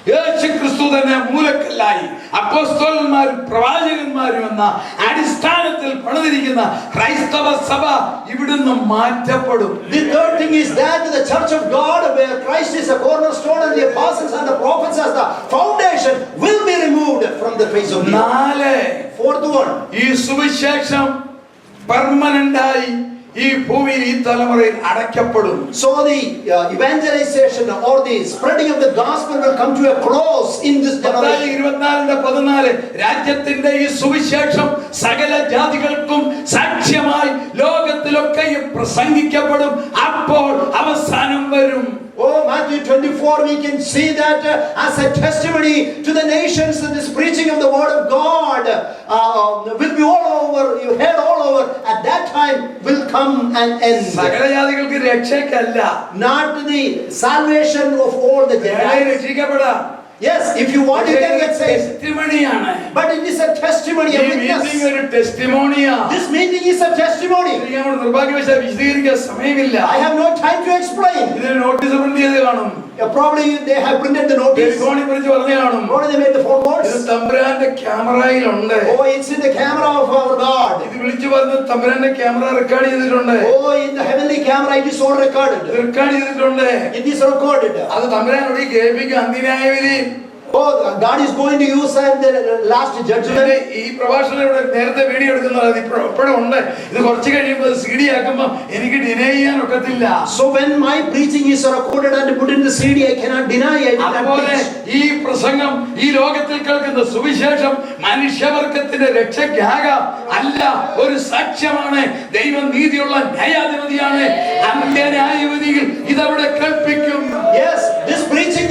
യേശു ക്രിസ്തു തന്നെ മൂലക്കല്ലായി അപ്പോസ്തലന്മാരും പ്രവാചകന്മാരും എന്ന അടിസ്ഥാനത്തിൽ പണിതിരിക്കുന്ന ക്രൈസ്തവ സഭ ഇവിടുന്ന് മാറ്റപ്പെടും. The third thing is that the church of God, where Christ is the cornerstone and the apostles and the prophets as the foundation, will be removed from the face of the earth. 4th one, ഈ സുവിശേഷം പെർമനന്റായി ഈ ഭൂമിയിൽ ഈ തലമുറയിൽ അടയ്ക്കപ്പെടും. So the evangelization or the spreading of the gospel will come to a close in this generation. 24:14 രാജ്യത്തിന്റെ ഈ സുവിശേഷം സകല ജാതികൾക്കും സാക്ഷ്യമായി ലോകത്തിലൊക്കെയും പ്രസംഗിക്കപ്പെടും. അപ്പോൾ അവസാനം വരും. Oh, Matthew 24, we can see that as a testimony to the nations, that this preaching of the word of God will be all over, you heard all over, at that time will come an end. സകല ജാതികൾക്ക് രക്ഷയ്ക്കല്ല, not the salvation of all the Gentiles. രക്ഷിക്കപ്പെടാം. Yes, if you want, you can get saved. ടെസ്റ്റിമണിയാണ്. But it is a testimony, a witness. ഒരു ടെസ്റ്റിമോണിയാണ്. This meeting is a testimony. നിർഭാഗ്യവശാൽ വിശദീകരിക്കാൻ സമയമില്ല. I have no time to explain. ഇതിന് notice print ചെയ്ത് കാണും. Probably they have printed the notice. ടെലിഫോണിൽ വിളിച്ച് പറഞ്ഞു കാണും. Probably they made the phone calls. ഇത് തമ്പുരാന്റെ ക്യാമറയിലുണ്ട്. Oh, it's in the camera of our God. ഇത് വിളിച്ചു പറഞ്ഞു തമ്പുരാന്റെ ക്യാമറ റെക്കോർഡ് ചെയ്തിട്ടുണ്ട്. Oh, in the heavenly camera it is all recorded. Record ചെയ്തിട്ടുണ്ട്. It is recorded. അത് തമ്പുരാനോട് കേൾപ്പിക്കുക അന്തിനായ വിധി. Oh, God is going to use the last judgment. ഈ പ്രഭാഷണം ഇവിടെ നേരത്തെ വീഡിയോ എടുക്കുന്നത് ഇപ്പോഴും ഉണ്ട്. ഇത് കുറച്ച് കഴിയുമ്പോൾ CD ആക്കുമ്പോൾ എനിക്ക് ഡിനൈ ചെയ്യാൻ ഒക്കത്തില്ല. So when my preaching is recorded and put in the CD, I cannot deny it. അതുപോലെ ഈ പ്രസംഗം ഈ ലോകത്തിൽ കേൾക്കുന്ന സുവിശേഷം മനുഷ്യവർഗത്തിന്റെ രക്ഷയ്ക്കാകാം അല്ല, ഒരു സാക്ഷ്യമാണ്. ദൈവം നീതിയുള്ള ന്യായാധിപതിയാണ്. അന്ത്യന്യായവിധിയിൽ ഇതവിടെ കേൾപ്പിക്കും. Yes, this preaching,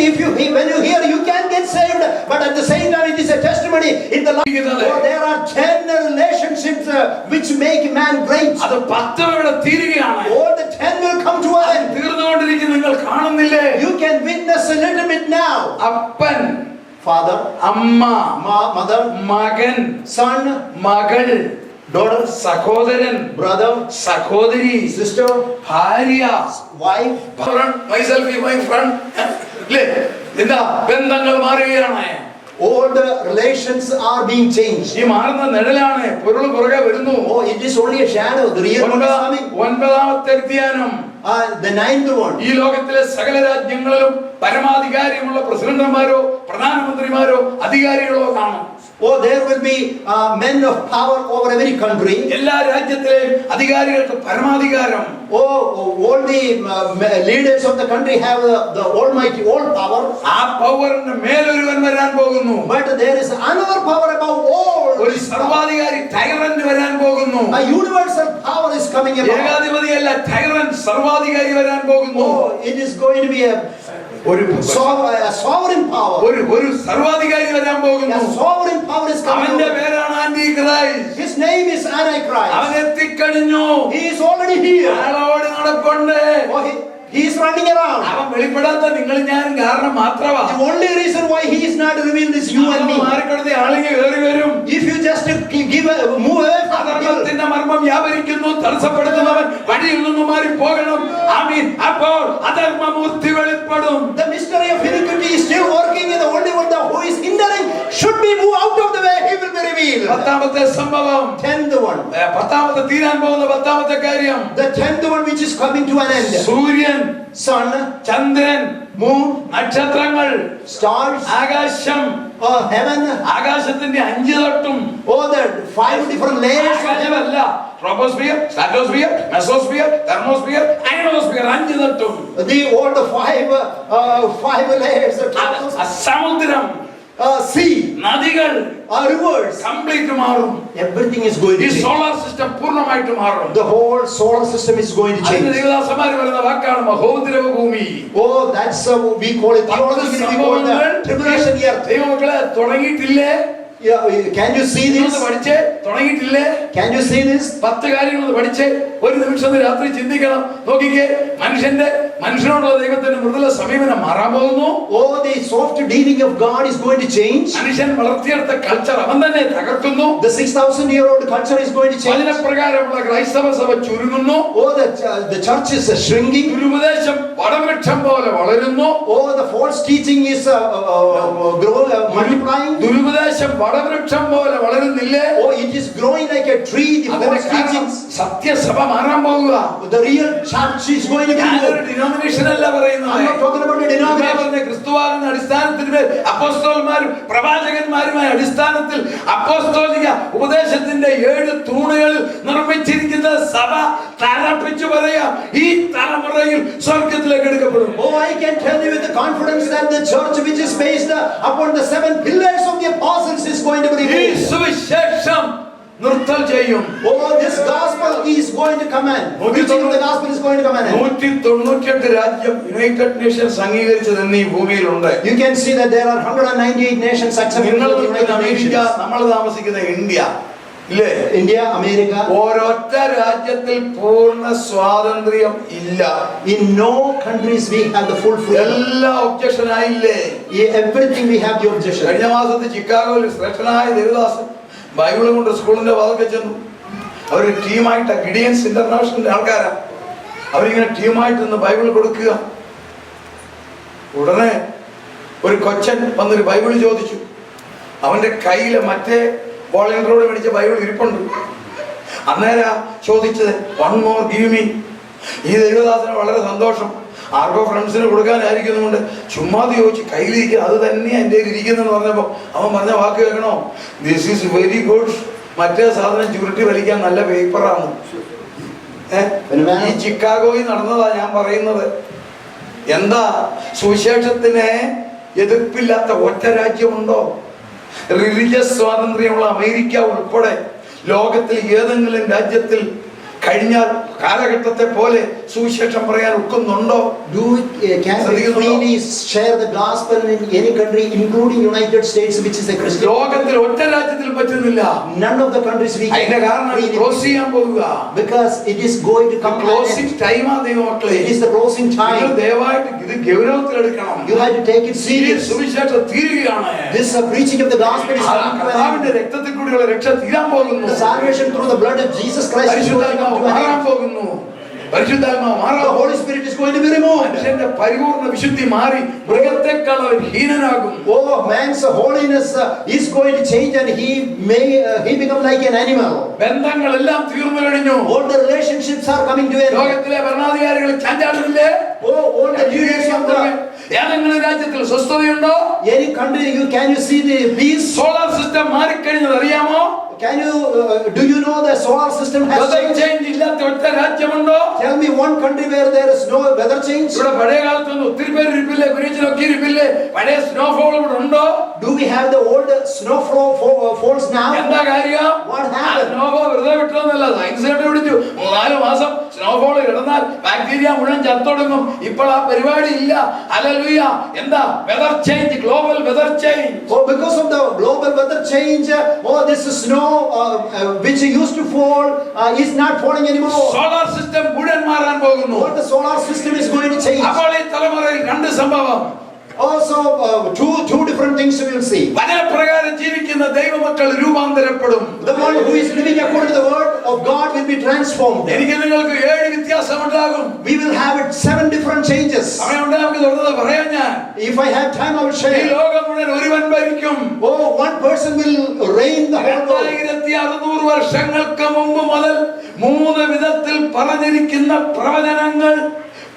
when you hear, you can get saved, but at the same time it is a testimony in the life. Oh, there are 10 relationships which make man great. അത് 10 ഇവിടെ തീരുകയാണ്. All the 10 will come to an end. തീർന്നുകൊണ്ടിരിക്കുന്നു. നിങ്ങൾ കാണുന്നില്ലേ? You can witness a little bit now. അപ്പൻ, father, അമ്മ, mother, മകൻ, son, മകൾ, daughter, സഹോദരൻ, brother, സഹോദരി, sister, ഭാര്യ, wife, friend, myself, my friend. എന്താ ബന്ധങ്ങൾ മാറുകയാണ്. all the relations are being changed. ഈ മാറുന്ന നിഴലാണ് പൊരുൾ പുറകെ വരുന്നു. Oh, it is only a shadow. The real one is coming. 9ാമത്തെ അധ്യായം. The 9th one. ഈ ലോകത്തിലെ സകല രാജ്യങ്ങളിലും പരമാധികാരമുള്ള പ്രസിഡന്റുമാരോ പ്രധാനമന്ത്രിമാരോ അധികാരികളോ കാണും. Oh, there will be men of power over every country. എല്ലാ രാജ്യത്തിലെയും അധികാരികൾക്ക് പരമാധികാരം. Oh, all the leaders of the country have the almighty all power. ആ പവറിന്റെ മേലൊരുവൻ വരാൻ പോകുന്നു. But there is another power above all. ഒരു സർവാധികാരി ടൈറന്റ് വരാൻ പോകുന്നു. A universal power is coming about. ഏകാധിപതിയല്ല, ടൈറന്റ് സർവാധികാരി വരാൻ പോകുന്നു. Oh, it is going to be a sovereign power. ഒരു സർവാധികാരി വരാൻ പോകുന്നു. A sovereign power is coming. അവന്റെ പേരാണ് Antichrist. His name is Antichrist. അവൻ എത്തിക്കഴിഞ്ഞു. He is already here. ആളോട് നടപ്പുണ്ട്. Oh, he is running around. അവൻ വെളിപ്പെടാത്ത നിങ്ങൾ ഞാനും കാരണം മാത്രമാണ്. The only reason why he is not revealed is you and me. മാറിക്കൊടുത്ത ആളിങ്ങ് കയറി വരും. If you just move away from അധർമ്മത്തിന്റെ മർമ്മം വ്യാപരിക്കുന്നു. തടസ്സപ്പെടുത്തുന്നവൻ വഴിയിൽ നിന്ന് മാറി പോകണം. ആമീൻ. അപ്പോൾ അധർമ്മമൂർത്തി വെളിപ്പെടും. The mystery of iniquity is still working, and the only one who is hindering should be moved out of the way. He will be revealed. 10ാമത്തെ സംഭവം. 10th one. 10ാമത്തെ തീരാൻ പോകുന്ന 10ാമത്തെ കാര്യം. The 10th one which is coming to an end. സൂര്യൻ, sun, ചന്ദ്രൻ, moon, നക്ഷത്രങ്ങൾ, stars, ആകാശം, heaven, ആകാശത്തിന്റെ 5 തട്ടും. all the 5 different layers. ആകാശമല്ല, troposphere, stratosphere, mesosphere, thermosphere, ionosphere, 5 തട്ടും. All the five layers. സമുദ്രം, sea, നദികൾ, rivers, കംപ്ലീറ്റ് മാറും. everything is going ഈ to change. സോളാർ സിസ്റ്റം പൂർണ്ണമായിട്ട് മാറും. The whole solar system is going to change. ദേവദാസന്മാർ പറയുന്ന വാക്കാണ് മഹോദ്രവ ഭൂമി. Oh, that's we call it theologically. We call it the tribulation year. ദൈവമക്കളെ തുടങ്ങിയിട്ടില്ലേ? Yeah, can you see this? പഠിച്ചേ തുടങ്ങിയിട്ടില്ലേ? Can you see this? 10 കാര്യങ്ങൾ പഠിച്ചേ ഒരു നിമിഷം രാത്രി ചിന്തിക്കണം. നോക്കിക്കേ, മനുഷ്യനോടുള്ള ദൈവത്തിന്റെ മൃദുല സമീപനം മാറാൻ പോകുന്നു. Oh, the soft dealing of God is going to change. മനുഷ്യൻ വളർത്തിയെടുത്ത കൾച്ചർ അവൻ തന്നെ തകർക്കുന്നു. The 6,000-year-old culture is going to change. അതിനെ പ്രകാരമുള്ള ക്രൈസ്തവ സഭ ചുരുങ്ങുന്നു. Oh, the church is shrinking. ദുരുപദേശം വടവൃക്ഷം പോലെ വളരുന്നു. Oh, the false teaching is multiplying. ദുരുപദേശം വടവൃക്ഷം പോലെ വളരുന്നില്ലേ? Oh, it is growing like a tree. The false teachings. സത്യസഭ മാറാൻ പോകുക. The real church is going to be ഞാനൊരു ഡിനോമിനേഷൻ അല്ല പറയുന്നത്. I'm not talking about a denomination. ക്രിസ്തുവാകുന്ന അടിസ്ഥാനത്തിന്മേൽ അപ്പോസ്തലന്മാരും പ്രവാചകന്മാരുമായ അടിസ്ഥാനത്തിൽ അപ്പോസ്തോലിക ഉപദേശത്തിന്റെ 7 തൂണുകളിൽ നിർമ്മിച്ചിരിക്കുന്ന സഭ തറപ്പിച്ചു പറയാം, ഈ തലമുറയിൽ സ്വർഗ്ഗത്തിലേക്ക് എടുക്കപ്പെടും. Oh, I can tell you with the confidence that the church which is based upon the 7 pillars of the apostles is going to be ഈ revealed. സുവിശേഷം നിർത്തൽ ചെയ്യും. Oh, this gospel is going to come in. Preaching of the gospel is going to come in. 198 രാജ്യം United Nations അംഗീകരിച്ചത് ഇന്ന് ഈ ഭൂമിയിലുണ്ട്. You can see that there are 198 nations accepting the United America, Nations. നമ്മൾ താമസിക്കുന്ന India ഇല്ലേ? India, America. ഒരൊറ്റ രാജ്യത്തിൽ പൂർണ്ണ സ്വാതന്ത്ര്യം ഇല്ല. In no countries we have the full freedom. എല്ലാ ഒബ്ജക്ഷൻ ആയില്ലേ? Everything we have the objection. കഴിഞ്ഞ മാസത്തിൽ ചിക്കാഗോയിൽ ശ്രേഷ്ഠനായ ദേവദാസൻ ബൈബിളും കൊണ്ട് സ്കൂളിന്റെ വാതൊക്കെ ചെന്നു. അവർ ടീമായിട്ട് ഗിഡിയൻസ് ഇന്റർനാഷണൽ ആൾക്കാരാ. അവരിങ്ങനെ ടീമായിട്ട് നിന്ന് ബൈബിൾ കൊടുക്കുക. ഉടനെ ഒരു കൊച്ചൻ വന്നൊരു ബൈബിൾ ചോദിച്ചു. അവന്റെ കയ്യിൽ മറ്റേ വോളണ്ടിയറോട് മേടിച്ച ബൈബിൾ ഇരിപ്പുണ്ട്. അന്നേരം ചോദിച്ചത്, വൺ മോർ ഗീവ് മീ. ഈ ദൈവദാസന് വളരെ സന്തോഷം, ആർക്കോ ഫ്രണ്ട്സിന് കൊടുക്കാനായിരിക്കുന്നുണ്ട്. ചുമ്മാതെ ചോദിച്ചു, കയ്യിലിരിക്കുക, അത് തന്നെയാണ് എൻ്റെ ഇരിക്കുന്നെന്ന് പറഞ്ഞപ്പോൾ അവൻ പറഞ്ഞ വാക്ക് കേൾക്കണോ? This is very good. മറ്റേ സാധനം ചുരുട്ടി വലിക്കാൻ നല്ല പേപ്പറാണ്. ഈ ചിക്കാഗോയിൽ നടന്നതാ ഞാൻ പറയുന്നത്. എന്താ, സുവിശേഷത്തിന് എതിർപ്പില്ലാത്ത ഒറ്റ രാജ്യമുണ്ടോ? റിലീജിയസ് സ്വാതന്ത്ര്യമുള്ള അമേരിക്ക ഉൾപ്പെടെ ലോകത്തിൽ ഏതെങ്കിലും രാജ്യത്തിൽ കഴിഞ്ഞാൽ കാലഘട്ടത്തെ പോലെ സുവിശേഷം പറയാൻ ഒക്കുന്നുണ്ടോ? Can we freely share the gospel in any country, including United States, which is a Christian? ലോകത്തിൽ ഒറ്റ രാജ്യത്തിൽ പറ്റുന്നില്ല. None of the countries we can. അതിന്റെ കാരണം ക്ലോസ് ചെയ്യാൻ പോകുക. Because it is going to come. Closing time ആണ് ദൈവമക്കളെ. It is the closing time. ദയവായിട്ട് ഇത് ഗൗരവത്തിൽ എടുക്കണം. You have to take it serious. സുവിശേഷം തീരുകയാണ്. This preaching of the gospel is coming. കർത്താവിന്റെ രക്തത്തിൽ കൂടിയുള്ള രക്ഷ തീരാൻ പോകുന്നു. The salvation through the blood of Jesus Christ is going to come to an end. The Holy Spirit is going to be removed. മനുഷ്യന്റെ പരിപൂർണ്ണ വിശുദ്ധി മാറി മൃഗത്തെക്കാൾ ഹീനനാകും. Oh, man's holiness is going to change and he become like an animal. ബന്ധങ്ങളെല്ലാം തീർന്നു കഴിഞ്ഞു. All the relationships are coming to an end. ലോകത്തിലെ ഭരണാധികാരികൾ ചാഞ്ചാടുന്നില്ലേ? Oh, all the leaders of the ഏതെങ്കിലും രാജ്യത്തിൽ സ്വസ്ഥതയുണ്ടോ? any country can you see the peace? Solar system മാറിക്കഴിഞ്ഞത് അറിയാമോ? Can you do you know the solar system has changed? ഇല്ലാത്ത ഒറ്റ രാജ്യമുണ്ടോ? Tell me one country where there is no weather change. ഇവിടെ പഴയ കാലത്തൊന്നും ഒത്തിരി പേര് ഇരിപ്പില്ലേ, കുരിച്ചിലൊക്കെ ഇരിപ്പില്ലേ, പഴയ സ്നോഫോൾ ഇവിടെ ഉണ്ടോ? Do we have the old falls now? എന്താ കാര്യം? What happened? സ്നോഫോൾ വെറുതെ വിട്ടൊന്നുമല്ല, സയൻസ് കണ്ടുപിടിച്ചു 4 മാസം സ്നോഫോൾ കിടന്നാൽ ബാക്ടീരിയ മുഴുവൻ ചത്തൊടുങ്ങും. ഇപ്പോൾ ആ പരിപാടി ഇല്ല. ഹല്ലേലൂയ. എന്താ? Weather change, global weather change. Oh, because of the global weather change, this snow which used to fall is not falling anymore. Solar system മുഴുവൻ മാറാൻ പോകുന്നു. What the solar system is going to change. അപ്പോൾ ഈ തലമുറയിൽ 2 സംഭവം. Also two different things we will see. വചനപ്രകാരം ജീവിക്കുന്ന ദൈവമക്കൾ രൂപാന്തരപ്പെടും. The one who is living according to the word of God will be transformed. എനിക്ക് നിങ്ങൾക്ക് 7 വ്യത്യാസമുണ്ടാകും. We will have 7 different changes. സമയമുണ്ട് നമുക്ക് തുറന്നത് പറയാം. ഞാൻ if I have time I will ഈ share. ലോകം മുഴുവൻ ഒരുവൻ ഭരിക്കും. Oh, one person will reign the whole world. 2600 വർഷങ്ങൾക്ക് മുമ്പ് മുതൽ 3 വിധത്തിൽ പറഞ്ഞിരിക്കുന്ന പ്രവചനങ്ങൾ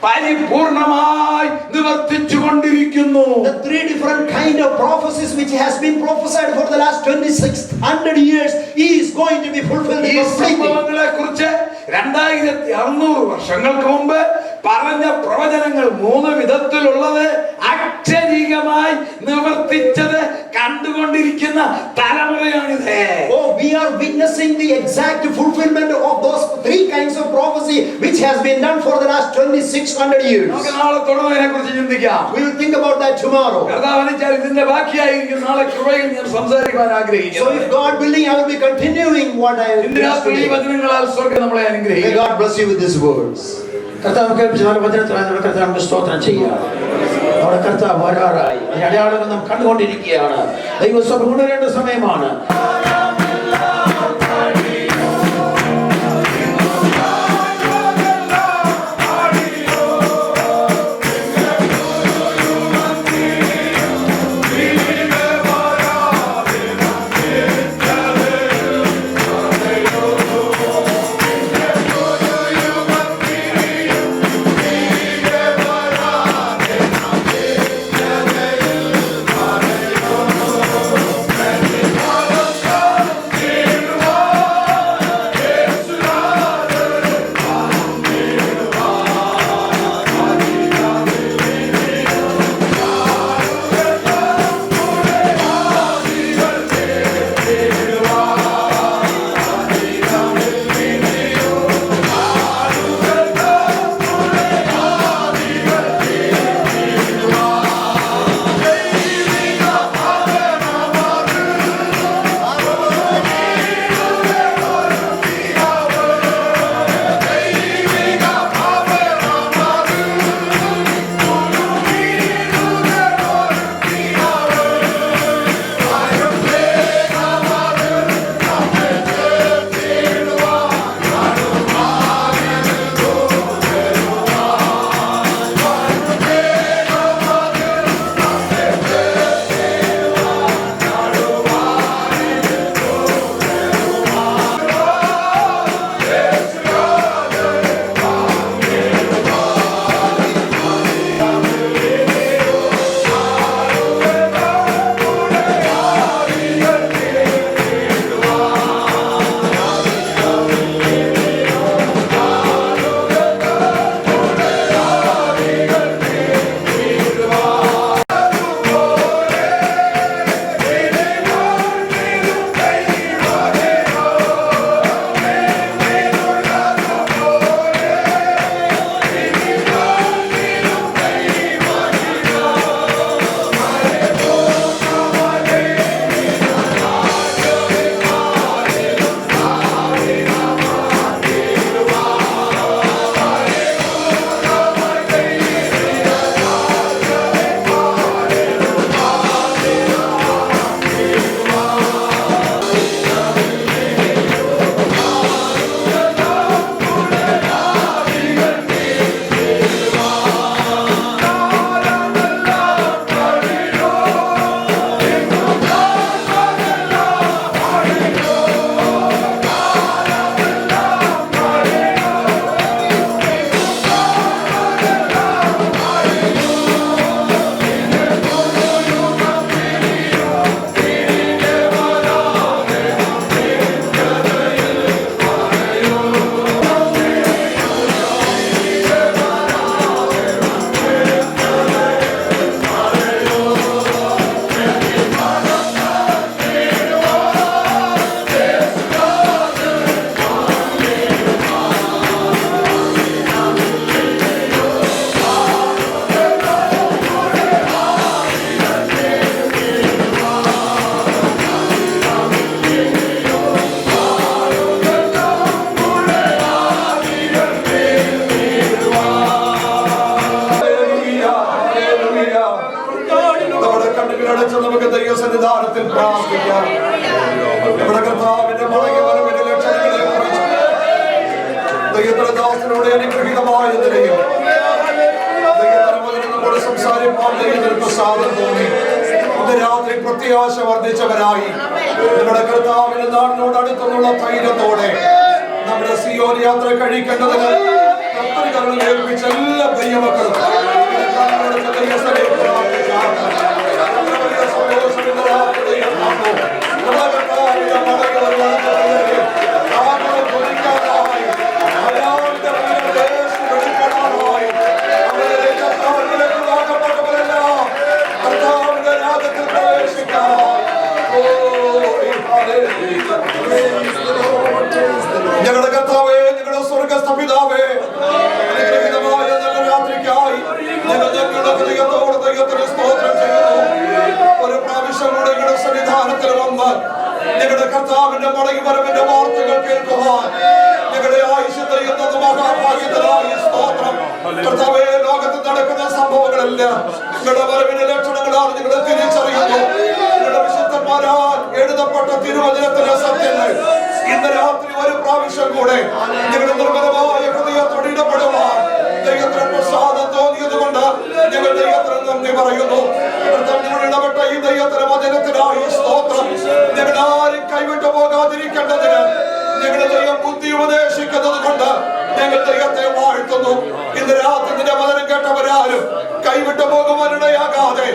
പരിപൂർണമായി നിവർത്തിച്ചുകൊണ്ടിരിക്കുന്നു. The 3 different kind of prophecies which has been prophesied for the last 2600 years is going to be fulfilled ഈ സംഭവങ്ങളെക്കുറിച്ച് 2600 വർഷങ്ങൾക്ക് മുമ്പ് പറഞ്ഞ പ്രവചനങ്ങൾ 3 വിധത്തിലുള്ളത് അക്ഷരീകമായി നിവർത്തിച്ചത് കണ്ടുകൊണ്ടിരിക്കുന്ന തലമുറയാണിത്. Oh, we are witnessing the exact fulfillment of those 3 kinds of prophecy which has been done for the last 2600 years. നമുക്ക് നാളെ തുടർന്നതിനെക്കുറിച്ച് ചിന്തിക്കാം. We will think about that tomorrow. കർത്താവ് അനുഗ്രഹിച്ചാൽ ഇതിന്റെ ബാക്കിയായിരിക്കും നാളെ കൃപയിൽ ഞാൻ സംസാരിക്കാൻ ആഗ്രഹിക്കുന്നു. So if God willing, I will be continuing what I have ഇന്ന് രാത്രി ഈ വചനങ്ങളാൽ സ്വർഗ്ഗം നമ്മളെ അനുഗ്രഹിക്കും. May God bless you with these words. കർത്താവ് കേൾപ്പിച്ച വചനത്തിനായി നമ്മുടെ കർത്താവിന്റെ സ്തോത്രം ചെയ്യാം. നമ്മുടെ കർത്താവ് വരാറായി. ഈ അടയാളങ്ങൾ നാം കണ്ടുകൊണ്ടിരിക്കുകയാണ്. ദൈവസഭ ഉണരേണ്ട സമയമാണ്. ദൈവസന്നിധാനത്തിൽ പ്രാർത്ഥിക്കാം. നമ്മുടെ കർത്താവിന്റെ മടങ്ങി വരവിന്റെ ലക്ഷണങ്ങളെ കുറിച്ച് ദൈവത്തിന്റെ ദാസനോട് അനുഗ്രഹീതമായ നിലയിൽ നമ്മോട് സംസാരിക്കാൻ ദൈവത്തിന് പ്രസാദം തോന്നി. ഇന്ന് രാത്രി പ്രത്യാശ വർദ്ധിച്ചവരായി നമ്മുടെ കർത്താവിന്റെ നാടിനോട് അടുത്തുള്ള ധൈര്യത്തോടെ നമ്മുടെ സിയോൻ യാത്ര കഴിക്കേണ്ടതിന് കർത്തൃകരണം ഏൽപ്പിച്ച എല്ലാ ദൈവമക്കളും ഞങ്ങളുടെ കർത്താവേ, ഞങ്ങളുടെ സ്വർഗ്ഗസ്ഥ പിതാവേ, അനുഗ്രഹീതമായ നല്ല രാത്രിക്കായി ഞങ്ങൾ ഞങ്ങളുടെ ഹൃദയത്തോട് ദൈവത്തിന് സ്തോത്രം ചെയ്യുന്നു. ഒരു പ്രാവശ്യം കൂടെ ഞങ്ങളുടെ സന്നിധാനത്തിൽ വന്ന് ഞങ്ങളുടെ കർത്താവിന്റെ മടങ്ങി വരവിന്റെ വാർത്തകൾ കേൾക്കുവാൻ ഞങ്ങളുടെ ആയുഷ്യ ദൈവത്തിന്റെ മഹാഭാഗ്യത്തിനായി സ്തോത്രം. കർത്താവേ, ലോകത്ത് നടക്കുന്ന സംഭവങ്ങളെല്ലാം നിങ്ങളുടെ വരവിന്റെ ലക്ഷണങ്ങളാണ് ഞങ്ങൾ തിരിച്ചറിയുന്നു. നിങ്ങളുടെ വിശുദ്ധന്മാരാൽ എഴുതപ്പെട്ട തിരുവചനത്തിന്റെ സത്യങ്ങൾ ഇന്ന് രാത്രി ഒരു പ്രാവശ്യം കൂടെ ഞങ്ങളുടെ നിർമ്മലമായ ഹൃദയത്തോട് ഇടപെടുവാൻ ദൈവത്തിന് പ്രസാദം തോന്നിയത് കൊണ്ട് ഞങ്ങൾ ദൈവത്തിന് നന്ദി പറയുന്നു. ഞങ്ങൾ ഇടപെട്ട ഈ ദൈവത്തിന് വചനത്തിനായി സ്തോത്രം. ഞങ്ങൾ ആരും കൈവിട്ടു പോകാതിരിക്കേണ്ടതിന് ഞങ്ങളുടെ ദൈവം ബുദ്ധി ഉപദേശിക്കുന്നത് കൊണ്ട് ഞങ്ങൾ ദൈവത്തെ വാഴ്ത്തുന്നു. ഇന്ന് രാത്രി നിന്റെ വചനം കേട്ടവരാരും കൈവിട്ടു പോകുവാനിടയാകാതെ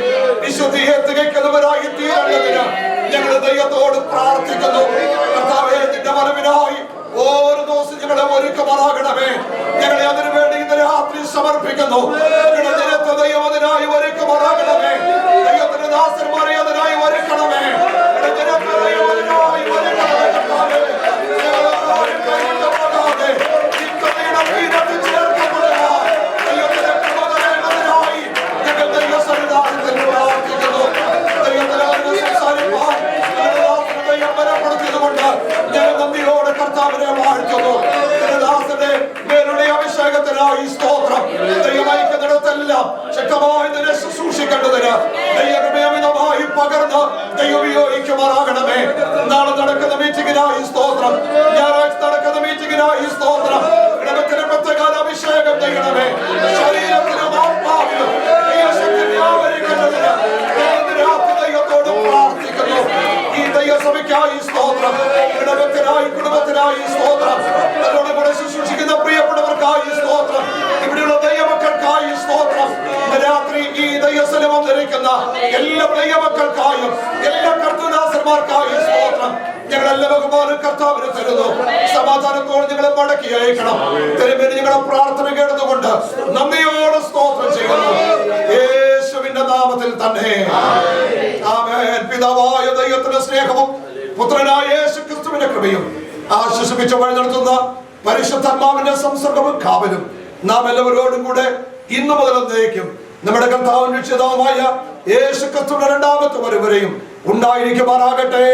വിശുദ്ധിയെ തികയ്ക്കുന്നവരായി തീരേണ്ടതിന് ഞങ്ങൾ ദൈവത്തോട് പ്രാർത്ഥിക്കുന്നു. കർത്താവേ, നിന്റെ വരവിനായി ഓരോ ദിവസം ഞങ്ങളെ ഒരുക്കമാറാകണമേ. ഞങ്ങളെ അതിനു വേണ്ടി ഇന്ന് രാത്രി സമർപ്പിക്കുന്നു. ഞങ്ങളുടെ ജനത്തെ ദൈവം അതിനായി ഒരുക്കമാറാകണമേ. ദൈവത്തിന്റെ ദാസന്മാരെ അതിനായി ഒരുക്കണമേ. ഞങ്ങളുടെ ജനത്തെ ദൈവം അതിനായി ഒരുക്കണമേ. കർത്താവേ, കർത്താവിനെ വാഴ്ത്തുന്നു. അഭിഷേകത്തിനായി സ്തോത്രം. ദൈവമയക്കുന്നിടത്തെല്ലാം ശക്തമായി നിന്നെ ശുശ്രൂഷിക്കേണ്ടതിന് ദൈവമായി പകർന്ന് ദൈവം ഉപയോഗിക്കുമാറാകണമേ. നാളെ നടക്കുന്ന മീറ്റിംഗിനായി സ്തോത്രം. ഞായറാഴ്ച നടക്കുന്ന മീറ്റിംഗിനായി സ്തോത്രം. ഇടവത്തിന് പ്രത്യേക അഭിഷേകം ചെയ്യണമേ. ശരീരത്തിനും ആത്മാവിനും ദൈവശക്തി വ്യാപരിക്കുന്നതിന് ദൈവത്തോട് പ്രാർത്ഥിക്കുന്നു. ഈ ദൈവസഭയ്ക്കായി സ്തോത്രം. ഇടവത്തിനായി കുടുംബത്തിനായി സ്തോത്രം. തന്നോട് കൂടെ ശുശ്രൂഷിക്കുന്ന പ്രിയപ്പെട്ടവർക്കായി സ്തോത്രം. ഇവിടെയുള്ള ദൈവമക്കൾക്കായി സ്തോത്രം. രാത്രി ഈ ദൈവസ്ഥലം വന്നിരിക്കുന്ന എല്ലാ ദൈവമക്കൾക്കായും എല്ലാ കർത്തൃദാസന്മാർക്കായും സ്തോത്രം. ഞങ്ങളെല്ലാം ബഹുമാനം കർത്താവിന് തരുന്നു. സമാധാനത്തോടെ ഞങ്ങളെ മടക്കി അയക്കണം. തിരുമേനി ഞങ്ങളെ പ്രാർത്ഥന കേട്ടതുകൊണ്ട് നന്ദിയോടെ സ്തോത്രം ചെയ്യുന്നു. യേശുവിന്റെ നാമത്തിൽ തന്നെ ആമേൻ. പിതാവായ ദൈവത്തിന്റെ സ്നേഹവും പുത്രനായ യേശു ക്രിസ്തുവിന്റെ കൃപയും ആശ്വസിപ്പിച്ച് വഴി നടത്തുന്ന പരിശുദ്ധാത്മാവിന്റെ സംസർഗവും കാവലും നാം എല്ലാവരോടും കൂടെ ഇന്നു മുതൽ എന്നേക്കും നമ്മുടെ കർത്താവും രക്ഷിതാവുമായ യേശു ക്രിസ്തുവിന്റെ രണ്ടാമത്തെ വരവരെയും ഉണ്ടായിരിക്കുമാറാകട്ടെ.